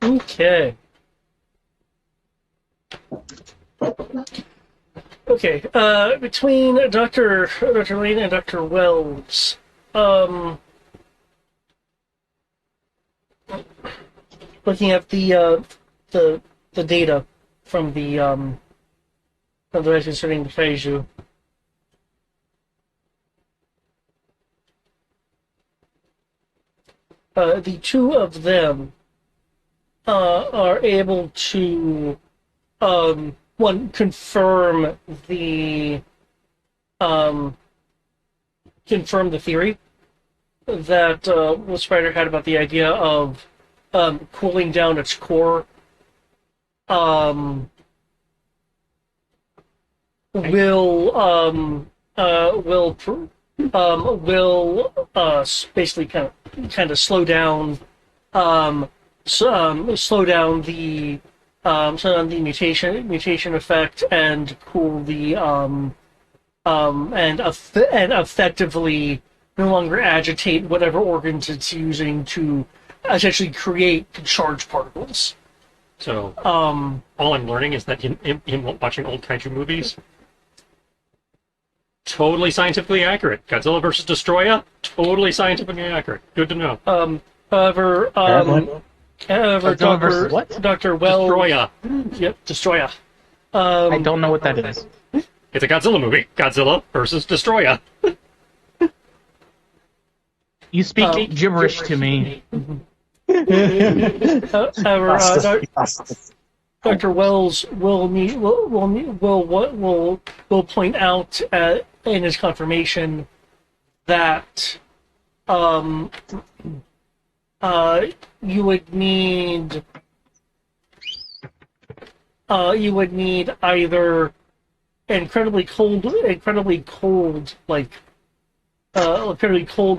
Okay. Okay. Between Dr. Lane and Dr. Wells, looking at the data from the concerning the Kaiju. The two of them are able to confirm the theory that Will Spider had about the idea of cooling down its core will basically kind of slow down the mutation effect and cool the and effectively no longer agitate whatever organs it's using to essentially create charged particles. So all I'm learning is that in watching old kaiju movies, totally scientifically accurate. Godzilla versus Destroya, totally scientifically accurate. Good to know. However, Godzilla versus what? Dr. Wells. Destroya. Yep, Destroya. I don't know what that is. It's a Godzilla movie. Godzilla versus Destroya. You speak gibberish to me. However, Dr. Wells will point out in his confirmation that you would need either incredibly cold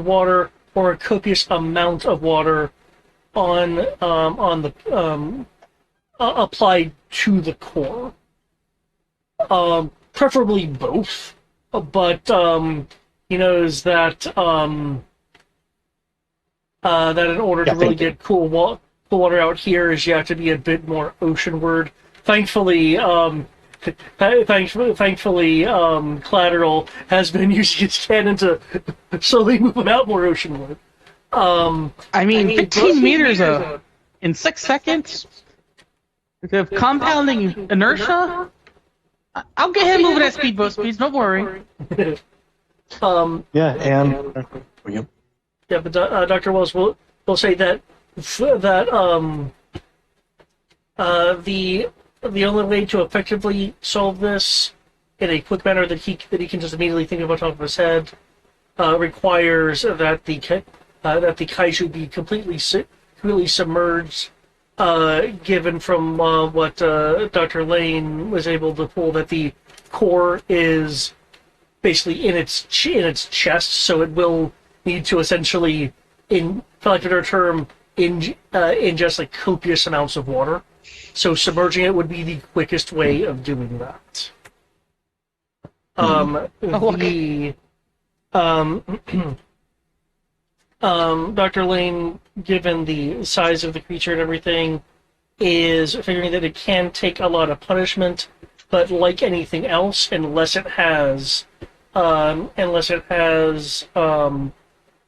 water or a copious amount of water applied to the core. Preferably both, but he knows that that in order to really get cool water out here, is you have to be a bit more oceanward. Thankfully, Collateral has been using its cannon to slowly move them out more oceanward. I mean 15 meters in 6 seconds? Of compounding inertia? I'll get him moving at speedboat speeds, don't worry. But Dr. Wells will say that the only way to effectively solve this in a quick manner that he can just immediately think of on top of his head requires that the kaiju be completely submerged. Given from what Dr. Lane was able to pull, that the core is basically in its chest, so it will need to essentially, for lack of a better term, ingest like copious amounts of water. So submerging it would be the quickest way of doing that. Dr. Lane, given the size of the creature and everything, is figuring that it can take a lot of punishment, but like anything else, unless it has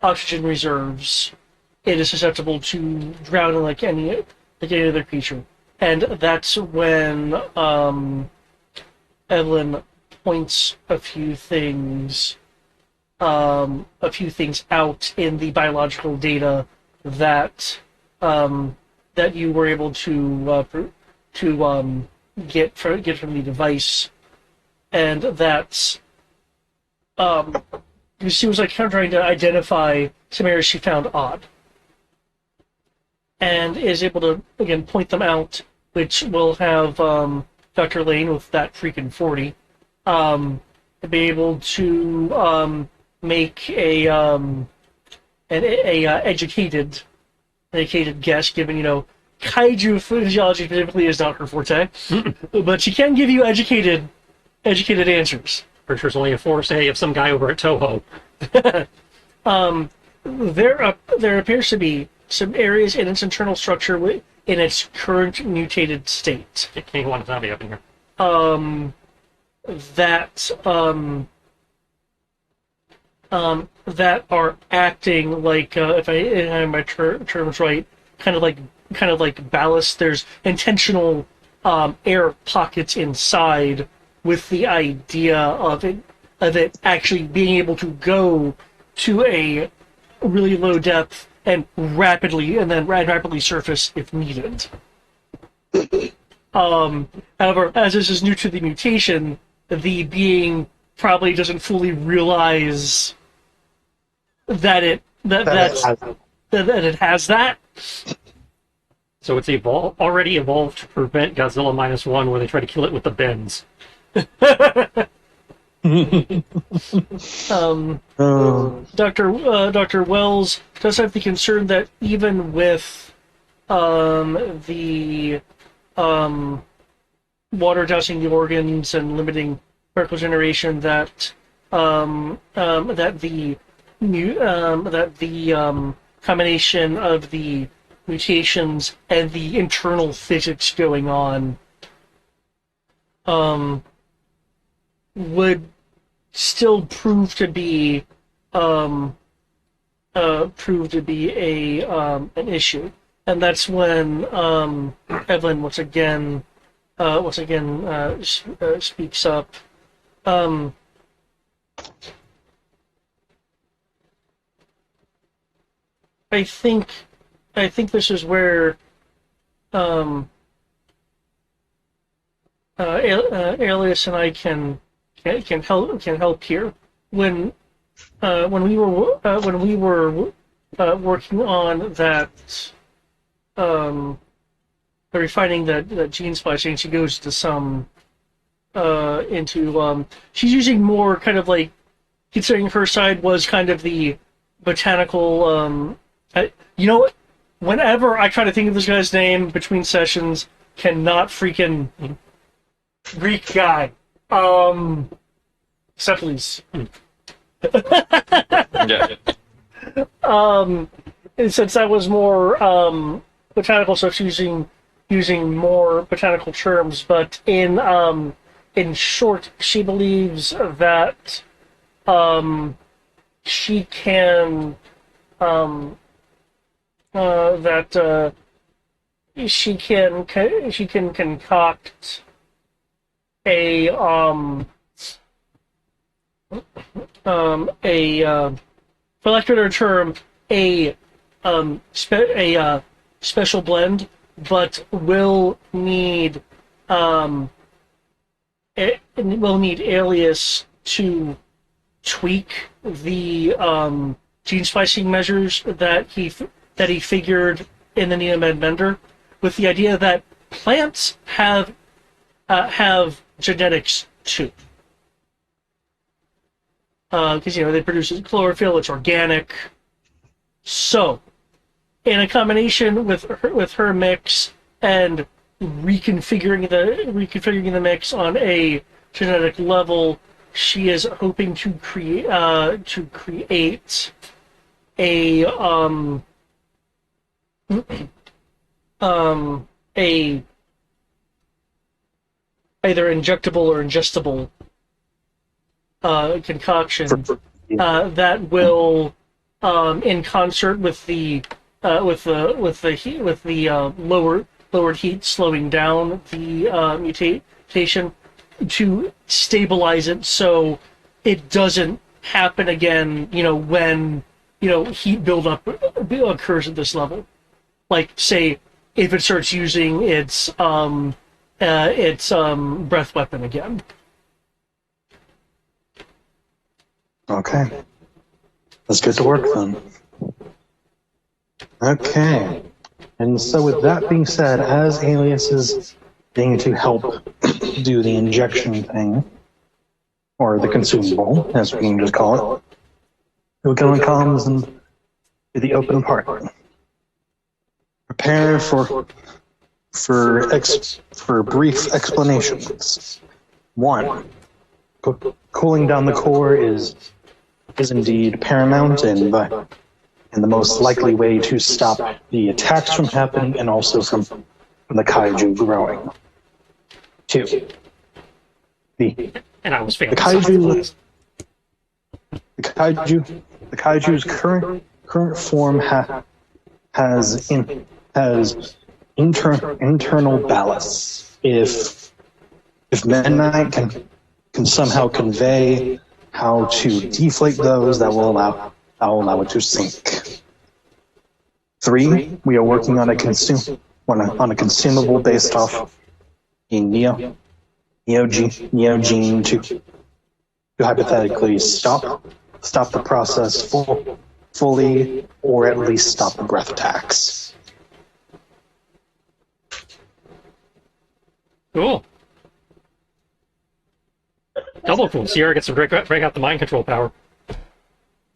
oxygen reserves, it is susceptible to drowning like any other creature. And that's when Evelyn points a few things out in the biological data that that you were able to get from the device, and that's she was like kind of trying to identify some areas she found odd, and is able to again point them out, which will have Dr. Lane with that freaking 40 be able to make a educated guess, given kaiju physiology specifically is not her forte, but she can give you educated answers. For sure, it's only a forte of some guy over at Toho. There appears to be some areas in its internal structure in its current mutated state. King one zombie up in here. That are acting like, if I have my terms right, kind of like ballast. There's intentional air pockets inside, with the idea of it actually being able to go to a really low depth and rapidly surface if needed. However, as this is new to the mutation, the being probably doesn't fully realize that it has that. So it's already evolved to prevent Godzilla -1, where they try to kill it with the bends. Dr. Wells does have the concern that even with the water dousing the organs and limiting particle generation, that the combination of the mutations and the internal physics going on would still prove to be an issue, and that's when Evelyn once again speaks up. I think this is where Alias and I can help here. When we were working on that, refining that gene splicing, she goes to some she's using more kind of like, considering her side was kind of the botanical. You know what? Whenever I try to think of this guy's name between sessions, cannot freaking Greek guy. Cephalus. Yeah. And since that was more botanical, so it's using more botanical terms, but in short, she believes that she can she can concoct a for lack of a better term, a special blend, but will need Alias to tweak the gene splicing measures that he figured in the Neomed Bender, with the idea that plants have genetics too. Because they produce chlorophyll, it's organic. So, in a combination with her mix and reconfiguring the mix on a genetic level, she is hoping to create a either injectable or ingestible concoction that will, in concert with the lowered heat slowing down the mutation to stabilize it so it doesn't happen again. When heat buildup occurs at this level. Like, say, if it starts using its breath weapon again. Okay. Let's get to work then. Okay. And so with that being said, as Alias is being to help do the injection thing, or the consumable, as we can just call it, he'll go in comms and do the open part. Prepare for brief explanations. 1. Cooling down the core is indeed paramount and the most likely way to stop the attacks from happening and also from the kaiju growing. 2. And I was failing. The kaiju's current form has internal ballast. If Midnight can somehow convey how to deflate those, that will allow it to sink. 3, we are working on a consumable based off a Neo gene to hypothetically stop the process fully, or at least stop the breath attacks. Cool. Double cool. Sierra gets to break out the mind control power.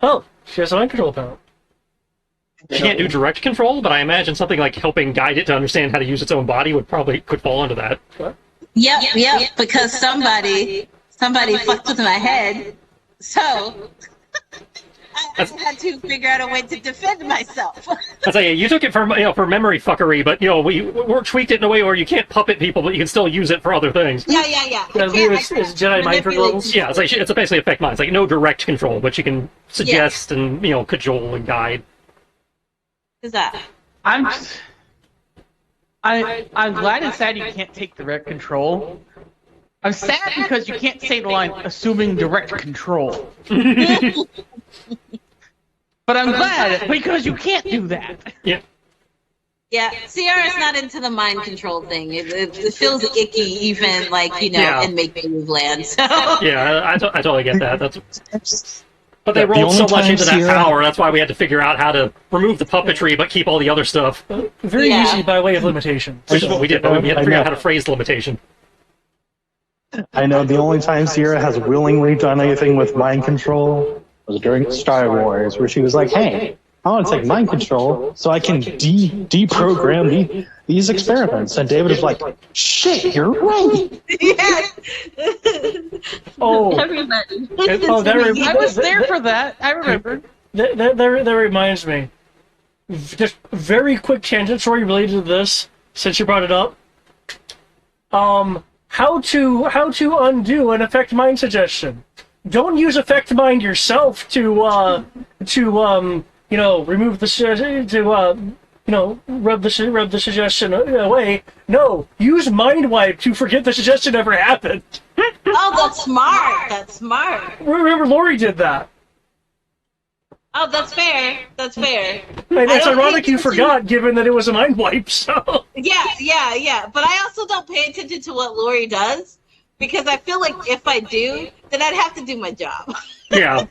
Oh, she has a mind control power. She can't do direct control, but I imagine something like helping guide it to understand how to use its own body could fall into that. Yep, because somebody fucked with my head, so I had to figure out a way to defend myself. I say you took it for memory fuckery, but we're tweaked it in a way where you can't puppet people, but you can still use it for other things. Yeah. It's Jedi mind controls. Yeah, it's basically affect minds. Like no direct control, but you can suggest and cajole and guide. Is that? I'm glad and sad you can't take direct control. I'm sad because you can't say the line assuming direct control. But I'm glad because you can't do that. Yeah. Yeah, Sierra's not into the mind control thing. It feels icky, even in make-believe land. So. Yeah, I totally get that. But they rolled so much into that power. That's why we had to figure out how to remove the puppetry, but keep all the other stuff. Very easy by way of limitation. Which is what we did. But we had to figure out how to phrase the limitation. I know the only time Sierra has willingly done anything with mind control was during Star Wars, where she was like, "Hey, I want to take mind control so I can deprogram these experiments." And David was like, "Shit, you're right." Yes. Oh, everybody. I was there for that. I remember. That reminds me. Just very quick tangent story related to this, since you brought it up. How to undo an affect mind suggestion? Don't use affect mind yourself to remove the rub the suggestion away. No, use mind wipe to forget the suggestion ever happened. Oh, that's smart. Remember, Lori did that. Oh, that's fair. And it's ironic you forgot, given that it was a mind wipe. So. Yeah. But I also don't pay attention to what Lori does, because I feel like if I do, then I'd have to do my job. Yeah.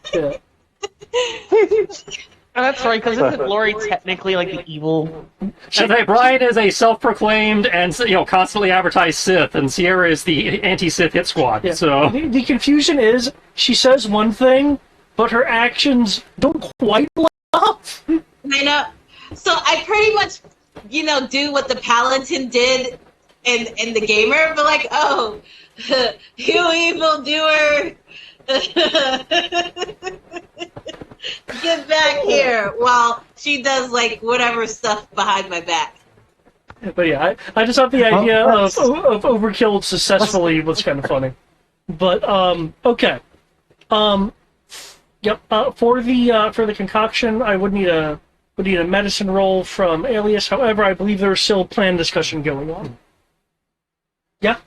Oh, that's right, because isn't Lori technically like the evil? Brian is a self-proclaimed and constantly advertised Sith, and Sierra is the anti-Sith hit squad. Yeah. So the confusion is she says one thing, but her actions don't quite line up. I know. So I pretty much, do what the Paladin did in the gamer, but like, oh, you evildoer. Get back here, while she does whatever stuff behind my back. But yeah, I just thought the idea of overkill successfully was kind of funny. But okay, yep. For the concoction, I would need a We need a medicine roll from Alias. However, I believe there's still plan discussion going on. Yeah?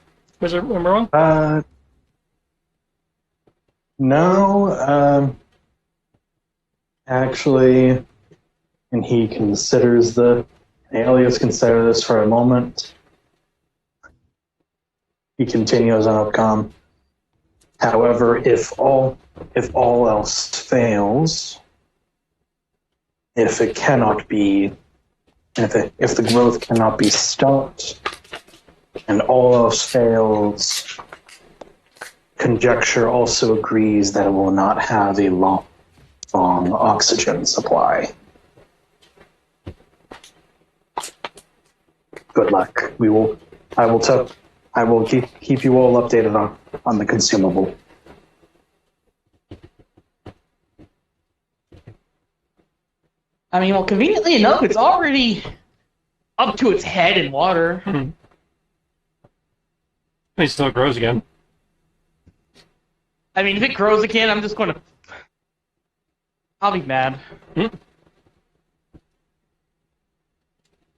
Am I wrong? No, actually, and he considers Alias consider this for a moment. He continues on Upcom. However, if all else fails, if the growth cannot be stopped, and all else fails, conjecture also agrees that it will not have a long oxygen supply. Good luck. I will keep you all updated on the consumable. I mean, well, conveniently enough, it's already up to its head in water. It still grows again. I mean, if it grows again, I'm just going to... I'll be mad.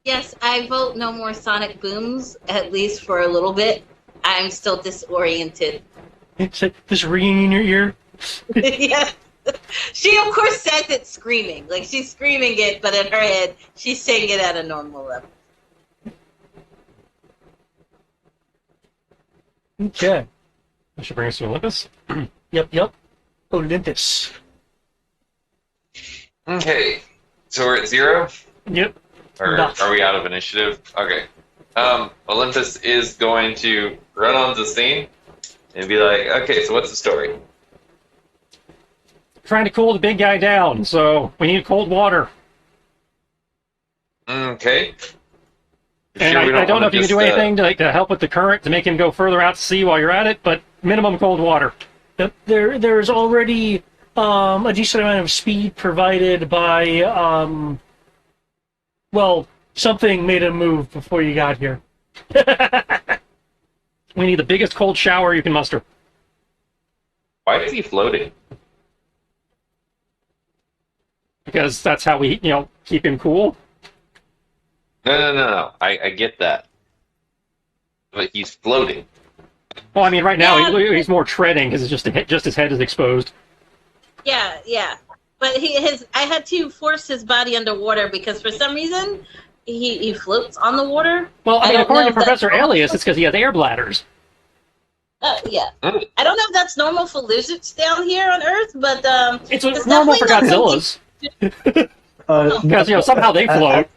Yes, I vote no more sonic booms, at least for a little bit. I'm still disoriented. It's like this ringing in your ear. Yes. She, of course, says it screaming. Like, she's screaming it, but in her head, she's saying it at a normal level. Okay. That should bring us to Olympus. Yep. Olympus. Okay, so we're at 0? Yep. Or No. are we out of initiative? Okay. Olympus is going to run onto the scene and be like, okay, so what's the story? Trying to cool the big guy down, so we need cold water. Okay. And Sure, we I don't know wanna if you can just, do anything to help with the current to make him go further out to sea while you're at it, but minimum cold water. Yep. There's already a decent amount of speed provided by something made him move before you got here. We need the biggest cold shower you can muster. Why is he floating? Because that's how we, keep him cool. No. I get that. But he's floating. Well, I mean, right now Yeah. he's more treading because just his head is exposed. Yeah. But I had to force his body underwater because for some reason he floats on the water. Well, I mean, don't according know to if that's Professor normal. Elias, it's because he has air bladders. Yeah. I don't know if that's normal for lizards down here on Earth, but It's it's normal for definitely not Godzillas. Because, somehow they float.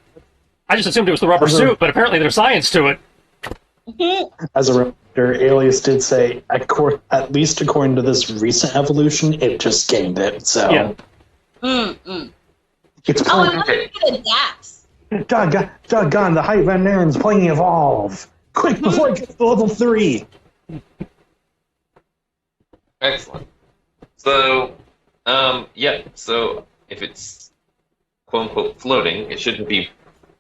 I just assumed it was the rubber suit, but apparently there's science to it. something- As a reminder, Alias did say, at least according to this recent evolution, it just gained it. So Yeah. it's Oh, I playing. wonder if it adapts. Doggone, the Hype Van Naren's playing Evolve. Quick, before it gets to level 3. Excellent. So, so if it's quote-unquote floating, it shouldn't be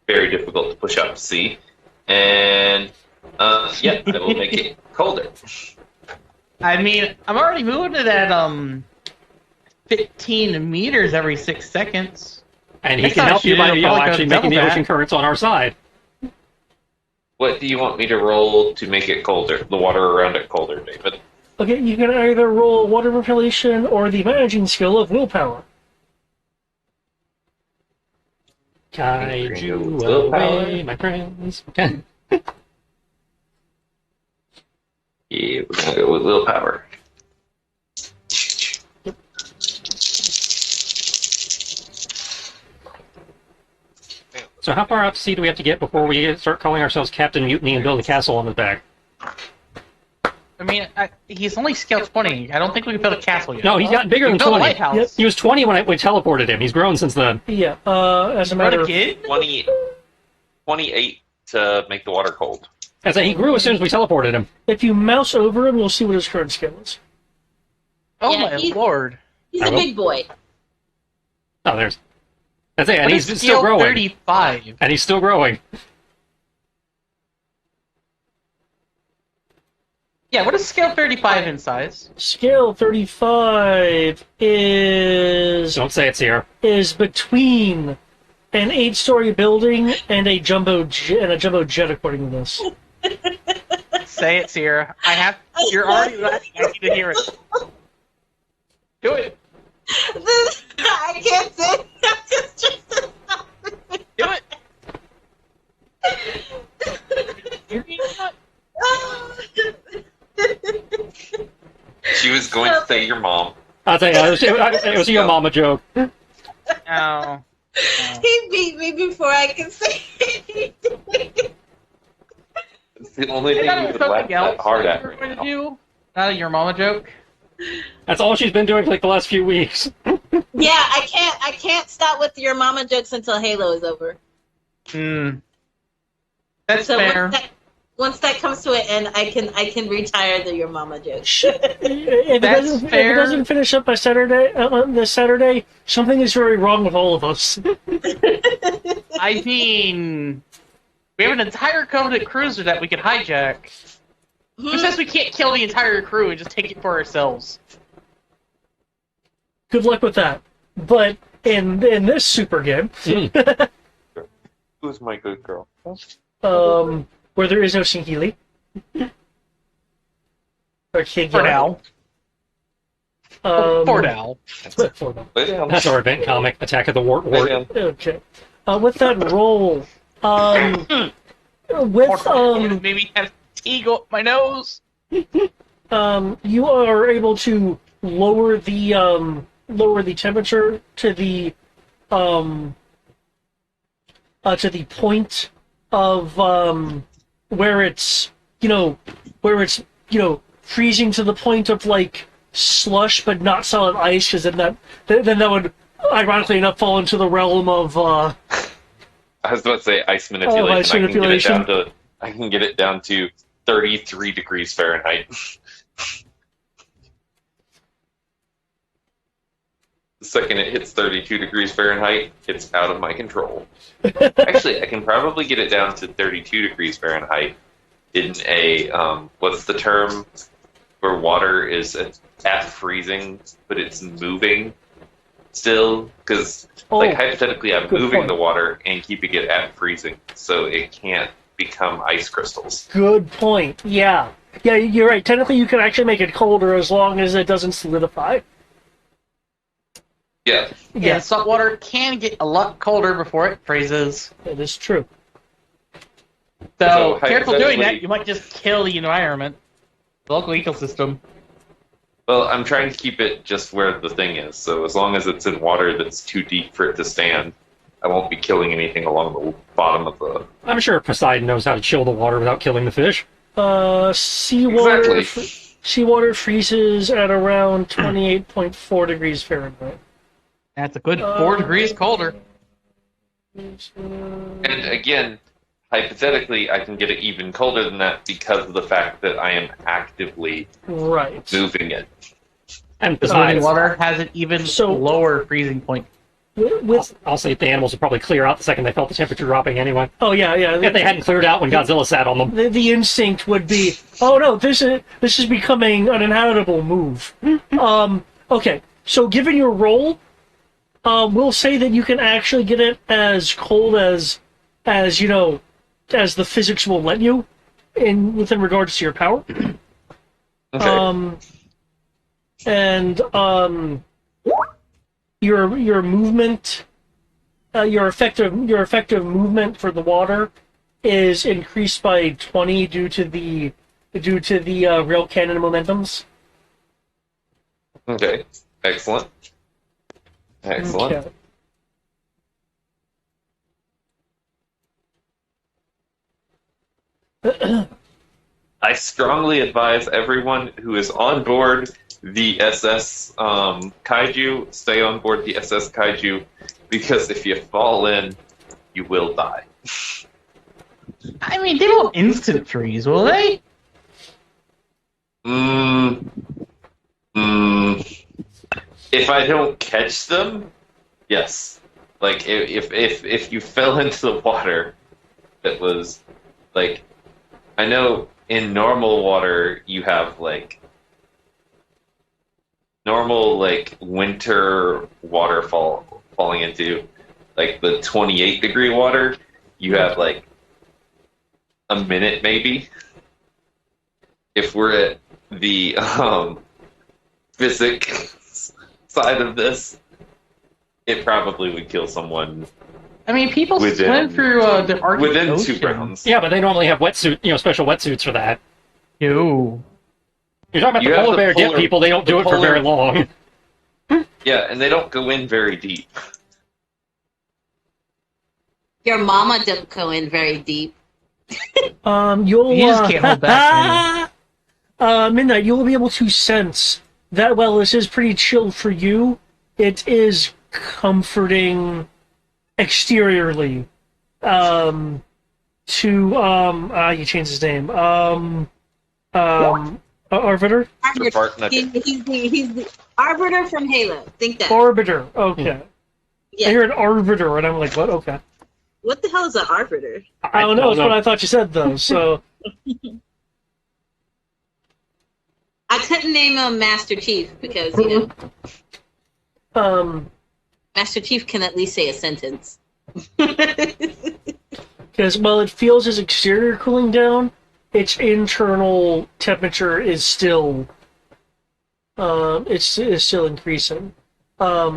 very difficult to push out to sea. And, I will make it colder. I mean, I'm already moving it at 15 meters every 6 seconds. And he Next can time I help you shoot by it, it'll probably actually go making the double ocean that. currents on our side. What do you want me to roll to make it colder? The water around it colder, David. Okay, you can either roll water manipulation or the managing skill of willpower. Kaiju Willpower. away, my friends. Okay. Yeah, we're gonna go with willpower. So how far out to sea do we have to get before we start calling ourselves Captain Mutiny and build a castle on his back? I mean, he's only scale 20. I don't think we can build a castle yet. No, he's gotten bigger We than built a 20. lighthouse. Yep. He was 20 when we teleported him. He's grown since then. Yeah, as a What matter a of... kid? 28 to make the water cold. As he grew as soon as we teleported him. If you mouse over him, you'll see what his current skill is. Oh Yeah, my he's- lord. He's I a will. big boy. Oh, there's... That's it, and What he's is still scale growing. 35? And he's still growing. Yeah, what is scale 35 in size? Scale 35 is Don't say it's here. between an 8-story building and a jumbo jet, according to this. Say it, Sierra. You're already laughing. I need to hear it. Do it. I can't say it. I'm just Do it. You're not. She was going to say your mom. I'll tell you, it was your mama joke. Oh. He beat me before I could say anything. It's the only thing you would laugh that hard at right Going to now. do? Not a your mama joke. That's all she's been doing for like the last few weeks. Yeah, I can't stop with your mama jokes until Halo is over. That's So fair. once that comes to an end, I can retire the your mama jokes. If That's if it fair. doesn't finish up by Saturday, on this Saturday, something is very wrong with all of us. I mean, we have an entire Covenant cruiser that we could hijack. Who says we can't kill the entire crew and just take it for ourselves? Good luck with that. But in this super game, Who's my good girl? where there is no Singhili, or King For now. For now. For now. Lay down. That's our event comic, Attack of the Wart Lay Wart. down. Okay. With that roll, with Maybe have tea go up my nose. you are able to lower the temperature to the point of where it's freezing to the point of like slush but not solid ice, because then that would ironically enough fall into the realm of I was about to say ice manipulation. ice manipulation. I can get it down to 33 degrees Fahrenheit. The second it hits 32 degrees Fahrenheit, it's out of my control. Actually, I can probably get it down to 32 degrees Fahrenheit in a, what's the term where water is at freezing, but it's moving still? Because, hypothetically, I'm good moving point. the water and keeping it at freezing, so it can't become ice crystals. good point. Yeah, you're right. Technically, you can actually make it colder as long as it doesn't solidify. Yeah. Yeah, salt water can get a lot colder before it freezes. That is true. So, So, careful doing hypothetically- that, you might just kill the environment. The local ecosystem. Well, I'm trying to keep it just where the thing is, so as long as it's in water that's too deep for it to stand, I won't be killing anything along the bottom of the... I'm sure Poseidon knows how to chill the water without killing the fish. Seawater Exactly. seawater freezes at around 28.4 degrees Fahrenheit. That's a good 4 degrees colder. And again, hypothetically, I can get it even colder than that because of the fact that I am actively Right. moving it. And The moving besides, water has an even So- lower freezing point. With I'll say the animals would probably clear out the second they felt the temperature dropping anyway. oh yeah. If they hadn't cleared out when Godzilla sat on them. The instinct would be, oh no, this is becoming an uninhabitable move. Okay, so given your roll, we'll say that you can actually get it as cold as the physics will let you, within regards to your power. Okay. And your movement, your effective movement for the water is increased by 20 due to the rail cannon momentums. Okay. Excellent. Excellent. Okay. I strongly advise everyone who is on board the SS Kaiju, stay on board the SS Kaiju, because if you fall in, you will die. I mean, they won't instant freeze, will they? If I don't catch them, yes. Like if you fell into the water that was like, I know in normal water you have like normal like winter waterfall falling into like the 28-degree water, you have like a minute maybe. If we're at the physics side of this, it probably would kill someone I mean, people swim through the Arctic within Ocean. 2 rounds. Yeah, but they normally have wetsuit, special wetsuits for that. Ew. You're talking about You the have polar the bear dip polar- people. They don't the do it for polar- very long. Yeah, and they don't go in very deep. Your mama don't go in very deep. You'll You just can't hold back, Midnight, you'll be able to sense that while this is pretty chill for you, it is comforting exteriorly. To he changed his name. Arbiter? Arbiter. He's the Arbiter from Halo. Think that. Arbiter. Okay. Yeah. I heard Arbiter, and I'm like, what? Okay. What the hell is an Arbiter? I don't know. That's what I thought you said, though. So. I couldn't name him Master Chief because, Master Chief can at least say a sentence. Because while it feels his exterior cooling down, its internal temperature is still it's still increasing. I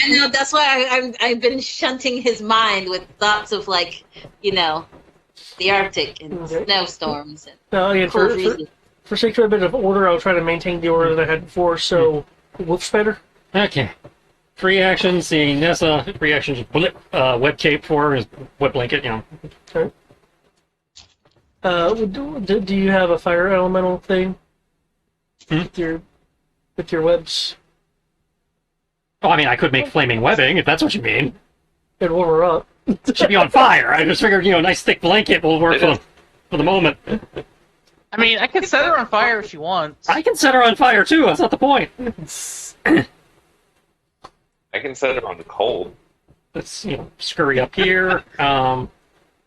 know, that's why I've been shunting his mind with thoughts of, like, the Arctic and snowstorms and Again, cold freezing. for sake of a bit of order, I'll try to maintain the order that I had before. So, Wolf Spider. Okay. Free action, seeing Nessa. Free action, just blip, web cape for his web blanket, Okay. Do you have a fire elemental thing with your webs? Oh, I mean, I could make flaming webbing, if that's what you mean. It'd warm her up. She'd be on fire. I just figured, a nice thick blanket will work for the moment. I mean, I can set her on fire if she wants. I can set her on fire, too. That's not the point. I can set it on cold. Let's, scurry up here. Going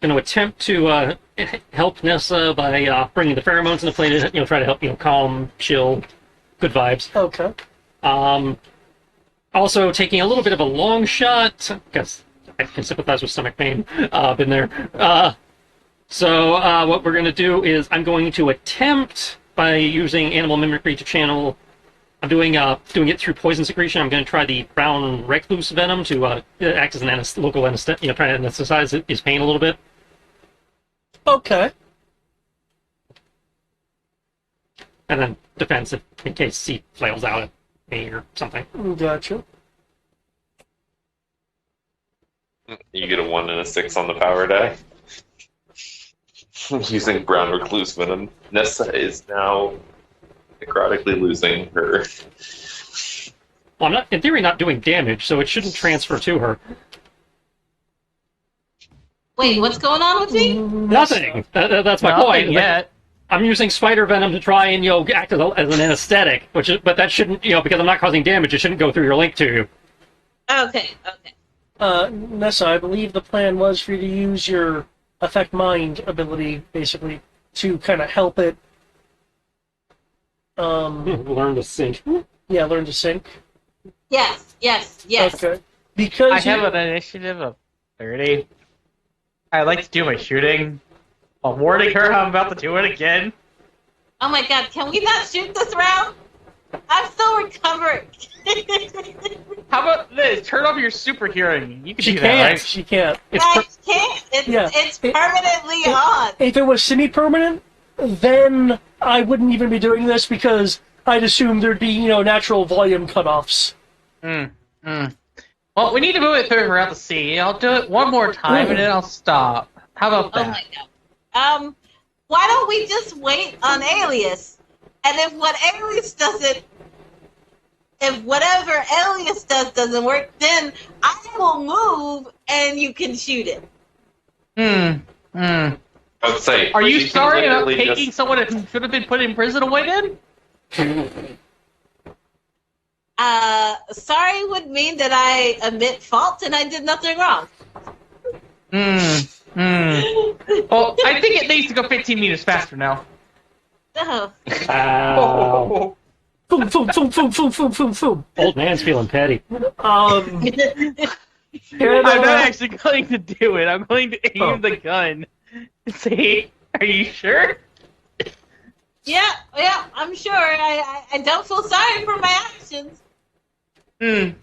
to attempt to help Nessa by bringing the pheromones into play to, try to help, calm, chill, good vibes. Okay. Also taking a little bit of a long shot, because I can sympathize with stomach pain. Been there. So what we're going to do is I'm going to attempt, by using animal mimicry to channel, I'm doing it through poison secretion. I'm going to try the brown recluse venom to act as an local anesthetic, try to anesthetize his pain a little bit. Okay. And then defense in case he flails out at me or something. Gotcha. You get a 1 and a 6 on the power die. Using brown recluse venom. Nessa is now necrotically losing her. Well, I'm not, in theory, not doing damage, so it shouldn't transfer to her. Wait, what's going on with me? Nothing. That's my point. Nothing yet. I'm using spider venom to try and act as an anesthetic, but that shouldn't because I'm not causing damage. It shouldn't go through your link to you. Okay. Nessa, I believe the plan was for you to use your affect mind ability, basically, to kind of help it. Learn to sync. Yeah, learn to sync. Yes. Okay. Because I have an initiative of 30. I like to do my shooting. I'm warning her I'm about to do it again. Oh my god, can we not shoot this round? I'm still recovering. How about this? Turn off your super hearing. You can she do can't. that, right? She can't. I can't. It's permanently on. If it was semi-permanent, then I wouldn't even be doing this because I'd assume there'd be, natural volume cutoffs. Well, we need to move it further out to sea. I'll do it one more time and then I'll stop. How about Oh that? my god. Why don't we just wait on Alias? And if whatever Alias doesn't work, then I will move and you can shoot it. I would say. Are you she can sorry about literally taking just- someone who should have been put in prison away then? Sorry would mean that I admit fault and I did nothing wrong. Well, I think it needs to go 15 meters faster now. No. Ow. Boom, boom, boom, boom, boom, boom, boom, boom. Old man's feeling petty. I'm not actually going to do it. I'm going to aim the gun and say, "Are you sure?" Yeah, I'm sure. I don't feel sorry for my actions. Maybe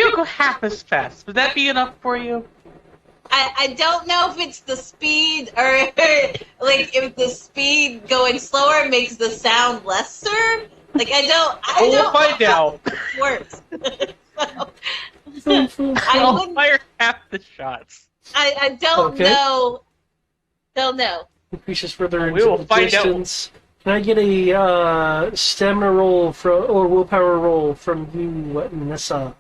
I'll go half as fast. Would that be enough for you? I don't know if it's the speed or like if the speed going slower makes the sound lesser. Like I don't We'll find out. It works. I'll fire half the shots. I don't Okay. know. Don't know. Increases further We into will the find out. distance. Can I get a stamina roll or willpower roll from you, Nessa?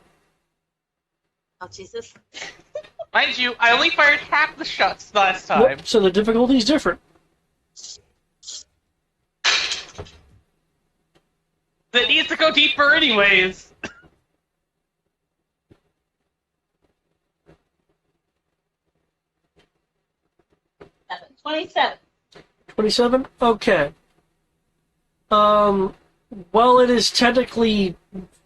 Oh Jesus. Mind you, I only fired half the shots last time. Yep, so the difficulty is different. That needs to go deeper anyways. 27. 27? Okay. While it is technically,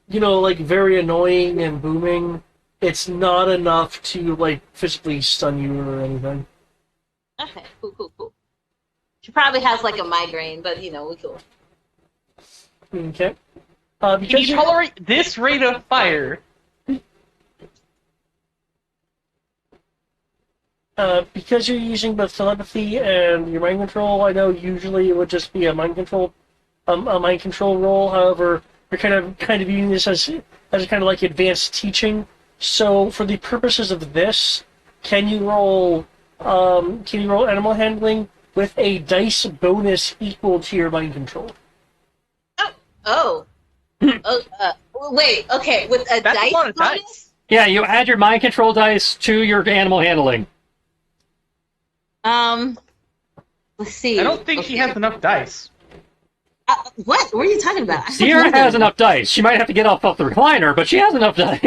like very annoying and booming, it's not enough to, like, physically stun you or anything. Okay, cool. She probably has like a migraine, but we cool. Okay. Can Because you tolerate this rate of fire? because you're using both telepathy and your mind control, I know usually it would just be a mind control roll. However, you're kind of viewing this as kind of like advanced teaching. So, for the purposes of this, can you roll animal handling with a dice bonus equal to your mind control? Oh. Wait. Okay, with a That's dice a lot of bonus? dice. Yeah, you add your mind control dice to your animal handling. Let's see. I don't think she has enough dice. What? What are you talking about? I have Sierra more has than- enough dice. She might have to get off the recliner, but she has enough dice.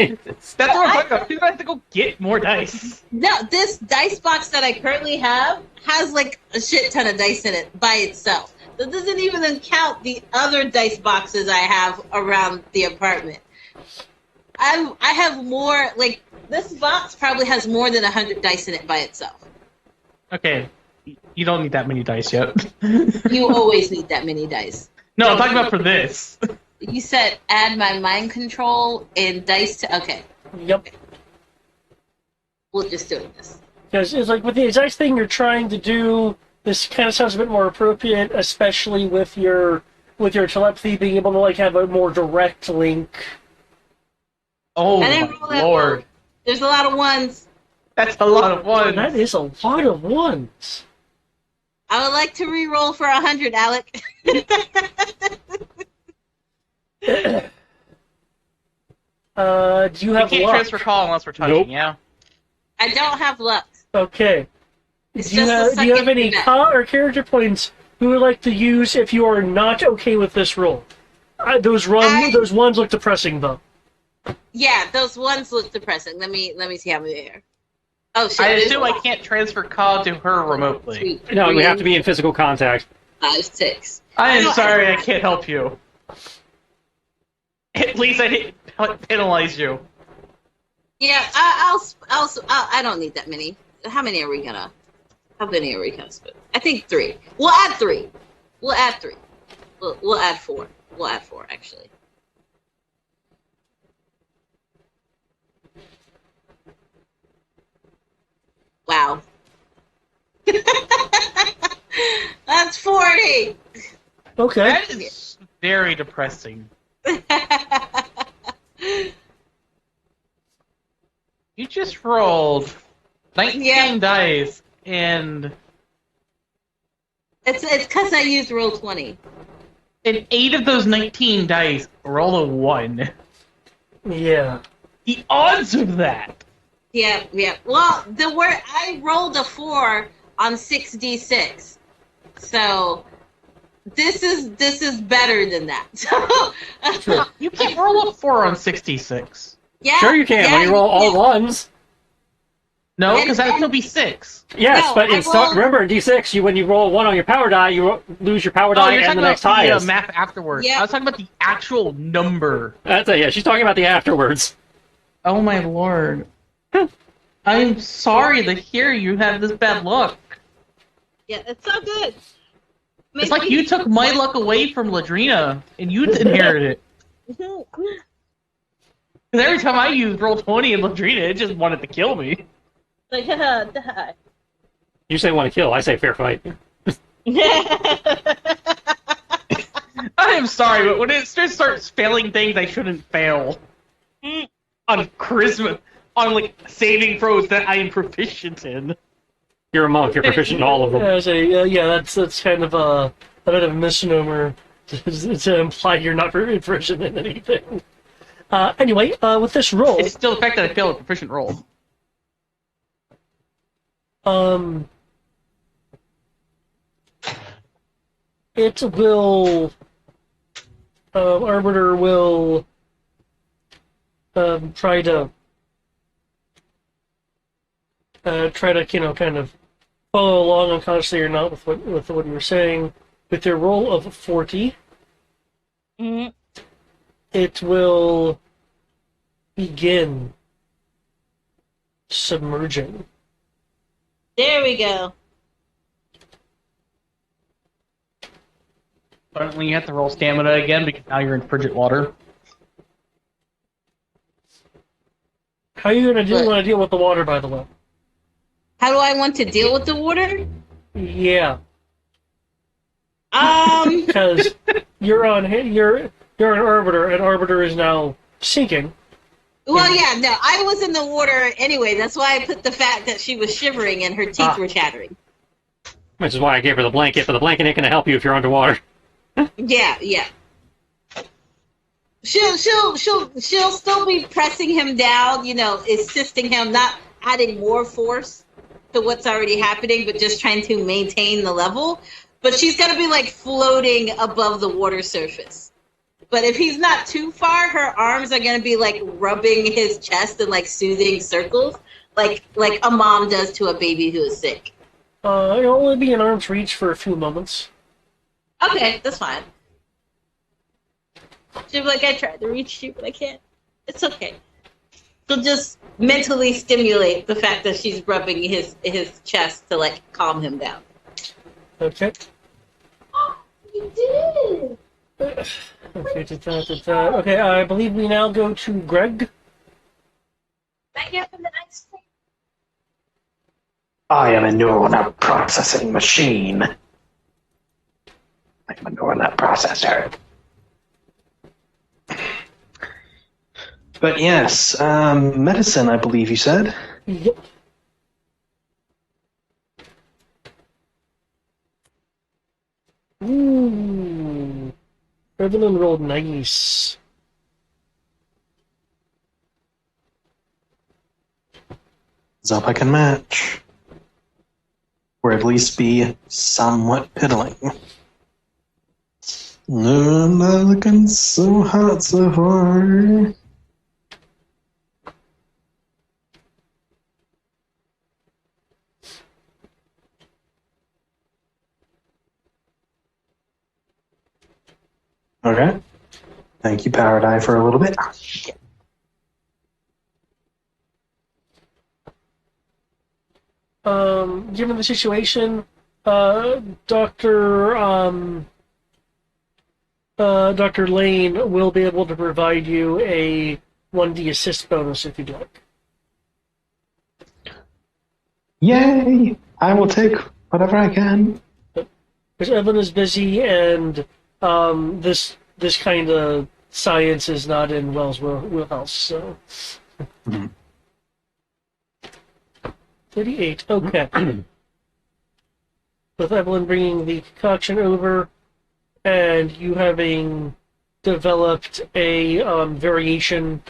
That's what I'm talking about. She's gonna have to go get more dice. No, this dice box that I currently have has like a shit ton of dice in it by itself. That doesn't even count the other dice boxes I have around the apartment. I have more, like, this box probably has more than 100 dice in it by itself. Okay, you don't need that many dice yet. You always need that many dice. No, I'm talking about for this. You said add my mind control and dice to... Okay, Yep. we'll just do this. Because it's like with the dice thing you're trying to do, this kind of sounds a bit more appropriate, especially with your telepathy being able to like have a more direct link. Oh I didn't roll my that lord. well. There's a lot of ones. That's a lot of ones. That is a lot of ones. I would like to re-roll for 100, Alec. Do you We have can't luck? transfer call unless we're touching, Nope. yeah? I don't have luck. Okay. It's Do you just the have second any event. or character points you would like to use if you are not okay with this roll? Those ones look depressing though. Yeah, those ones look depressing. Let me see how many there are. Oh shit! I there's assume I can't transfer call to her remotely. 2, No, we 3, have to be in physical contact. 5, 6. I am No, sorry, I can't help you. At least I didn't penalize you. Yeah, I don't need that many. How many are we gonna split? I think 3. We'll add 3. We'll add 3. We'll add 4. We'll add 4 actually. Wow. That's 40. Okay. That is very depressing. You just rolled 19 Yeah. dice, and It's because I used roll 20. in 8 of those 19 dice, roll a 1. Yeah. The odds of that! Yeah. Well, I rolled a 4 on 6d6, so this is better than that. So, You can't roll a 4 on 66. yeah, Sure you can, when you roll all ones. No, because that would still be 6. Yes, No, but I rolled- remember in D6, when you roll 1 on your power die, you lose your power Oh, die you're and talking the about next the highest. math afterwards. Yeah. I was talking about the actual number. That's it, yeah, she's talking about the afterwards. Oh my lord. I'm sorry to hear you had this bad luck. Yeah, it's so good. It's like you took my luck away from Ladrina, and you inherited it. Because every time I used Roll20 and Ladrina, it just wanted to kill me. Like, die. You say want to kill, I say fair fight. I am sorry, but when it starts failing things I shouldn't fail on charisma, on like saving throws that I am proficient in. You're a monk, you're proficient in all of them. That's kind of a bit of a misnomer to imply you're not very proficient in anything. Anyway, with this roll, It's still the fact that I failed a proficient roll. it will, Arbiter will try to kind of follow along unconsciously or not with what you were saying. With their roll of 40, it will begin submerging. There we go. Suddenly you have to roll stamina again because now you're in frigid water. How are you going to want to deal with the water, by the way? How do I want to deal with the water? Yeah, because you're an arbiter, and arbiter is now sinking. Well, yeah, no, I was in the water anyway. That's why I put the fact that she was shivering and her teeth were chattering. Which is why I gave her the blanket, but the blanket ain't gonna help you if you're underwater. Yeah. She'll still be pressing him down, assisting him, not adding more force to what's already happening, but just trying to maintain the level. But she's gonna be like floating above the water surface. But if he's not too far, her arms are gonna be like rubbing his chest in like soothing circles, like a mom does to a baby who is sick. It'll only be in arm's reach for a few moments. Okay, that's fine. She'll be like, I tried to reach you, but I can't. It's okay. She'll just mentally stimulate the fact that she's rubbing his chest to like calm him down. Okay. You did. Okay, I believe we now go to Greg. Back up in the ice cream. I am a neural processing machine. I'm a neural processor. But yes, medicine, I believe you said. Yep. Ooh. Evelyn rolled nice. So if I can match. Or at least be somewhat piddling. No, I'm not looking so hot so far. Okay. Thank you, Power Die, for a little bit. Oh, shit. Given the situation, Dr. Lane will be able to provide you a 1d assist bonus if you'd like. Yay! I will take whatever I can. Because Evan is busy, and this kind of science is not in Wells' wheelhouse. So, 38. Okay. With Evelyn bringing the concoction over, and you having developed a variation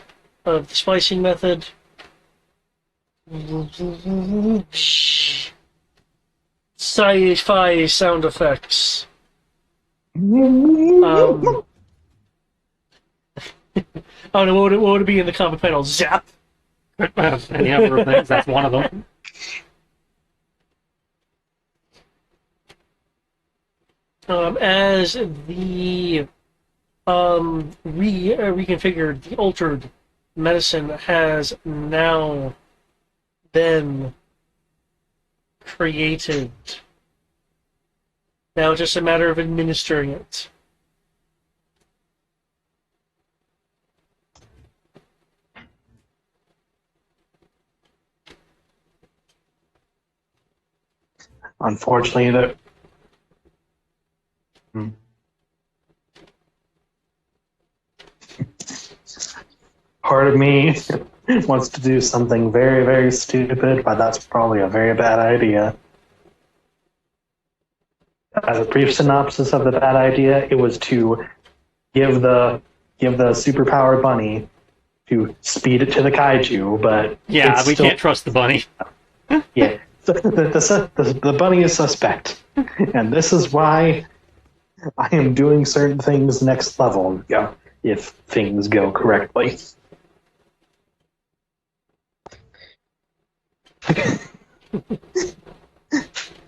of the splicing method. Sci-fi sound effects. Oh no, what would it be in the comment panel? Zap! Any number of things, that's one of them. As the reconfigured, the altered medicine has now been created. Now it's just a matter of administering it. Unfortunately, that. Part of me wants to do something very, very stupid, but that's probably a very bad idea. As a brief synopsis of the bad idea, it was to give the superpower bunny to speed it to the kaiju, but Yeah, it's we still, can't trust the bunny. yeah. The bunny is suspect, and this is why I am doing certain things next level. Yeah, if things go correctly.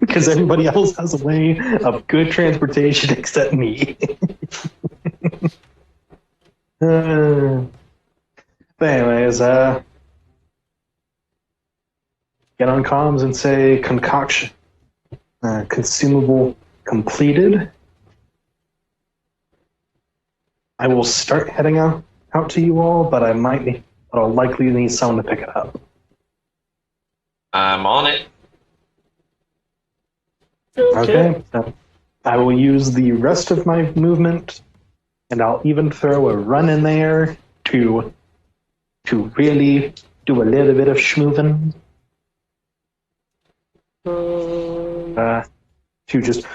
Because everybody else has a way of good transportation except me. But anyways, get on comms and say concoction, consumable completed. I will start heading out to you all, but I'll likely need someone to pick it up. I'm on it. Okay. So I will use the rest of my movement, and I'll even throw a run in there to really do a little bit of schmoovin'. To just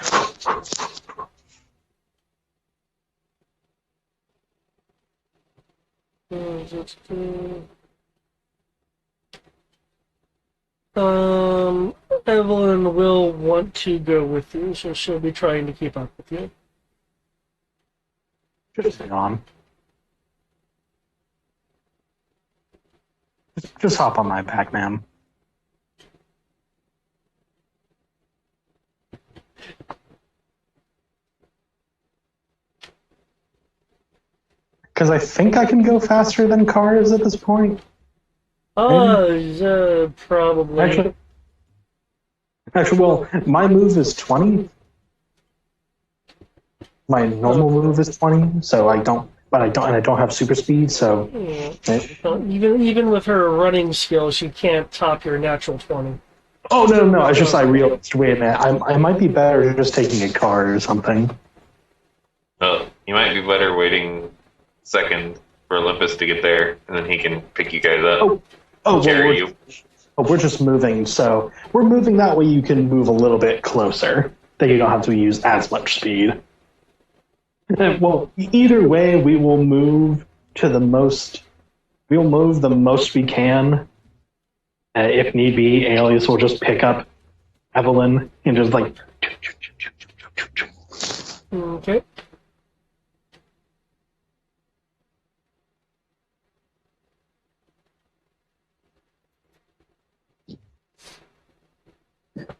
Evelyn will want to go with you, so she'll be trying to keep up with you. just hang on. Just hop on my back, ma'am. Because I think I can go faster than cars at this point. Probably. Actually, well, my move is 20. My normal move is 20, so I don't have super speed, so. Well, even with her running skills, she can't top your natural 20. Oh no! It's just I realized. Wait a minute, I might be better just taking a car or something. Oh, you might be better waiting a second for Olympus to get there, and then he can pick you guys up. Carry you. We're just moving, so we're moving that way. You can move a little bit closer. Then you don't have to use as much speed. Well, either way, we will move to the most. We'll move the most we can. If need be, Alias will just pick up Evelyn and just like. Okay.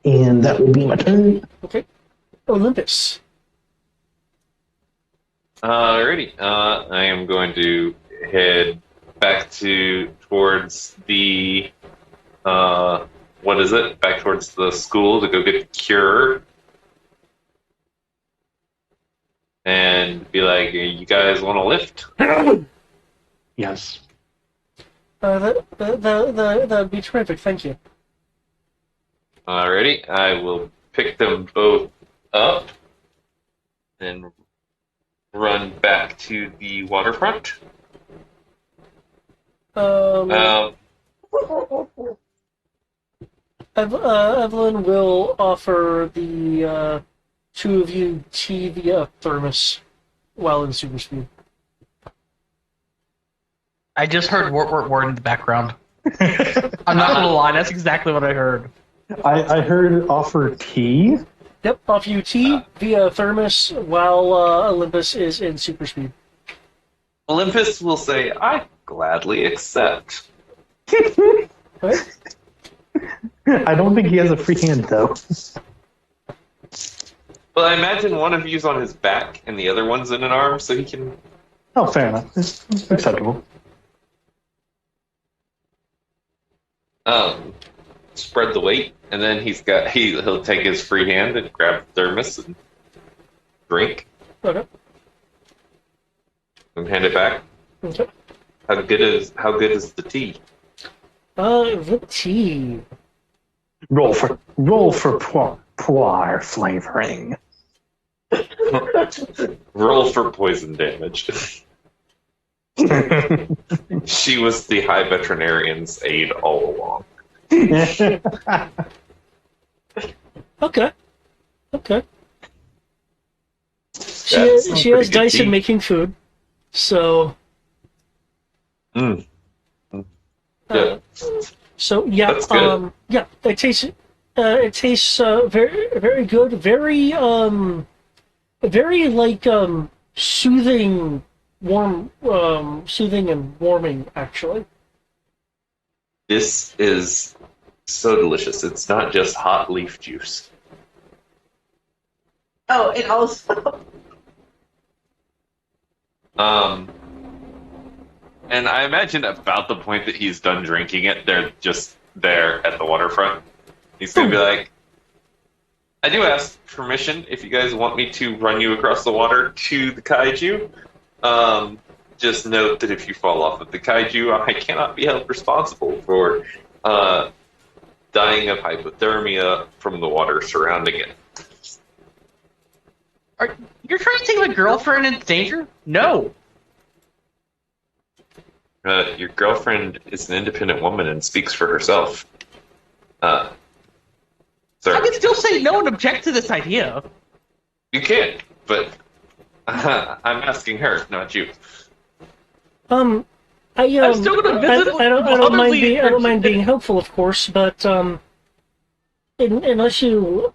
And that will be my turn. Okay. Olympus. Alrighty. I am going to head back towards the what is it? Back towards the school to go get the cure. And be like, you guys want to lift? Yes. That'd be terrific. Thank you. Alrighty. I will pick them both up and run back to the waterfront. Evelyn will offer the two of you tea via thermos while in super speed. I just heard word in the background. I'm not gonna lie, that's exactly what I heard. I heard offer tea. Yep, offer you tea via thermos while Olympus is in super speed. Olympus will say, I gladly accept. Right? I don't think he has a free hand though. Well, I imagine one of you's on his back and the other one's in an arm, so he can. Oh, fair enough. It's acceptable. spread the weight, and then he'll take his free hand and grab the thermos and drink Okay. and hand it back. Okay. How good is the tea? The tea. Roll for poire flavoring. Roll for poison damage. She was the high veterinarian's aide all along. Okay. Okay. She That's has, some she has pretty good dice in tea. making food, so Mm. Yeah. so yeah. That's good. Yeah. It tastes very very good. Very like soothing, soothing and warming actually. This is so delicious. It's not just hot leaf juice. Oh, it also. And I imagine about the point that he's done drinking it, they're just there at the waterfront. He's gonna be like, I do ask permission if you guys want me to run you across the water to the kaiju. Just note that if you fall off of the kaiju, I cannot be held responsible for dying of hypothermia from the water surrounding it. You're trying to take my girlfriend into danger? No. Your girlfriend is an independent woman and speaks for herself. Sir, I can still say no and object to this idea. you can, but I'm asking her, not you. I'm still gonna visit I don't mind motherly I don't mind being helpful, of course, but unless you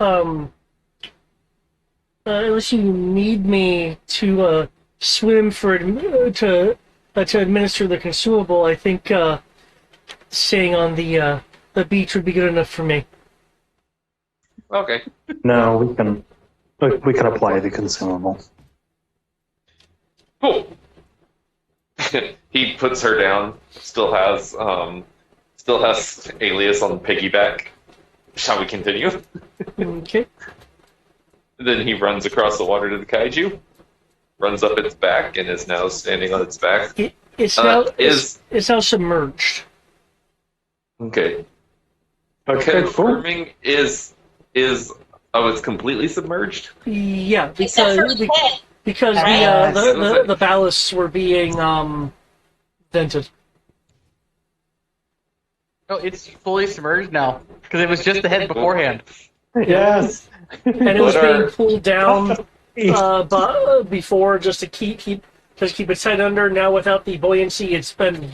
need me to swim to administer the consumable, I think staying on the beach would be good enough for me. Okay. No, we can apply the consumable. Cool. He puts her down. Still has Alias on piggyback. Shall we continue? Okay. Then he runs across the water to the kaiju, runs up its back, and is now standing on its back. It's now submerged. Okay. Okay, cool. Confirming is it's completely submerged? Yeah, Except for his head. because Yes. the ballasts were being vented. No, it's fully submerged now because it was just the head beforehand. Yes. And it was What being are- pulled down before just to keep its head under. Now without the buoyancy, it's been.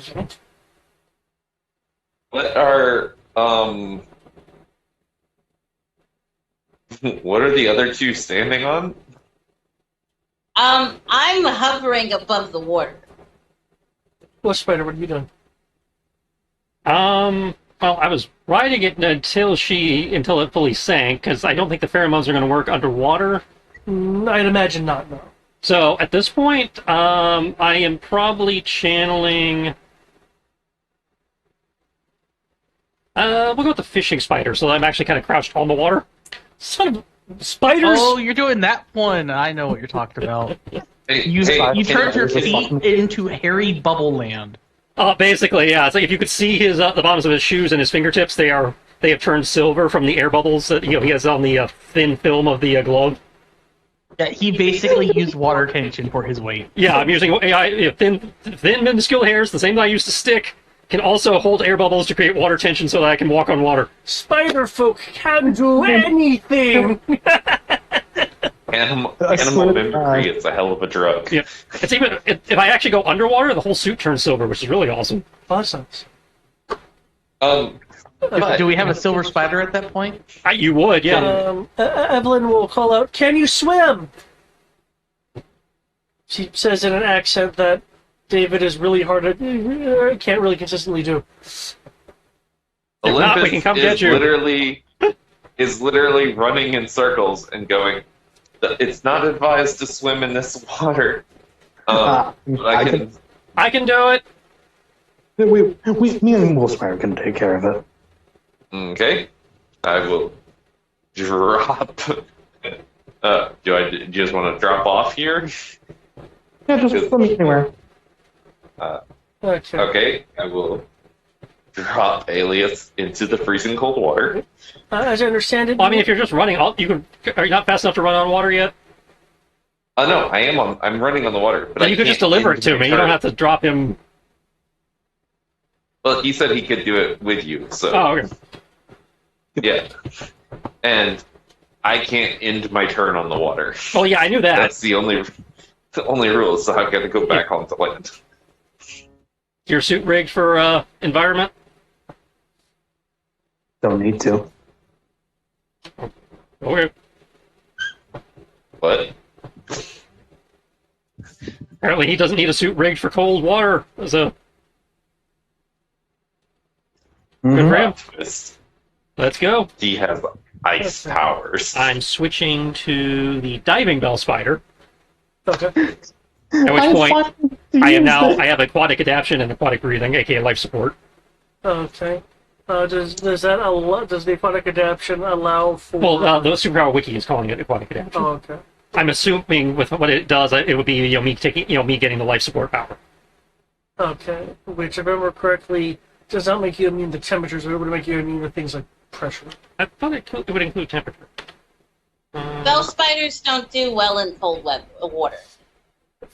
What are what are the other two standing on? I'm hovering above the water. Well, Spider, what are you doing? Well, I was riding it until it fully sank, because I don't think the pheromones are going to work underwater. I'd imagine not. No. So at this point, I am probably channeling. We'll go with the fishing spider, so I'm actually kind of crouched on the water. Son of spiders! Oh, you're doing that one. I know what you're talking about. Hey, You hey, turned your Hey. feet into hairy bubble land. Basically, yeah. It's like if you could see the bottoms of his shoes and his fingertips, they have turned silver from the air bubbles that he has on the thin film of the glove. Yeah, he basically used water tension for his weight. Yeah, I'm using thin minuscule hairs, the same that I used to stick, can also hold air bubbles to create water tension so that I can walk on water. Spider folk can do anything. Animal swear to mimicry God. is a hell of a drug. Yeah, it's even if I actually go underwater, the whole suit turns silver, which is really awesome. Awesome. But Do we have a silver spider at that point? You would, yeah. Evelyn will call out, "Can you swim?" She says in an accent that David is really hard to can't really consistently do. If not, we can come get you. Is literally running in circles and going, it's not advised to swim in this water. But I can do it. Me and Wolfsmire can take care of it. Okay. I will drop. Do I just want to drop off here? Yeah, just put me anywhere. Okay. Okay. I will drop Alias into the freezing cold water. As I understand it, Well, I mean, if you're just running, are you not fast enough to run on water yet? No, I am on. I'm running on the water, but Then I you could just can't deliver end it to my me. You don't turn. have to drop him. Well, he said he could do it with you, so Oh, okay. yeah. And I can't end my turn on the water. Oh, yeah, I knew that. That's the only rule. So I've got to go back onto land. Your suit rigged for environment? Don't need to. Okay. What? Apparently, he doesn't need a suit rigged for cold water. So good for him. Let's go. He has ice powers. I'm switching to the diving bell spider. Okay. At which point, I have aquatic adaptation and aquatic breathing, aka life support. Okay. Does the aquatic adaptation allow for? Well, the Superpower Wiki is calling it aquatic adaptation. Oh, okay. I'm assuming with what it does, it would be me getting the life support power. Okay. Which, if I remember correctly, does not make you immune to temperatures, but it would make you immune to things like pressure. I thought it would include temperature. Bell spiders don't do well in cold water.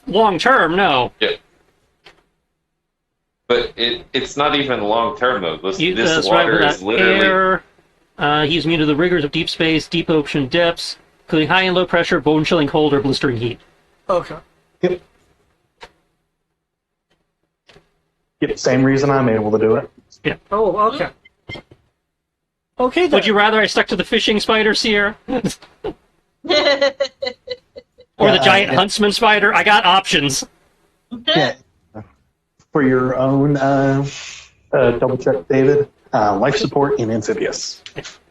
Long term, no. Yeah. But it's not even long term though. This water is literally. Air. He's immune to the rigors of deep space, deep ocean depths, including high and low pressure, bone chilling cold, or blistering heat. Okay. Yep. Yep, same reason I'm able to do it. Yeah. Oh, okay. Okay, then. Would you rather I stuck to the fishing spider, Sierra? Or the giant huntsman spider? I got options. Yeah. For your own double check, David. Life support in amphibious.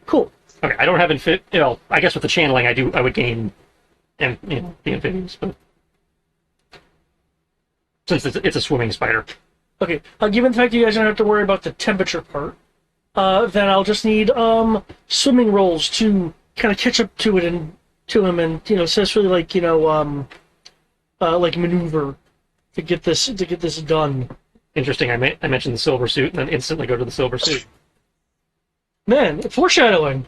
Cool. Okay, I don't have I guess with the channeling, I would gain the amphibians, but since it's a swimming spider. Okay, given the fact that you guys don't have to worry about the temperature part, then I'll just need swimming rolls to kind of catch up to him, and so it's really like like maneuver to get this done. Interesting. I mentioned the silver suit, and then instantly go to the silver suit. Man, foreshadowing.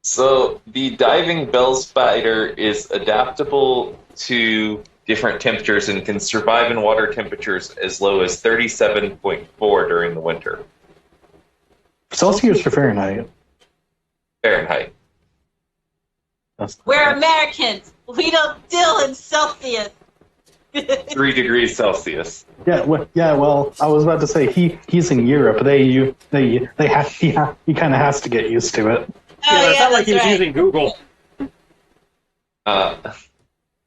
So the diving bell spider is adaptable to different temperatures and can survive in water temperatures as low as 37.4 during the winter. Celsius or Fahrenheit? Fahrenheit. We're Americans. We don't deal in Celsius. 3 degrees Celsius. Yeah, well, I was about to say he's in Europe. He kind of has to get used to it. Oh, It's not like he was right. using Google. I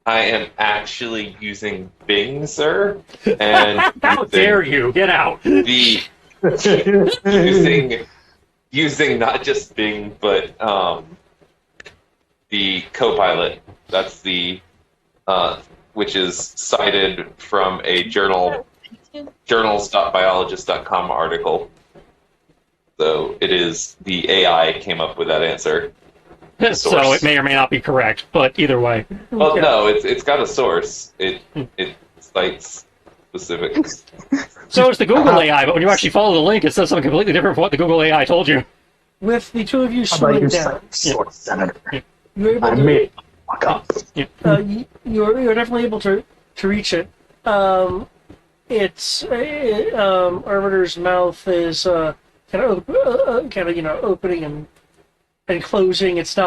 am actually using Bing, sir, and How dare you? Get out. the using not just Bing but the Copilot. That's the which is cited from a journals.biologist.com article. So it is the AI came up with that answer. So it may or may not be correct, but either way. Well, no, it's got a source. It cites specific. So it's the Google AI, but when you actually follow the link, it says something completely different from what the Google AI told you. With the two of you How about swimming you, down, source senator? you're able I to. made fuck up. You're definitely able to reach it. Arbiter's mouth is kind of opening and closing. He's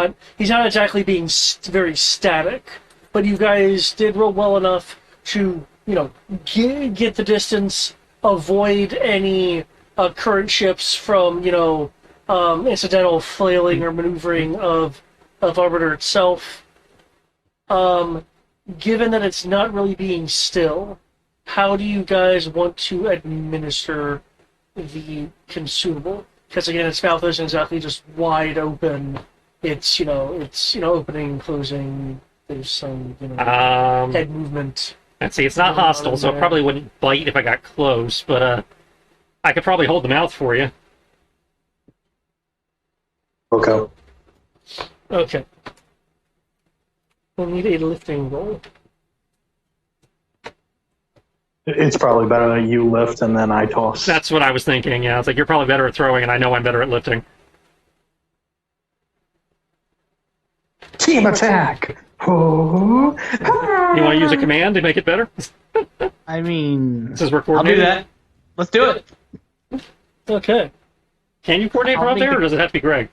not exactly being very static, but you guys did roll well enough to get the distance, avoid any current shifts from incidental flailing or maneuvering of Arbiter itself. Given that it's not really being still, how do you guys want to administer the consumable? Because again, its mouth isn't exactly just wide open. It's opening and closing. There's some head movement. Let's see, it's not hostile, so it probably wouldn't bite if I got close, but I could probably hold the mouth for you. Okay. Okay. We'll need a lifting roll. It's probably better that you lift and then I toss. That's what I was thinking. Yeah, it's like you're probably better at throwing, and I know I'm better at lifting. Team attack! Oh. You want to use a command to make it better? I mean, Since we're I'll do coordinating. that. Let's do it. Okay. Can you coordinate from I'll out there, make or does it have to be Greg?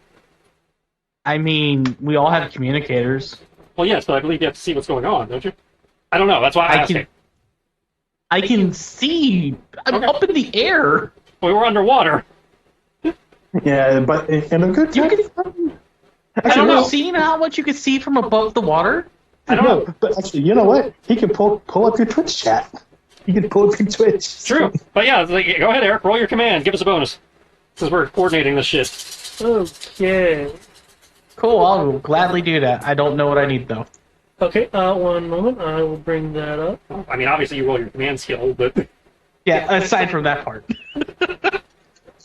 I mean, we all have communicators. Well, yes, but I believe you have to see what's going on, don't you? I don't know. That's why I asked you. I can see. I'm Okay. up in the air. We were underwater. Yeah, but in a good You time. can. I Have don't you know. seen how much you can see from above the water? I don't know. But actually, you know what? He can pull up your Twitch chat. He can pull up your Twitch. True. But yeah, it's like, go ahead, Eric. Roll your command. Give us a bonus. Since we're coordinating this shit. Okay. Cool. I'll gladly do that. I don't know what I need though. Okay, one moment. I will bring that up. I mean, obviously you roll your command skill, but Yeah. Aside from that part.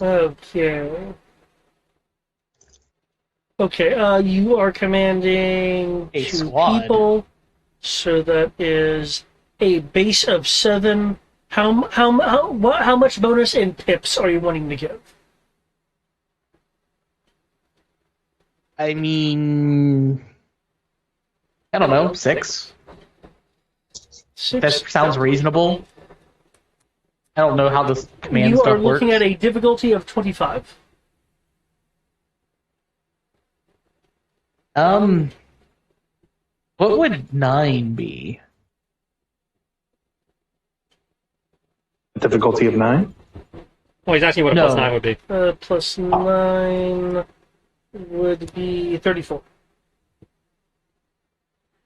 Okay. Okay, you are commanding A 2 squad. people, so that is a base of 7. How much bonus in pips are you wanting to give? I mean, I don't know. 6. 6. That sounds reasonable. I don't know how this command You are stuff works. looking at a difficulty of 25. What would 9 be? Difficulty of 9. well, he's asking what a No. +9 would be. Plus 9 would be 34.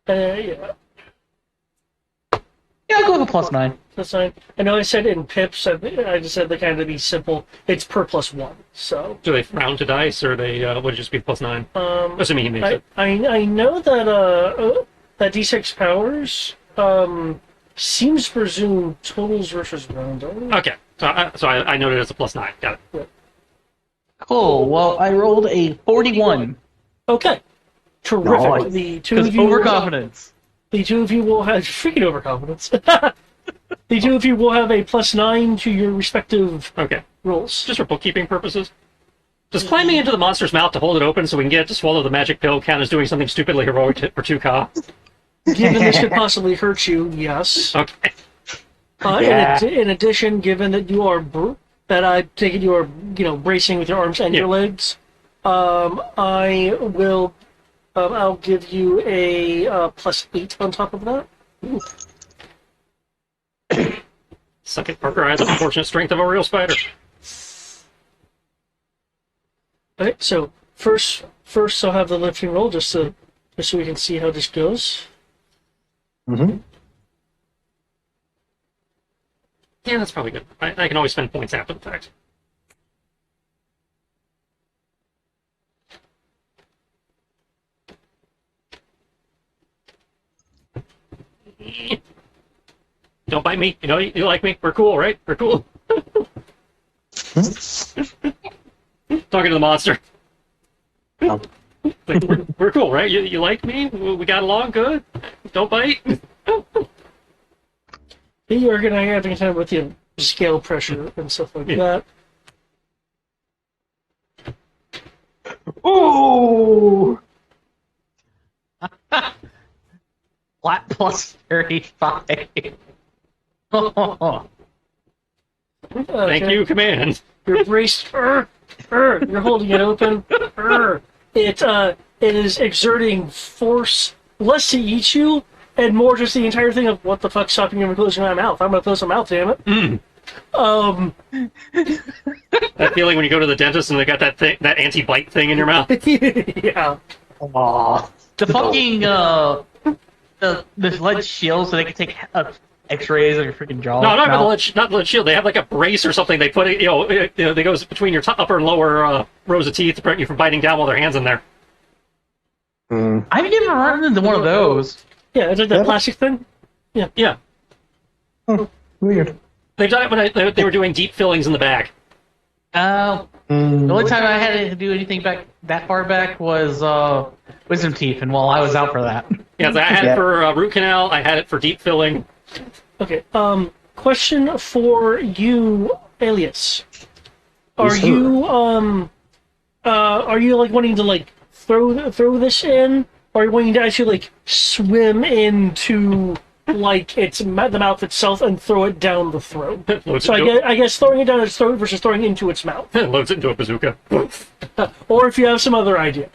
Yeah. Yeah, I'll go with a +9. That's fine. I know I said in pips. I just said they kind of be simple. It's per +1. So Do they round to dice, or they would it just be +9? Assuming he makes it. I know that that D6 powers seems to presume totals versus random. Okay, so I noted it as a +9. Got it. Cool. Well, I rolled a 41. Okay, terrific. Nice. The two Because of you overconfidence. The two of you will have freaking overconfidence. The two of you will have a +9 to your respective Okay, rolls. just for bookkeeping purposes. Does climbing into the monster's mouth to hold it open so we can get it to swallow the magic pill count as doing something stupidly heroic for 2K? Given this could possibly hurt you, yes. Okay. Yeah. In addition, given that you are that I take it you are bracing with your arms and your Yeah. legs, I will I'll give you a +8 on top of that. Suck it, Parker. I have the unfortunate strength of a real spider. Okay, so first I'll have the lifting roll just so we can see how this goes. Mm-hmm. Yeah, that's probably good. I can always spend points after the fact. Don't bite me. You know you like me. We're cool, right? We're cool. Talking to the monster. Oh. Like, we're cool, right? You like me? We got along good? Don't bite? You are going to have to contend with the scale pressure and stuff like that. Ooh! Flat +35. Thank you, command. You're braced. You're holding it open. It is exerting force less to eat you and more just the entire thing of what the fuck's stopping you from closing my mouth. I'm gonna close my mouth, damn it. That feeling when you go to the dentist and they got that thing, that anti-bite thing in your mouth. Yeah. Aw. The fucking the lead shield so they can take X-rays of your freaking jaw. No, not mouth. not the lead shield. They have like a brace or something. They put it, they goes between your upper and lower rows of teeth to prevent you from biting down while their hands in there. Mm. I've never run into one of those. Yeah, it's like that Yeah. plastic thing. Yeah, Weird. they've done it when they were doing deep fillings in the back. The only time I had to do anything back that far back was wisdom teeth, and while I was out for that. Yeah, so I had it for root canal. I had it for deep filling. Okay. Question for you, Alias. Are Yes, sir. you like wanting to like throw this in, or are you wanting to actually like swim into like the mouth itself and throw it down the throat? Loads So into I guess throwing it down its throat versus throwing it into its mouth, loads it into a bazooka. or if you have some other idea.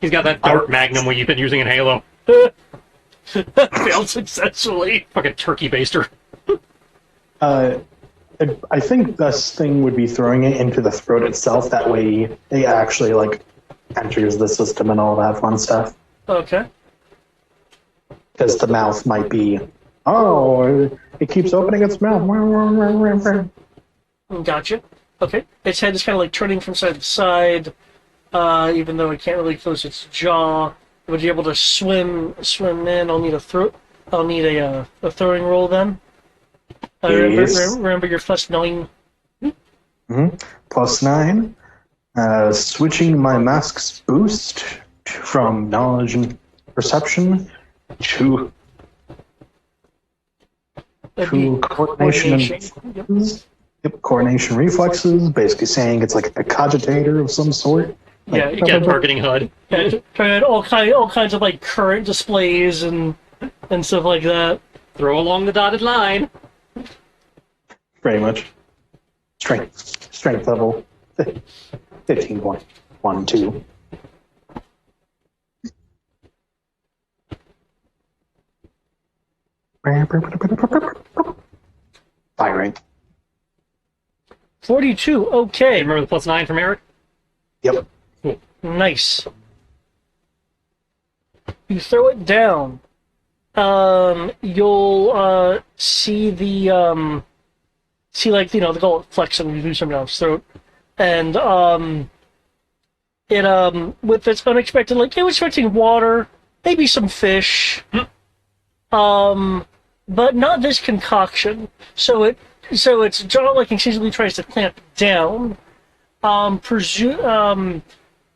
He's got that dart magnum we've been using in Halo. Failed successfully. Fucking turkey baster. I think best thing would be throwing it into the throat itself. That way, it actually like enters the system and all that fun stuff. Okay. Because the mouth might be, it keeps opening its mouth. Gotcha. Okay. Its head is kind of like turning from side to side, even though it can't really close its jaw. Would you be able to swim in? I'll need a throwing roll then. Yes. Remember your +9. +9. Switching my mask's boost from knowledge and perception to coordination. Yep. Coordination reflexes, basically saying it's like a cogitator of some sort. Yeah, You get targeting HUD. Yeah, all kinds of like current displays and stuff like that. Throw along the dotted line. Pretty much. Strength level 15.12. Firing. 42. Okay. Remember the +9 from Eric? Yep. Nice. You throw it down. You'll see the the gullet flex and do something down its throat, and it with its unexpected, like it was expecting water, maybe some fish, but not this concoction. So its jaw like instinctively tries to clamp down.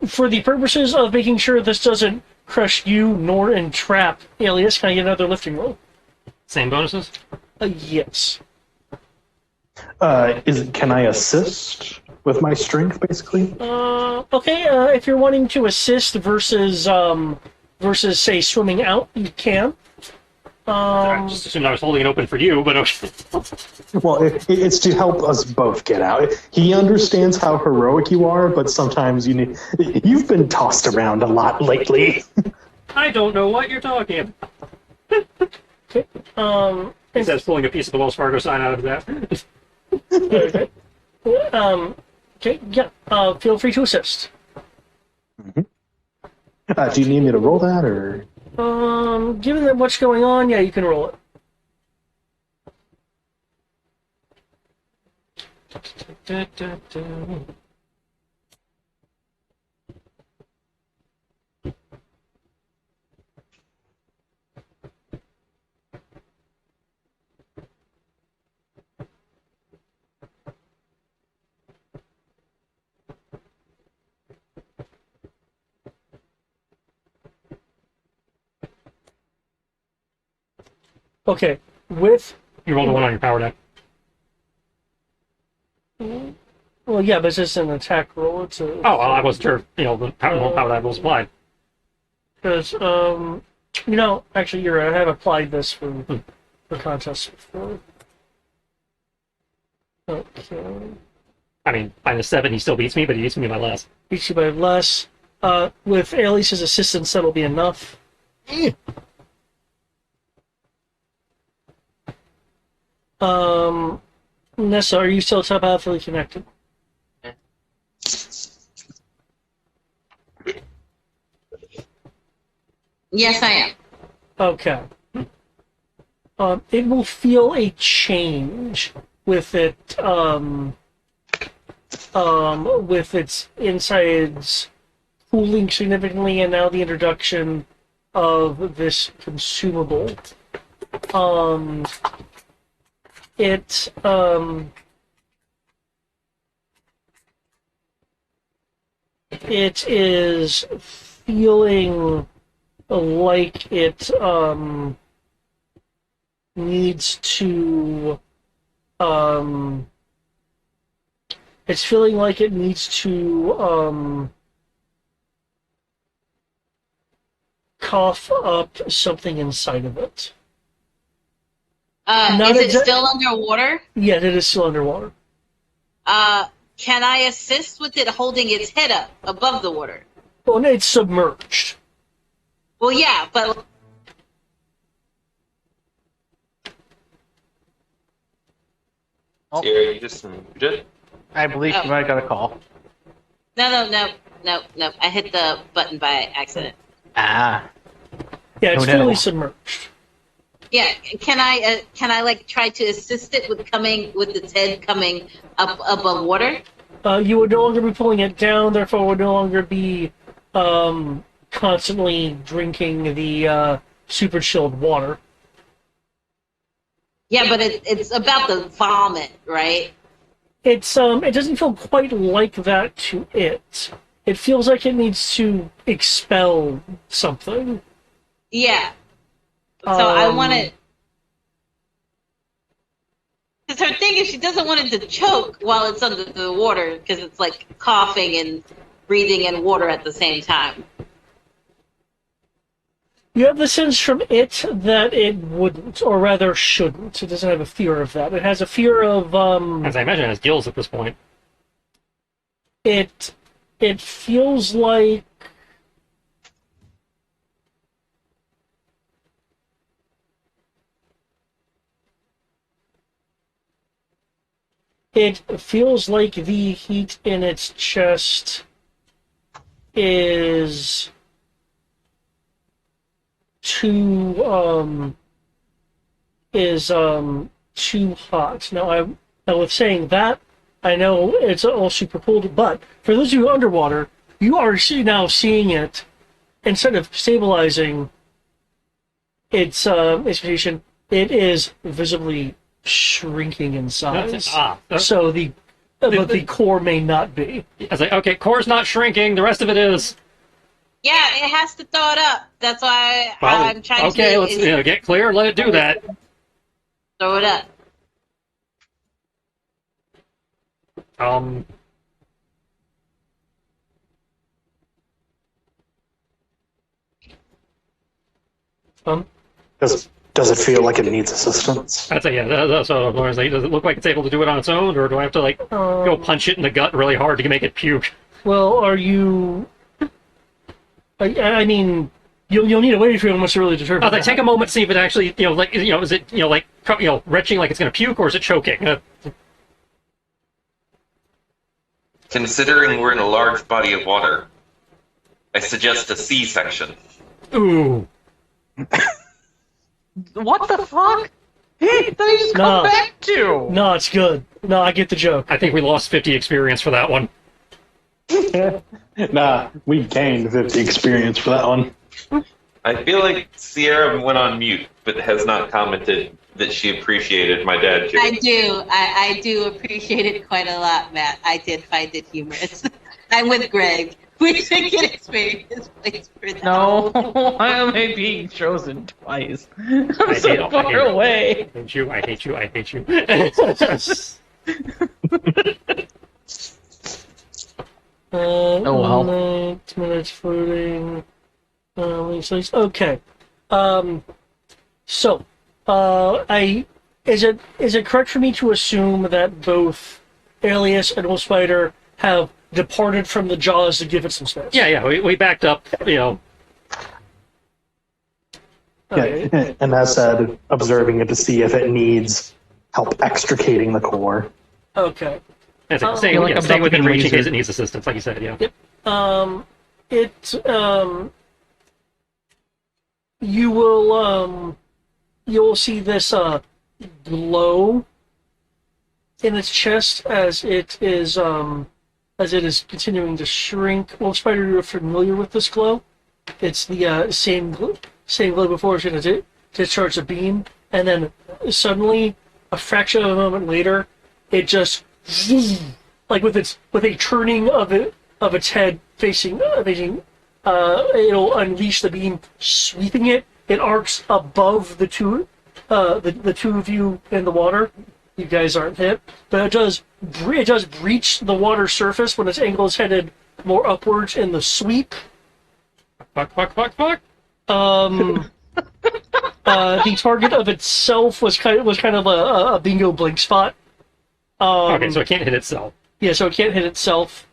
For the purposes of making sure this doesn't crush you nor entrap Alias, can I get another lifting roll? Same bonuses? Yes. Can I assist with my strength, basically? Okay. If you're wanting to assist versus say swimming out, you can. I just assumed I was holding it open for you, but okay. Well, it's to help us both get out. He understands how heroic you are, but sometimes you've been tossed around a lot lately. I don't know what you're talking about. Okay. He says pulling a piece of the Wells Fargo sign out of that. Okay. Okay. Yeah. Feel free to assist. Do you need me to roll that, or? Given that what's going on, yeah, you can roll it. Okay. With You rolled a 1 on your power deck. well, yeah, but it's just an attack roll. It's a Oh, well, I wasn't sure. The power deck was applied. because actually, I have applied this for contests before. Okay. I mean, -7, he still beats me, but he beats me by less. Beats you by less. With Alice's assistance, that'll be enough. Nessa, are you still telepathically connected? Yes, I am. Okay. It will feel a change with with its insides cooling significantly, and now the introduction of this consumable. It it is feeling like it needs to it's feeling like it needs to cough up something inside of it. Is it still underwater? Yeah, it is still underwater. Can I assist with it holding its head up above the water? Well, it's submerged. Well, yeah, but Sierra, you just moved it. I believe she might have got a call. no. I hit the button by accident. Ah. Yeah, it's Oh, no. fully submerged. Yeah, can I like try to assist it with its head coming up above water? You would no longer be pulling it down, therefore would no longer be constantly drinking the super chilled water. Yeah, but it's about the vomit, right? It doesn't feel quite like that to it. It feels like it needs to expel something. Yeah. So I want Um, it. Because her thing is she doesn't want it to choke while it's under the water because it's like coughing and breathing in water at the same time. You have the sense from it that it wouldn't, or rather shouldn't. It doesn't have a fear of that. It has a fear of As I imagine, it has gills at this point. it feels like the heat in its chest is too too hot. Now with saying that, I know it's all super cold, but for those of you underwater, you are now seeing it instead of stabilizing its position, it is visibly shrinking in size. So but the core may not be. I was like, okay, core's not shrinking. The rest of it is. Yeah, it has to thaw it up. That's why Well, I'm trying okay, to let's get clear. Let it do that. throw it up. Um, Does it feel like it needs assistance? I'd say yeah. That's what I was like. Does it look like it's able to do it on its own, or do I have to like go punch it in the gut really hard to make it puke? Well, are you? I mean, you'll need a way for much to really determine. I was like, take a moment, see if it actually, is it, retching like it's going to puke, or is it choking? Considering we're in a large body of water, I suggest a C-section. Ooh. What the fuck? Hey, that you just No. come back to? No, it's good. No, I get the joke. I think we lost 50 experience for that one. Nah, we gained 50 experience for that one. I feel like Sierra went on mute, but has not commented that she appreciated my dad joke. I do. I do appreciate it quite a lot, Matt. I did find it humorous. I'm with Greg. We should get experience points for that. No, why am I being chosen twice? I'm hate so it. far away. I hate you. I hate you. I hate you. Oh, well. 8 minutes floating. Okay. So, is it correct for me to assume that both Alias and Wolf Spider have departed from the jaws to give it some space? Yeah. We backed up. Okay. Yeah, and as said, observing it to see if it needs help extricating the core. Okay. It's like, feel like I'm stay about to within be reach in lasered. case it needs assistance, like you said. Yeah. You'll see this glow in its chest as it is continuing to shrink. Well, Spider, you're familiar with this glow. It's the same glow before it's going to discharge a beam, and then suddenly, a fraction of a moment later, it just like with a turning of of its head facing. It'll unleash the beam, sweeping it. It arcs above the two of you in the water. You guys aren't hit, but it does breach the water surface when its angle is headed more upwards in the sweep. Fuck. The target of itself was kind of a bingo blink spot. Okay, so it can't hit itself. Yeah, so it can't hit itself.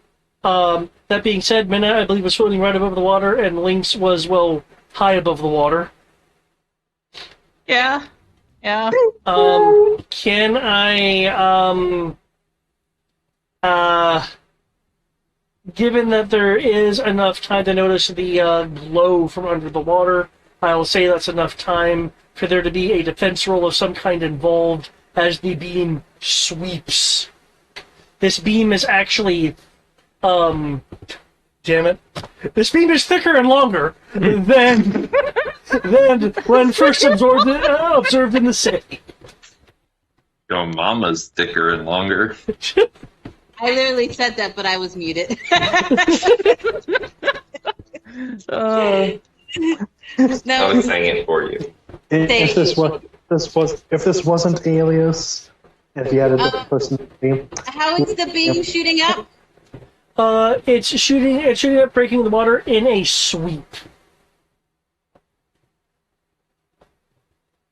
That being said, Minna, I believe, was floating right above the water, and Lynx was, well, high above the water. Yeah. Can I, given that there is enough time to notice the glow from under the water, I'll say that's enough time for there to be a defense roll of some kind involved as the beam sweeps. This beam is actually, damn it. This beam is thicker and longer than when first observed in the city. Your mama's thicker and longer. I literally said that, but I was muted. I No, was saying it for you. If this wasn't Alias, if you had a different person to be, how is the beam shooting up? It's shooting up, breaking the water in a sweep.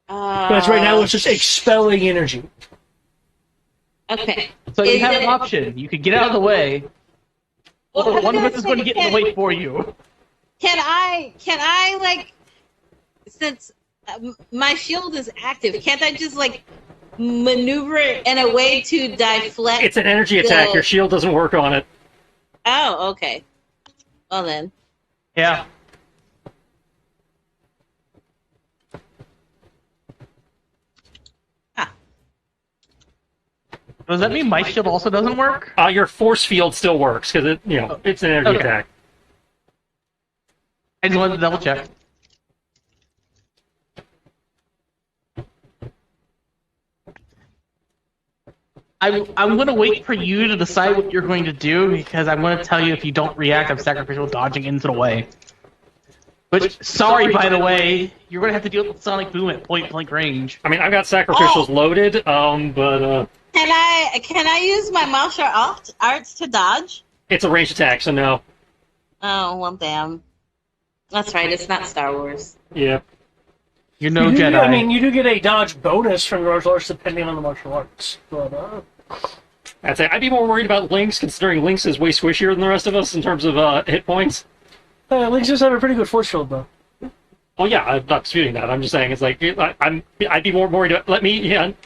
Because right now it's just expelling energy. Okay. So you Is have it- an option. You could get out of the way, Well, I or was one of gonna us is say, going to get in the way for you. Can I like, since my shield is active, can't I just like maneuver it in a way to deflect? It's an energy attack. Your shield doesn't work on it. Oh, okay. Well then. Yeah. Does that mean my shield also doesn't work? Your force field still works because it's an energy Okay. attack. I just wanted to double check. I'm going to wait for you to decide what you're going to do, because I'm going to tell you if you don't react, I'm sacrificial dodging into the way. Which, sorry, by the way, you're going to have to deal with Sonic Boom at point blank range. I mean, I've got sacrificials loaded, but Can I use my martial arts to dodge? it's a range attack, so no. Oh, well, damn. That's right. It's not Star Wars. Yeah. You're no You do- Jedi. I mean, you do get a dodge bonus from your martial arts depending on the martial arts. But, I'd say I'd be more worried about Lynx, considering Lynx is way squishier than the rest of us in terms of hit points. Lynx does have a pretty good force field, though. Well, yeah, I'm not disputing that. I'm just saying it's like I'd be more worried about.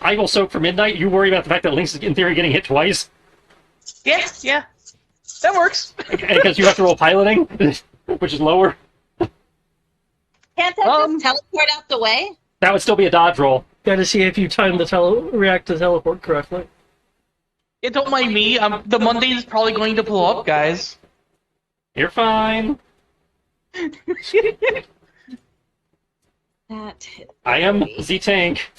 I will soak for midnight. You worry about the fact that Lynx is in theory getting hit twice Yeah. That works. because you have to roll piloting, which is lower. Can't I just teleport out the way? That would still be a dodge roll. Got to see if you time the react to teleport correctly. Yeah, don't mind me. The Monday's probably going to blow up, guys. You're fine. That I am the tank.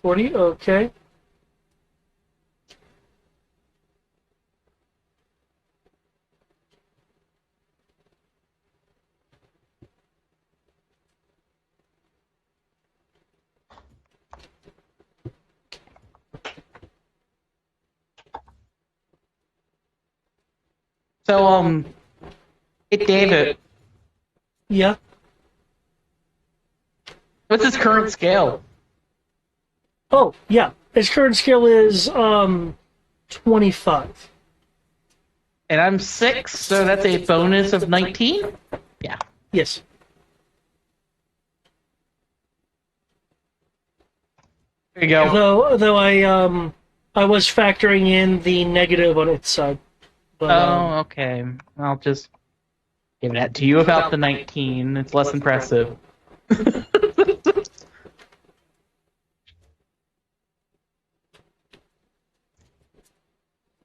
$40, okay. So, hey, David, Yeah. what's his current scale? Oh, yeah. His current skill is 25. And I'm 6, so that's a bonus of 19? Yeah. Yes. There you go. Though I was factoring in the negative on its side. But, Oh, okay. I'll just give that to you without the 19. It's less impressive.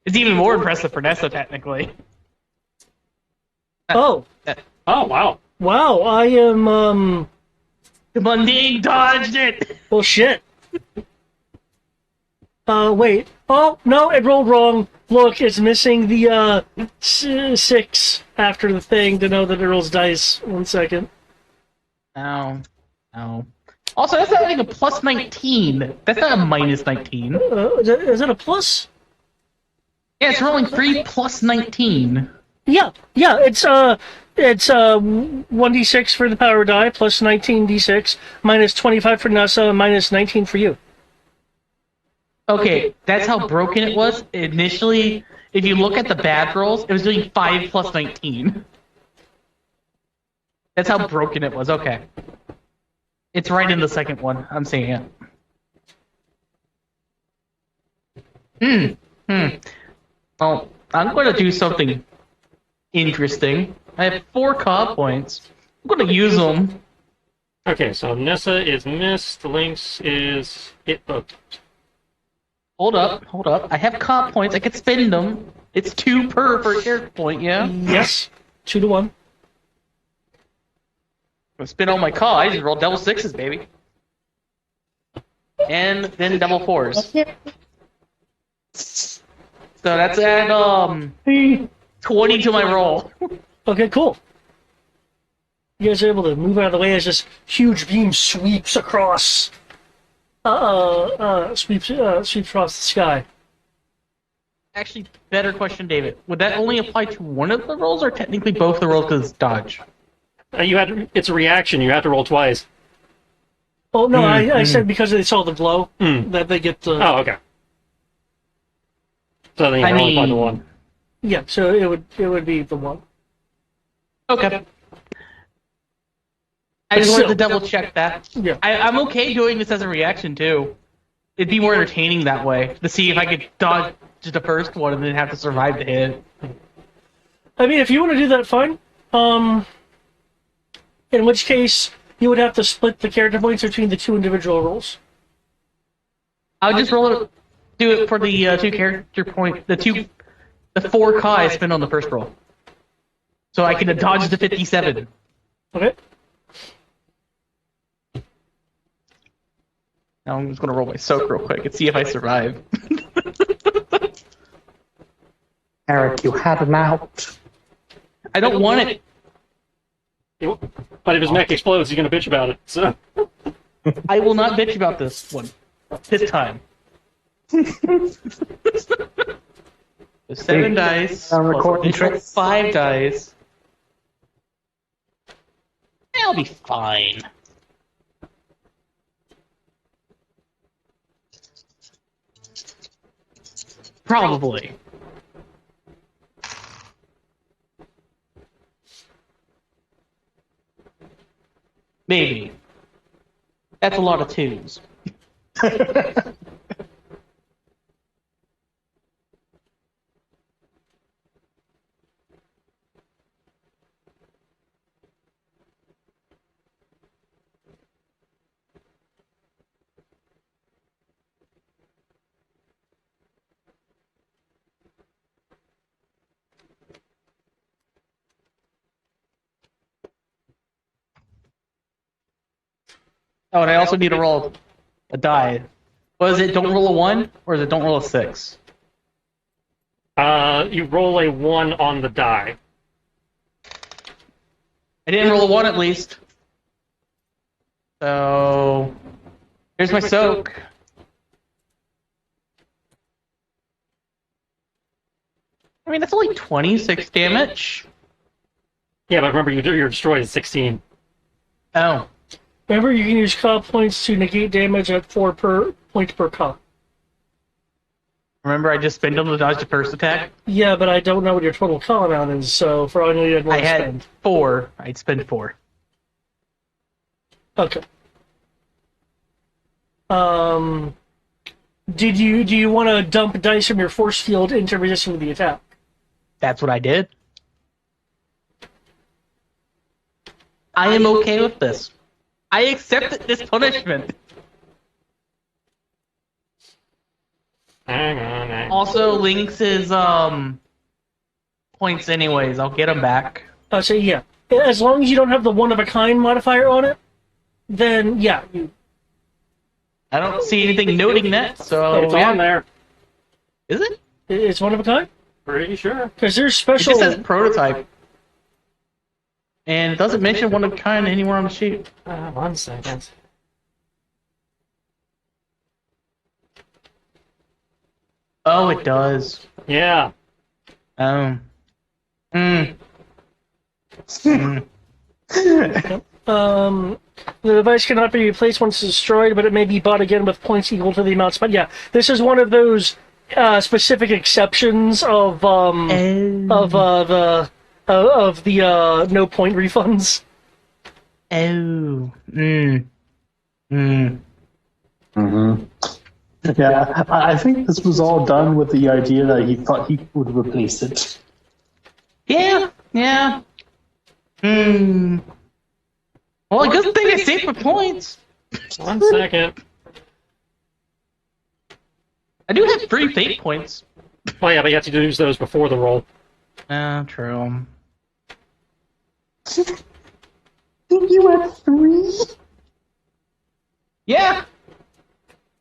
It's even more impressive for Nessa, technically. Oh, Oh, wow. wow! I am The mundane dodged it. well, shit. Wait. Oh no, it rolled wrong. Look, it's missing the 6 after the thing to know that it rolls dice. 1 second. No. Also, that's not like a plus 19. That's not a minus 19. Is that a plus? Yeah, it's rolling 3 plus 19. Yeah. It's 1d6 for the power die plus 19d6 minus 25 for Nessa minus 19 for you. Okay, that's how broken it was. Initially, if you look at the bad rolls, it was doing 5 plus 19. That's how broken it was. Okay. It's right in the second one. I'm saying it. Well, I'm going to do something interesting. I have 4 COD points. I'm going to use them. Okay, so Nessa is missed. Lynx is hit both. Hold up. I have COD points. I can spend them. It's 2 per character point, yeah? Yes. 2 to 1. I spend all my COD. I just roll double 6s, baby. And then double 4s. So that's at 20 to my roll. Okay, cool. You guys are able to move out of the way as this huge beam sweeps across. Sweeps across the sky. Actually, better question, David. Would that only apply to one of the rolls, or technically both the rolls because it's dodge? It's a reaction. You have to roll twice. Oh no, I said because they saw the blow Mm. that they get the. Oh, okay. So then you only apply the one. Yeah, so it would be the one. Okay. I just wanted to double check that. Yeah. I'm okay doing this as a reaction too. It'd be more entertaining that way to see if I could dodge the first one and then have to survive the hit. I mean, if you want to do that, fine. In which case, you would have to split the character points between the 2 individual rolls. I would just do it for the 2 character point, the 4 K I spent on the first roll, so I can dodge the 57. Okay. Now I'm just gonna roll my soak real quick and see if I survive. Eric, you had an out. I don't want it. But if his mech explodes, he's gonna bitch about it. So I will not bitch about this one. This time. 7 dice. recording Plus trick. 5 dice. I'll be fine. Probably. Maybe. That's a lot of 2s. Oh, and I also need to roll a die. What is it? Don't roll a 1, or is it don't roll a 6? you roll a 1 on the die. I didn't roll a 1 at least. So here's my soak. I mean, that's only 26 damage. Yeah, but remember, you're destroyed at 16. Oh. Remember, you can use COD points to negate damage at 4 per point per COD. Remember, I just spent them to dodge the first attack? Yeah, but I don't know what your total COD amount is, so for all I know, you had more I to had spend. 4. I'd spend 4. Okay. Do you want to dump dice from your force field into resisting the attack? That's what I did. I am okay with this. I accepted this punishment. Hang on. Also, Lynx's points anyways. I'll get them back. So yeah, as long as you don't have the one of a kind modifier on it, then yeah, I don't see anything noting that, so It's yeah. on there. Is it? it's one of a kind. Pretty sure. Because there's It special. just says prototype. And it doesn't mention one of a kind anywhere on the sheet. 1 second. Oh, it does. Yeah. Hmm. The device cannot be replaced once destroyed, but it may be bought again with points equal to the amount spent. Yeah, this is one of those specific exceptions of the no point refunds. Oh. Yeah, I think this was all done with the idea that he thought he would replace it. Yeah. Well, a good thing I saved my points. 1 second. I do have 3 fate points. Well, yeah, but you have to use those before the roll. True. You had 3? Yeah.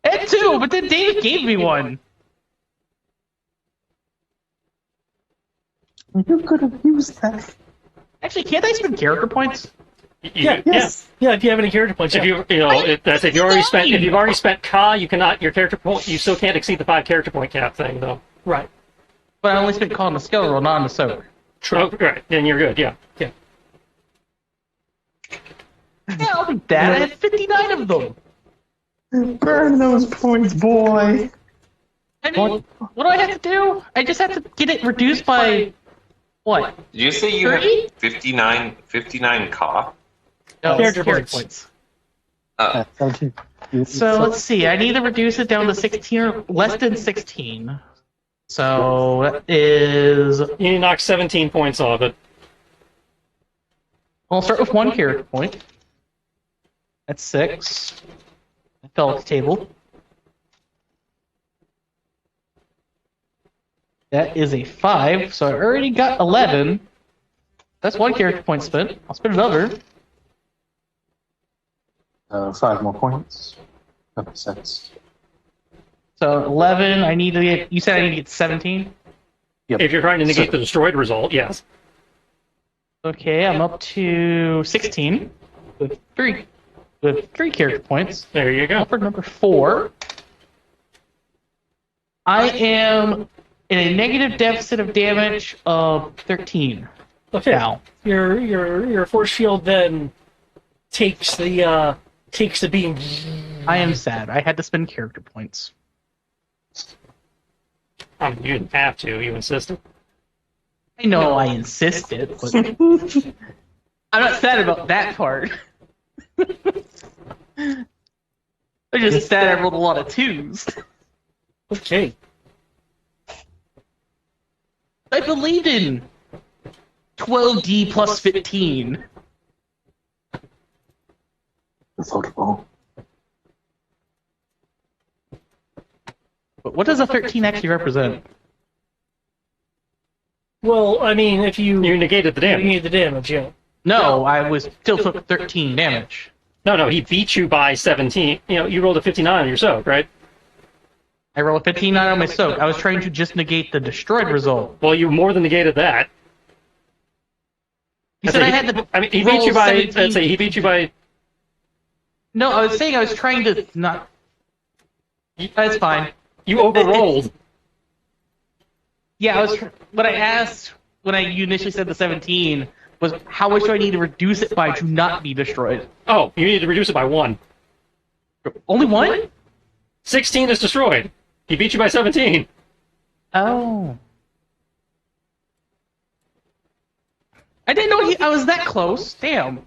And 2, but then David gave me 1. You could have used that. Actually, can't I spend character points? Yeah, Yes. yeah. If you have any character points, If yeah. if you've already spent Ka, you cannot your character point. You still can't exceed the 5 character point cap thing though. Right. But I only spent call on the skill roll, not on the soak. Oh, right. Then you're good. Yeah. Yeah. Yeah, I'll be that. I have 59 of them. Burn those points, boy. I mean, what do I have to do? I just have to get it reduced by what? Did you say you 30? had 59 Ka? No, Character points. So let's see. I need to reduce it down to 16 or less than 16. So that is. You need to knock 17 points off it. I'll start with 1 character point. That's 6. I fell off the table. That is a 5, so I already got 11. That's 1 character point spent. I'll spend another. 5 more points. That makes sense. So 11, I need to get. You said I need to get 17? Yep. If you're trying to negate the destroyed result, yes. Okay, I'm up to 16 with 3 character points. There you go. For number 4, I am in a negative deficit of damage of 13. Okay. Now. Your force field then takes the beam. I am sad. I had to spend character points. You didn't have to. You insisted. I know I insisted, but I'm not sad about that part. I'm just sad I rolled a lot of 2s. Okay. I believed in 12D plus 15. Football. But what does a 13 actually represent? Well, I mean, if you negated the you damage. need the damage, yeah. No, I was still took 13 damage. No, he beat you by 17. You rolled a 59 on your soak, right? I rolled a 15 on my soak. I was trying to just negate the destroyed result. Well, you more than negated that. You said I had to. I mean, he roll beat you by. 17. Let's say he beat you by. No, I was saying I was trying to not. That's fine. You overrolled. Yeah, I was. What I asked when you initially said the 17 was how much do I need to reduce it by to not be destroyed? Oh, you need to reduce it by 1. Only 1? 16 is destroyed. He beat you by 17. Oh. I didn't know I was that close. Damn.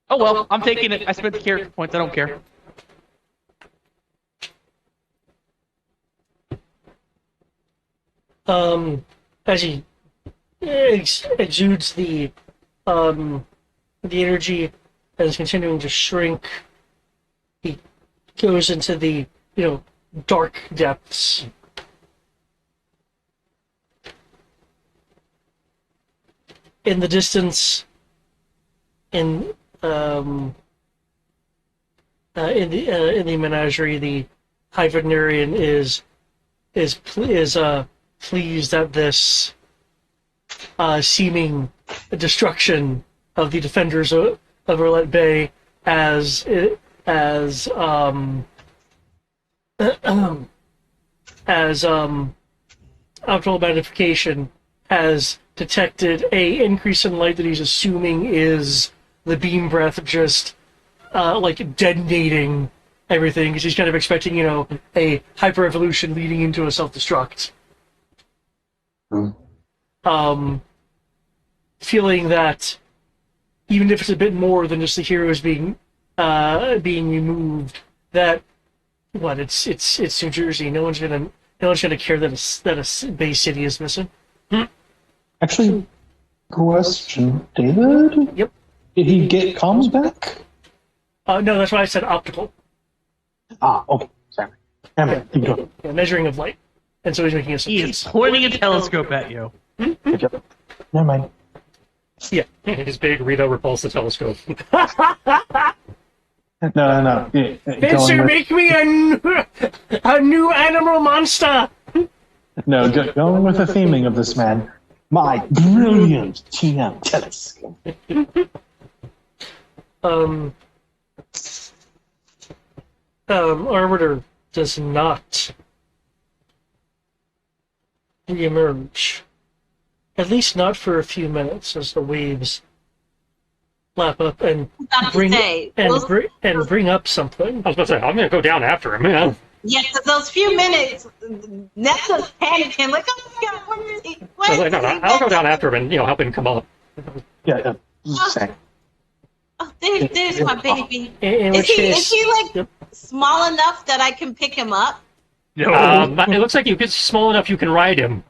Oh well, I'm taking it. I spent the character points. I don't care. As he exudes the energy and is continuing to shrink, he goes into the dark depths. in the distance, in the menagerie, the High Veterinarian is pleased at this seeming destruction of the defenders of Roulette Bay as optimal magnification has detected a increase in light that he's assuming is the beam breath just like detonating everything, because he's kind of expecting, a hyper evolution leading into a self-destruct. Feeling that even if it's a bit more than just the heroes being removed, that it's New Jersey. No one's gonna care that a Bay City is missing. Actually, question, David? Yep. Did he get comms back? No, that's why I said optical. Ah, okay. Sorry. Keep going. Yeah, measuring of light. And so he's making assumptions. He's pointing a telescope at you. Never mind. Yeah. His big Rita repulsor telescope. No. Spencer, make me a new animal monster! Going with the theming of this man. My brilliant TM telescope. Arbiter does not reemerge. At least not for a few minutes, as the waves lap up and bring up something. I was about to say, I'm going to go down after him, man. Yeah, because those few minutes, Nessa's panicking, like, oh my god, where is he? I was like, no, I'll go down after him and help him come up. Yeah. Same. Oh, there's my baby. In Is he like small enough that I can pick him up? It looks like he's small enough you can ride him.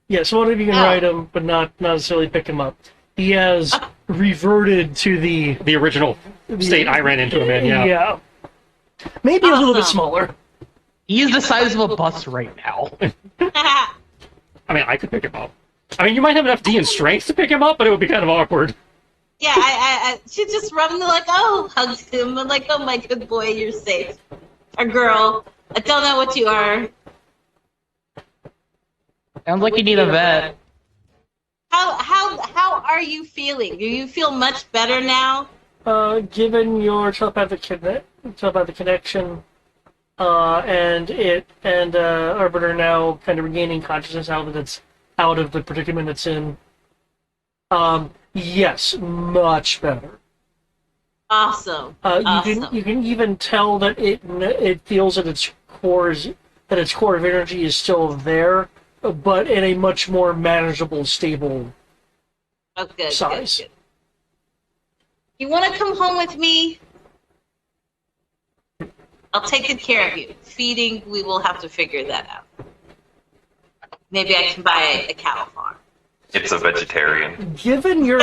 Yeah, so if you can ride him, but not necessarily pick him up. He has reverted to the original state I ran into him in, yeah. Yeah. Maybe a little bit smaller. He is the size of a bus right now. I mean, I could pick him up. I mean, you might have enough D and strength to pick him up, but it would be kind of awkward. Yeah, I she just rubbed me like, oh, hugs him. I'm like, oh my good boy, you're safe. Or girl, I don't know what you are. Sounds like you need a vet. How are you feeling? Do you feel much better now? Given your telepathic connection, and Arbiter now kind of regaining consciousness now that it's out of the predicament it's in. Yes, much better. Awesome. You can even tell that it feels that its core of energy is still there, but in a much more manageable, stable size. Good. You want to come home with me? I'll take good care of you. Feeding, we will have to figure that out. Maybe I can buy a cow farm. It's a vegetarian. Given your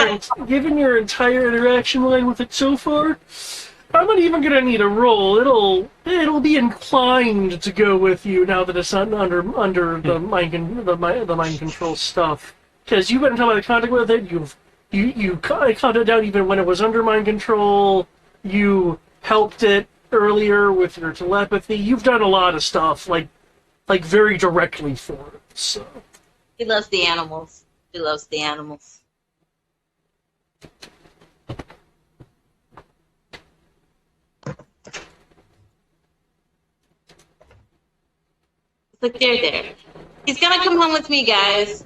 entire interaction line with it so far, I'm not even gonna need a roll. It'll be inclined to go with you now that it's not under the mind control stuff. Because you've been talking about the contact with it. You counted out even when it was under mind control. You helped it earlier with your telepathy. You've done a lot of stuff like very directly for it. So He loves the animals. He loves the animals. Look, they're there. He's gonna come home with me, guys.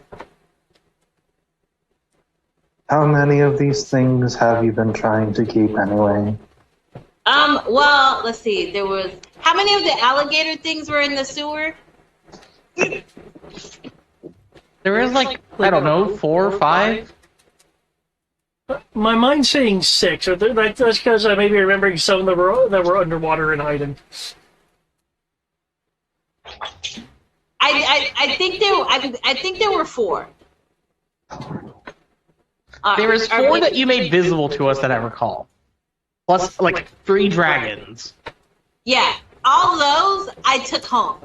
How many of these things have you been trying to keep anyway? Well, let's see. There was how many of the alligator things were in the sewer? There is like, I don't know, 4 or 5? my mind's saying 6. That's because I may be remembering some that were underwater and hiding. I think there were 4. There was 4 that you made visible to us that I recall. Plus, like, 3 dragons. Yeah, all those I took home.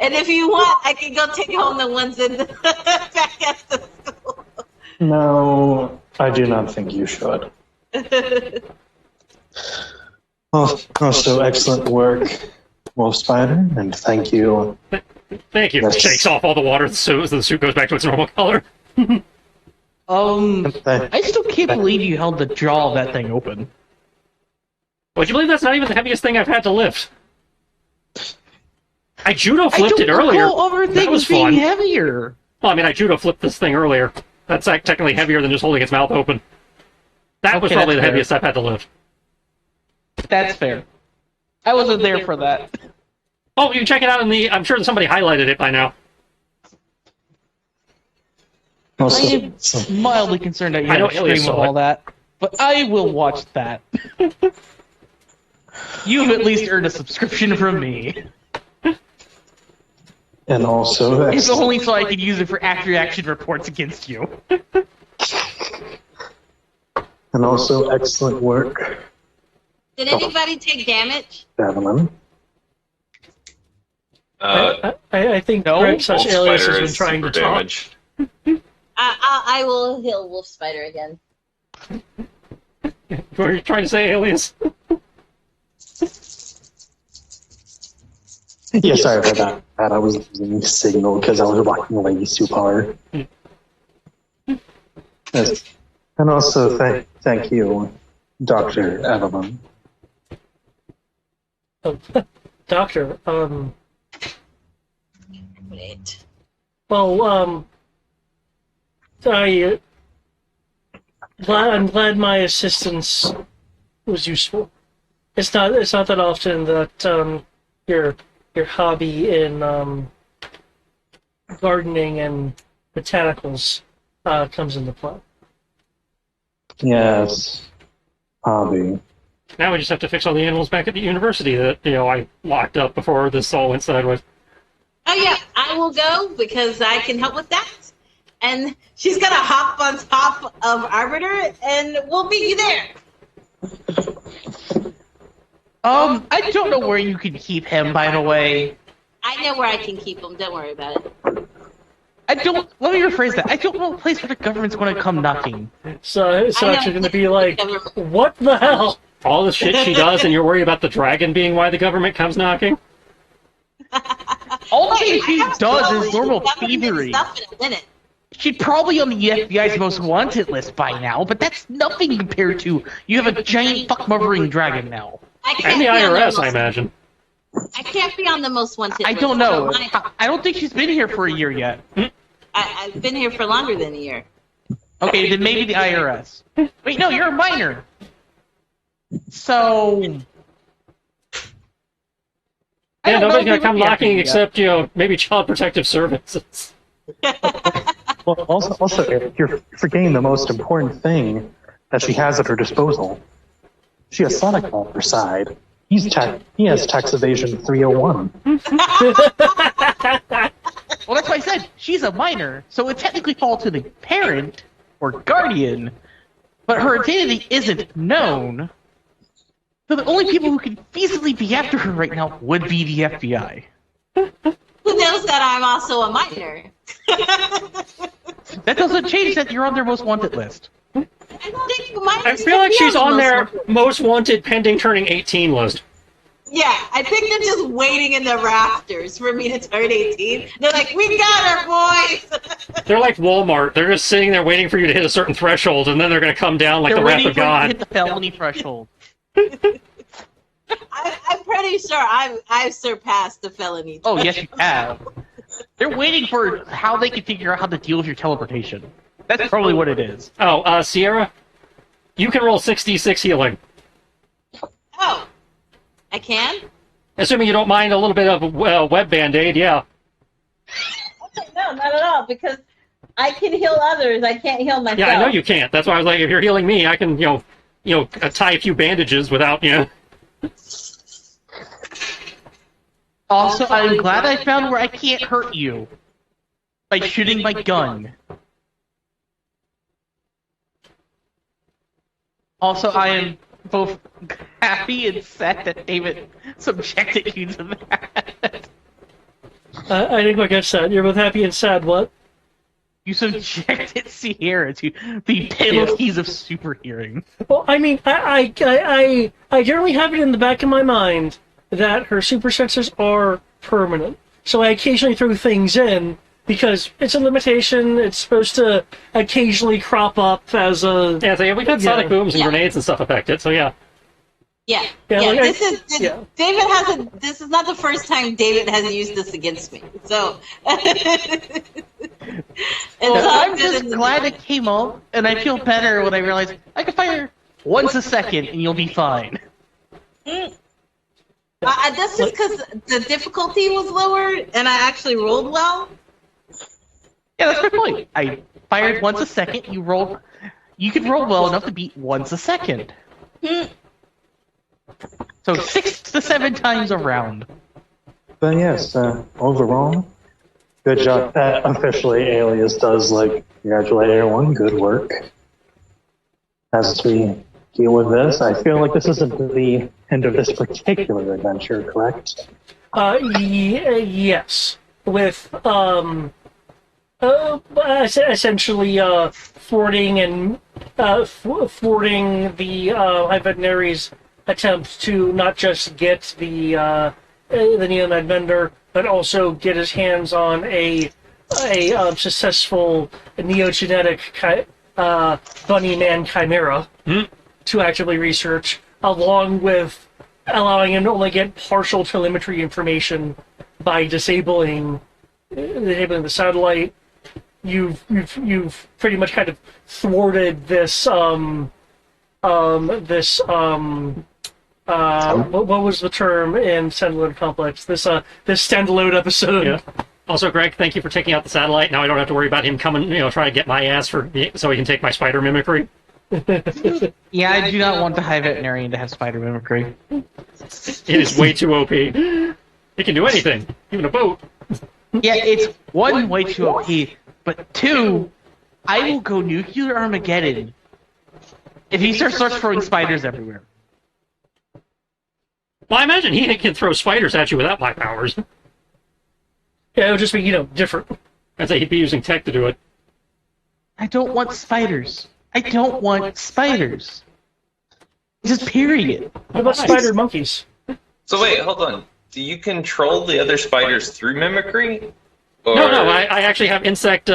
And if you want, I can go take home the ones in the back at the school. No, I do not think you should. Also, excellent work, Wolf Spider, and thank you. Thank you. Yes. Shakes off all the water, so the suit goes back to its normal color. I still can't believe you held the jaw of that thing open. Would you believe that's not even the heaviest thing I've had to lift? I judo I flipped don't it earlier. recall other That things was being fun. heavier. Well, I mean, I judo flipped this thing earlier. That's like, technically heavier than just holding its mouth open. That was Okay, probably the that's fair. heaviest I've had to lift. That's fair. I wasn't there for that. Oh, you can check it out in the... I'm sure somebody highlighted it by now. I Also, am mildly concerned that you I have know a stream Elias of saw it. all that, but I will watch that. You've at least earned a subscription from me. and also, If only so I could use it for after-action reports against you. excellent work, Did anybody take damage? Evelyn. I think No? Greg slash Wolf Alias has Spider been is trying to super talk. damaged. I will heal Wolf Spider again. What are you trying to say, Alias? Yeah, sorry about that. I was losing signal because I was walking away super hard. Yes. And also, thank you, Dr. Evelyn. Doctor, Wait. well, I'm glad my assistance was useful. It's not that often that your hobby in gardening and botanicals comes into play. Yes, hobby. Now we just have to fix all the animals back at the university that, I locked up before this all went sideways. Oh yeah, I will go because I can help with that. And she's gonna hop on top of Arbiter, and we'll beat you there. I don't know where you can keep him, by the way. I know where I can keep him. Don't worry about it. Let me rephrase that. I don't know a place where the government's going to come knocking. So it's I know. actually going to be like, what the hell? All the shit she does, and you're worried about the dragon being why the government comes knocking? All the things I she have does trouble is normal with government thievery. stuff in a minute. She'd probably on the FBI's most wanted list by now, but that's nothing compared to you have a giant fuck-mothering dragon now. I can't And the be on IRS, most- I imagine. I can't be on the most wanted I list. don't know. mind. I don't think she's been here for a year yet. I've been here for longer than a year. Okay, then maybe the IRS. Wait, no, you're a minor. So... I Yeah, don't know nobody's if gonna they come would be knocking after you yet. except, maybe Child Protective Services. Well, also, Eric, you're forgetting the most important thing that she has at her disposal. She has Sonic on her side. He has tax evasion 301. Well, that's why I said she's a minor, so it technically falls to the parent or guardian, but her identity isn't known. So the only people who can feasibly be after her right now would be the FBI. Who knows that I'm also a minor? That doesn't change that you're on their most wanted list. I don't think minors I feel can like be she's the on most their wanted. most wanted pending turning 18 list. Yeah, I think they're just waiting in the rafters for me to turn 18. They're like, we got her, boys! They're like Walmart. They're just sitting there waiting for you to hit a certain threshold, and then they're going to come down like They're the wrath waiting of for you to God. hit the felony threshold. I'm pretty sure I've surpassed the felony. Oh, yes, you have. They're waiting for how they can figure out how to deal with your teleportation. That's probably what it is. Oh, Sierra, you can roll 6d6 healing. Oh, I can? Assuming you don't mind a little bit of web band-aid, yeah. No, not at all, because I can heal others. I can't heal myself. Yeah, I know you can't. That's why I was like, if you're healing me, I can, tie a few bandages without, Also, I'm glad I found where I can't hurt you by shooting my gun. Also, I am both happy and sad that David subjected you to that. I didn't quite catch that. You're both happy and sad. What? You subjected Sierra to the penalties of super hearing. Well, I mean, I generally have it in the back of my mind that her super senses are permanent. So I occasionally throw things in because it's a limitation. It's supposed to occasionally crop up as a... Yeah, so yeah, we've had sonic booms and grenades and stuff affected, so yeah. Yeah, Yeah, yeah. like David hasn't. This is not the first time David has used this against me. So, I'm just glad it came up, and I feel better when I realize I can fire once a second and you'll be fine. That's just because the difficulty was lower, and I actually rolled well. Yeah, that's my point. I fired once a second. You rolled. You can roll well enough to beat once a second. So 6 to 7 times a round. But yes, overall, good job. Officially, Alias does congratulate everyone. Good work. As we deal with this, I feel like this isn't the end of this particular adventure, correct? Yes. With essentially thwarting the High Veterinary's attempt to not just get the neonite vendor, but also get his hands on a successful neogenetic bunny man chimera to actively research, along with allowing him to only get partial telemetry information by disabling the satellite. You've pretty much kind of thwarted this what was the term in Standalone Complex? This standalone episode. Yeah. Also, Greg, thank you for taking out the satellite. Now I don't have to worry about him coming, trying to get my ass so he can take my spider mimicry. Yeah, I do not want the High Veterinarian to have spider mimicry. It is way too OP. He can do anything, even a boat. Yeah, it's one, way too OP, but two, I will go nuclear Armageddon if he starts throwing spiders everywhere. Well, I imagine he can throw spiders at you without my powers. Yeah, it would just be, different. I'd say he'd be using tech to do it. I don't want spiders. I don't want spiders. Just period. What about spider monkeys? So wait, hold on. Do you control the other spiders through mimicry? Or... No, I actually have insect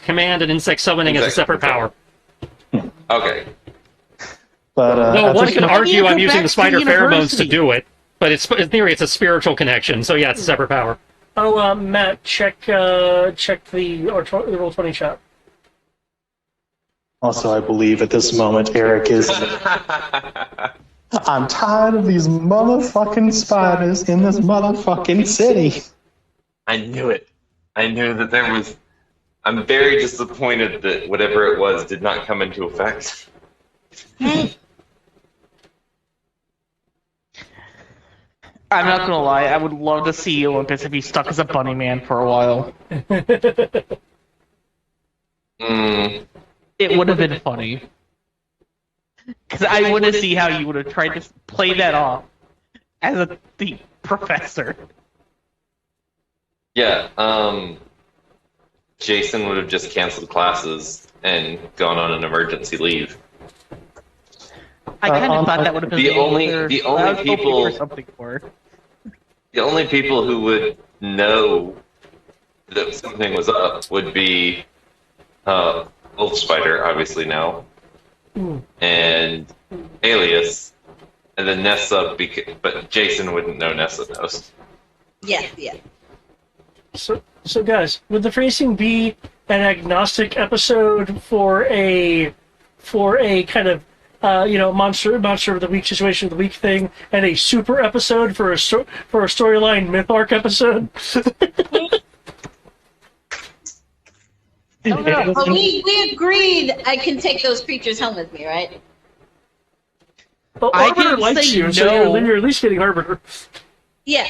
command and insect summoning as a separate power. Okay. But No, one can moment- argue I'm using the Back spider to pheromones to university. do it, but in theory it's a spiritual connection, so yeah, it's a separate power. Oh, Matt, check the Roll20 chat. Also, I believe at this moment Eric is. I'm tired of these motherfucking spiders in this motherfucking city. I knew it. I knew that there was... I'm very disappointed that whatever it was did not come into effect. I'm not gonna lie, I would love to see Olympus if he stuck as a bunny man for a while. It would have been funny. Because I want to see how you would have tried to play that off as the professor. Yeah, Jason would have just canceled classes and gone on an emergency leave. I kind of thought that would have been the only I was hoping people for something for. The only people who would know that something was up would be Wolf Spider, obviously now, and Alias, and then Nessa. But Jason wouldn't know. Nessa knows. Yes, yeah. So guys, would the phrasing be an agnostic episode for a kind of monster of the week, situation of the week thing, and a super episode for a storyline myth arc episode? But we agreed I can take those creatures home with me, right? Well, I Arbiter didn't likes say you, no. so you're at least getting Arbiter. Yeah.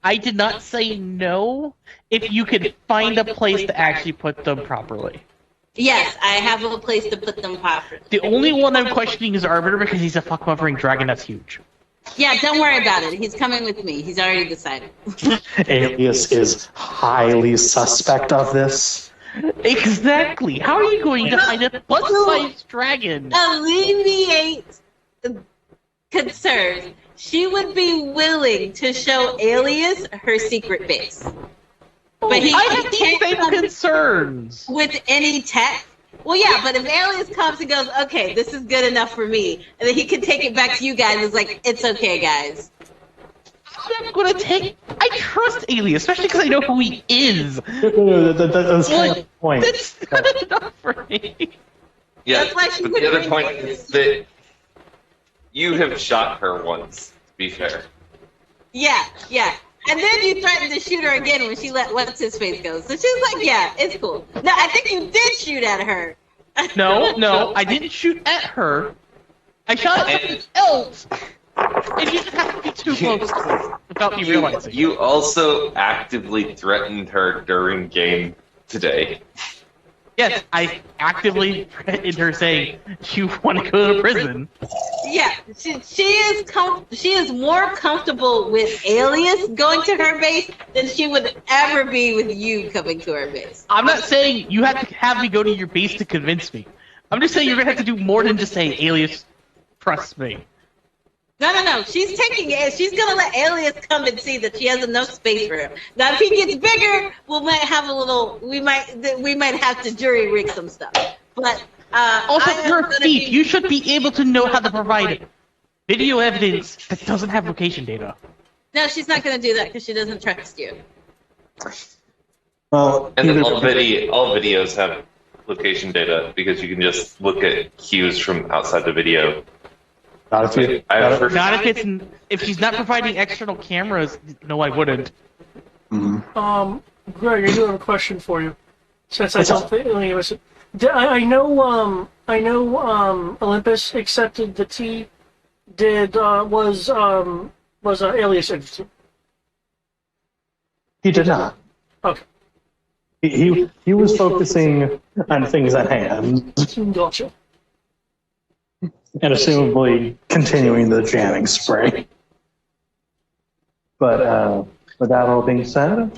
I did not say no if you could find a place to actually put them properly. Yes, I have a place to put them properly. The only one I'm questioning is Arbiter because he's a fuck-covering dragon that's huge. Yeah, don't worry about it. He's coming with me. He's already decided. Alias is highly suspect of this. Exactly. How are you going to hide a plus-sized dragon? Alleviate concerns. She would be willing to show Alias her secret base. But he I have the can't same come concerns. with any tech. Well, yeah, but if Alias comes and goes, okay, this is good enough for me, and then he can take it back to you guys, it's like, it's okay, guys. I'm not gonna take. I trust Alias, especially because I know who he is. That's kind of the point. That's good enough for me. Yeah, That's why she but would the other bring point it. is that you have shot her once, to be fair. Yeah, yeah. And then you threatened to shoot her again when she let what's his face go. So she's like, yeah, it's cool. No, I think you did shoot at her. No, I didn't shoot at her. I shot at something else. And you just have to be too close to it without me realizing. You also actively threatened her during game today. Yes, I actively threatened her saying, "You want to go to prison?" Yeah, she is more comfortable with Alias going to her base than she would ever be with you coming to her base. I'm not saying you have to have me go to your base to convince me. I'm just saying you're gonna have to do more than just say, "Alias, trust me." No. She's taking it. She's gonna let Alias come and see that she has enough space for him. Now, if he gets bigger, we might have a little. We might have to jury rig some stuff. But Also, I am you're a gonna thief. be- You should be able to know how to provide video evidence that doesn't have location data. No, she's not gonna do that because she doesn't trust you. Well, And either- all videos have location data because you can just look at cues from outside the video. not if you. I've heard- Not if she's not providing external cameras. No, I wouldn't. Greg, I do have a question for you. Since I What's don't up? think any of us, I know Olympus accepted the T. Was Alias interested? He did not. Okay, He was focusing on things at hand, gotcha. and assumably continuing the jamming spray. But with that all being said,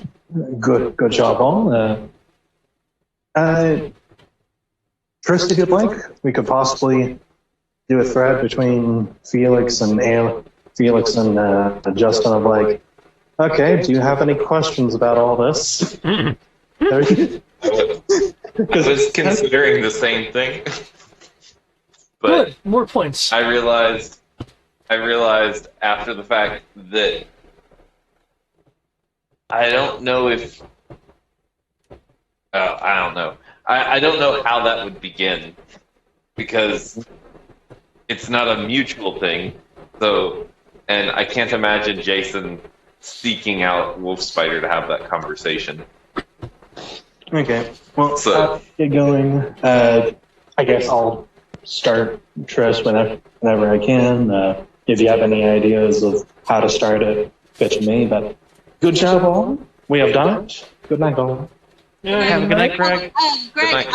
good job all. First, if you'd like, we could possibly do a thread between Felix and Justin of like, okay, do you have any questions about all this? I was considering the same thing. But Good, more points. I realized after the fact that I don't know if I don't know. I don't know how that would begin because it's not a mutual thing. So, and I can't imagine Jason seeking out Wolf Spider to have that conversation. Okay, well, So- get going. I guess I'll start Trish whenever I can. If you have any ideas of how to start it, pitch me. But good job, all. We have done it. Good night, all. Yeah, Have a good night, Greg. Greg, night.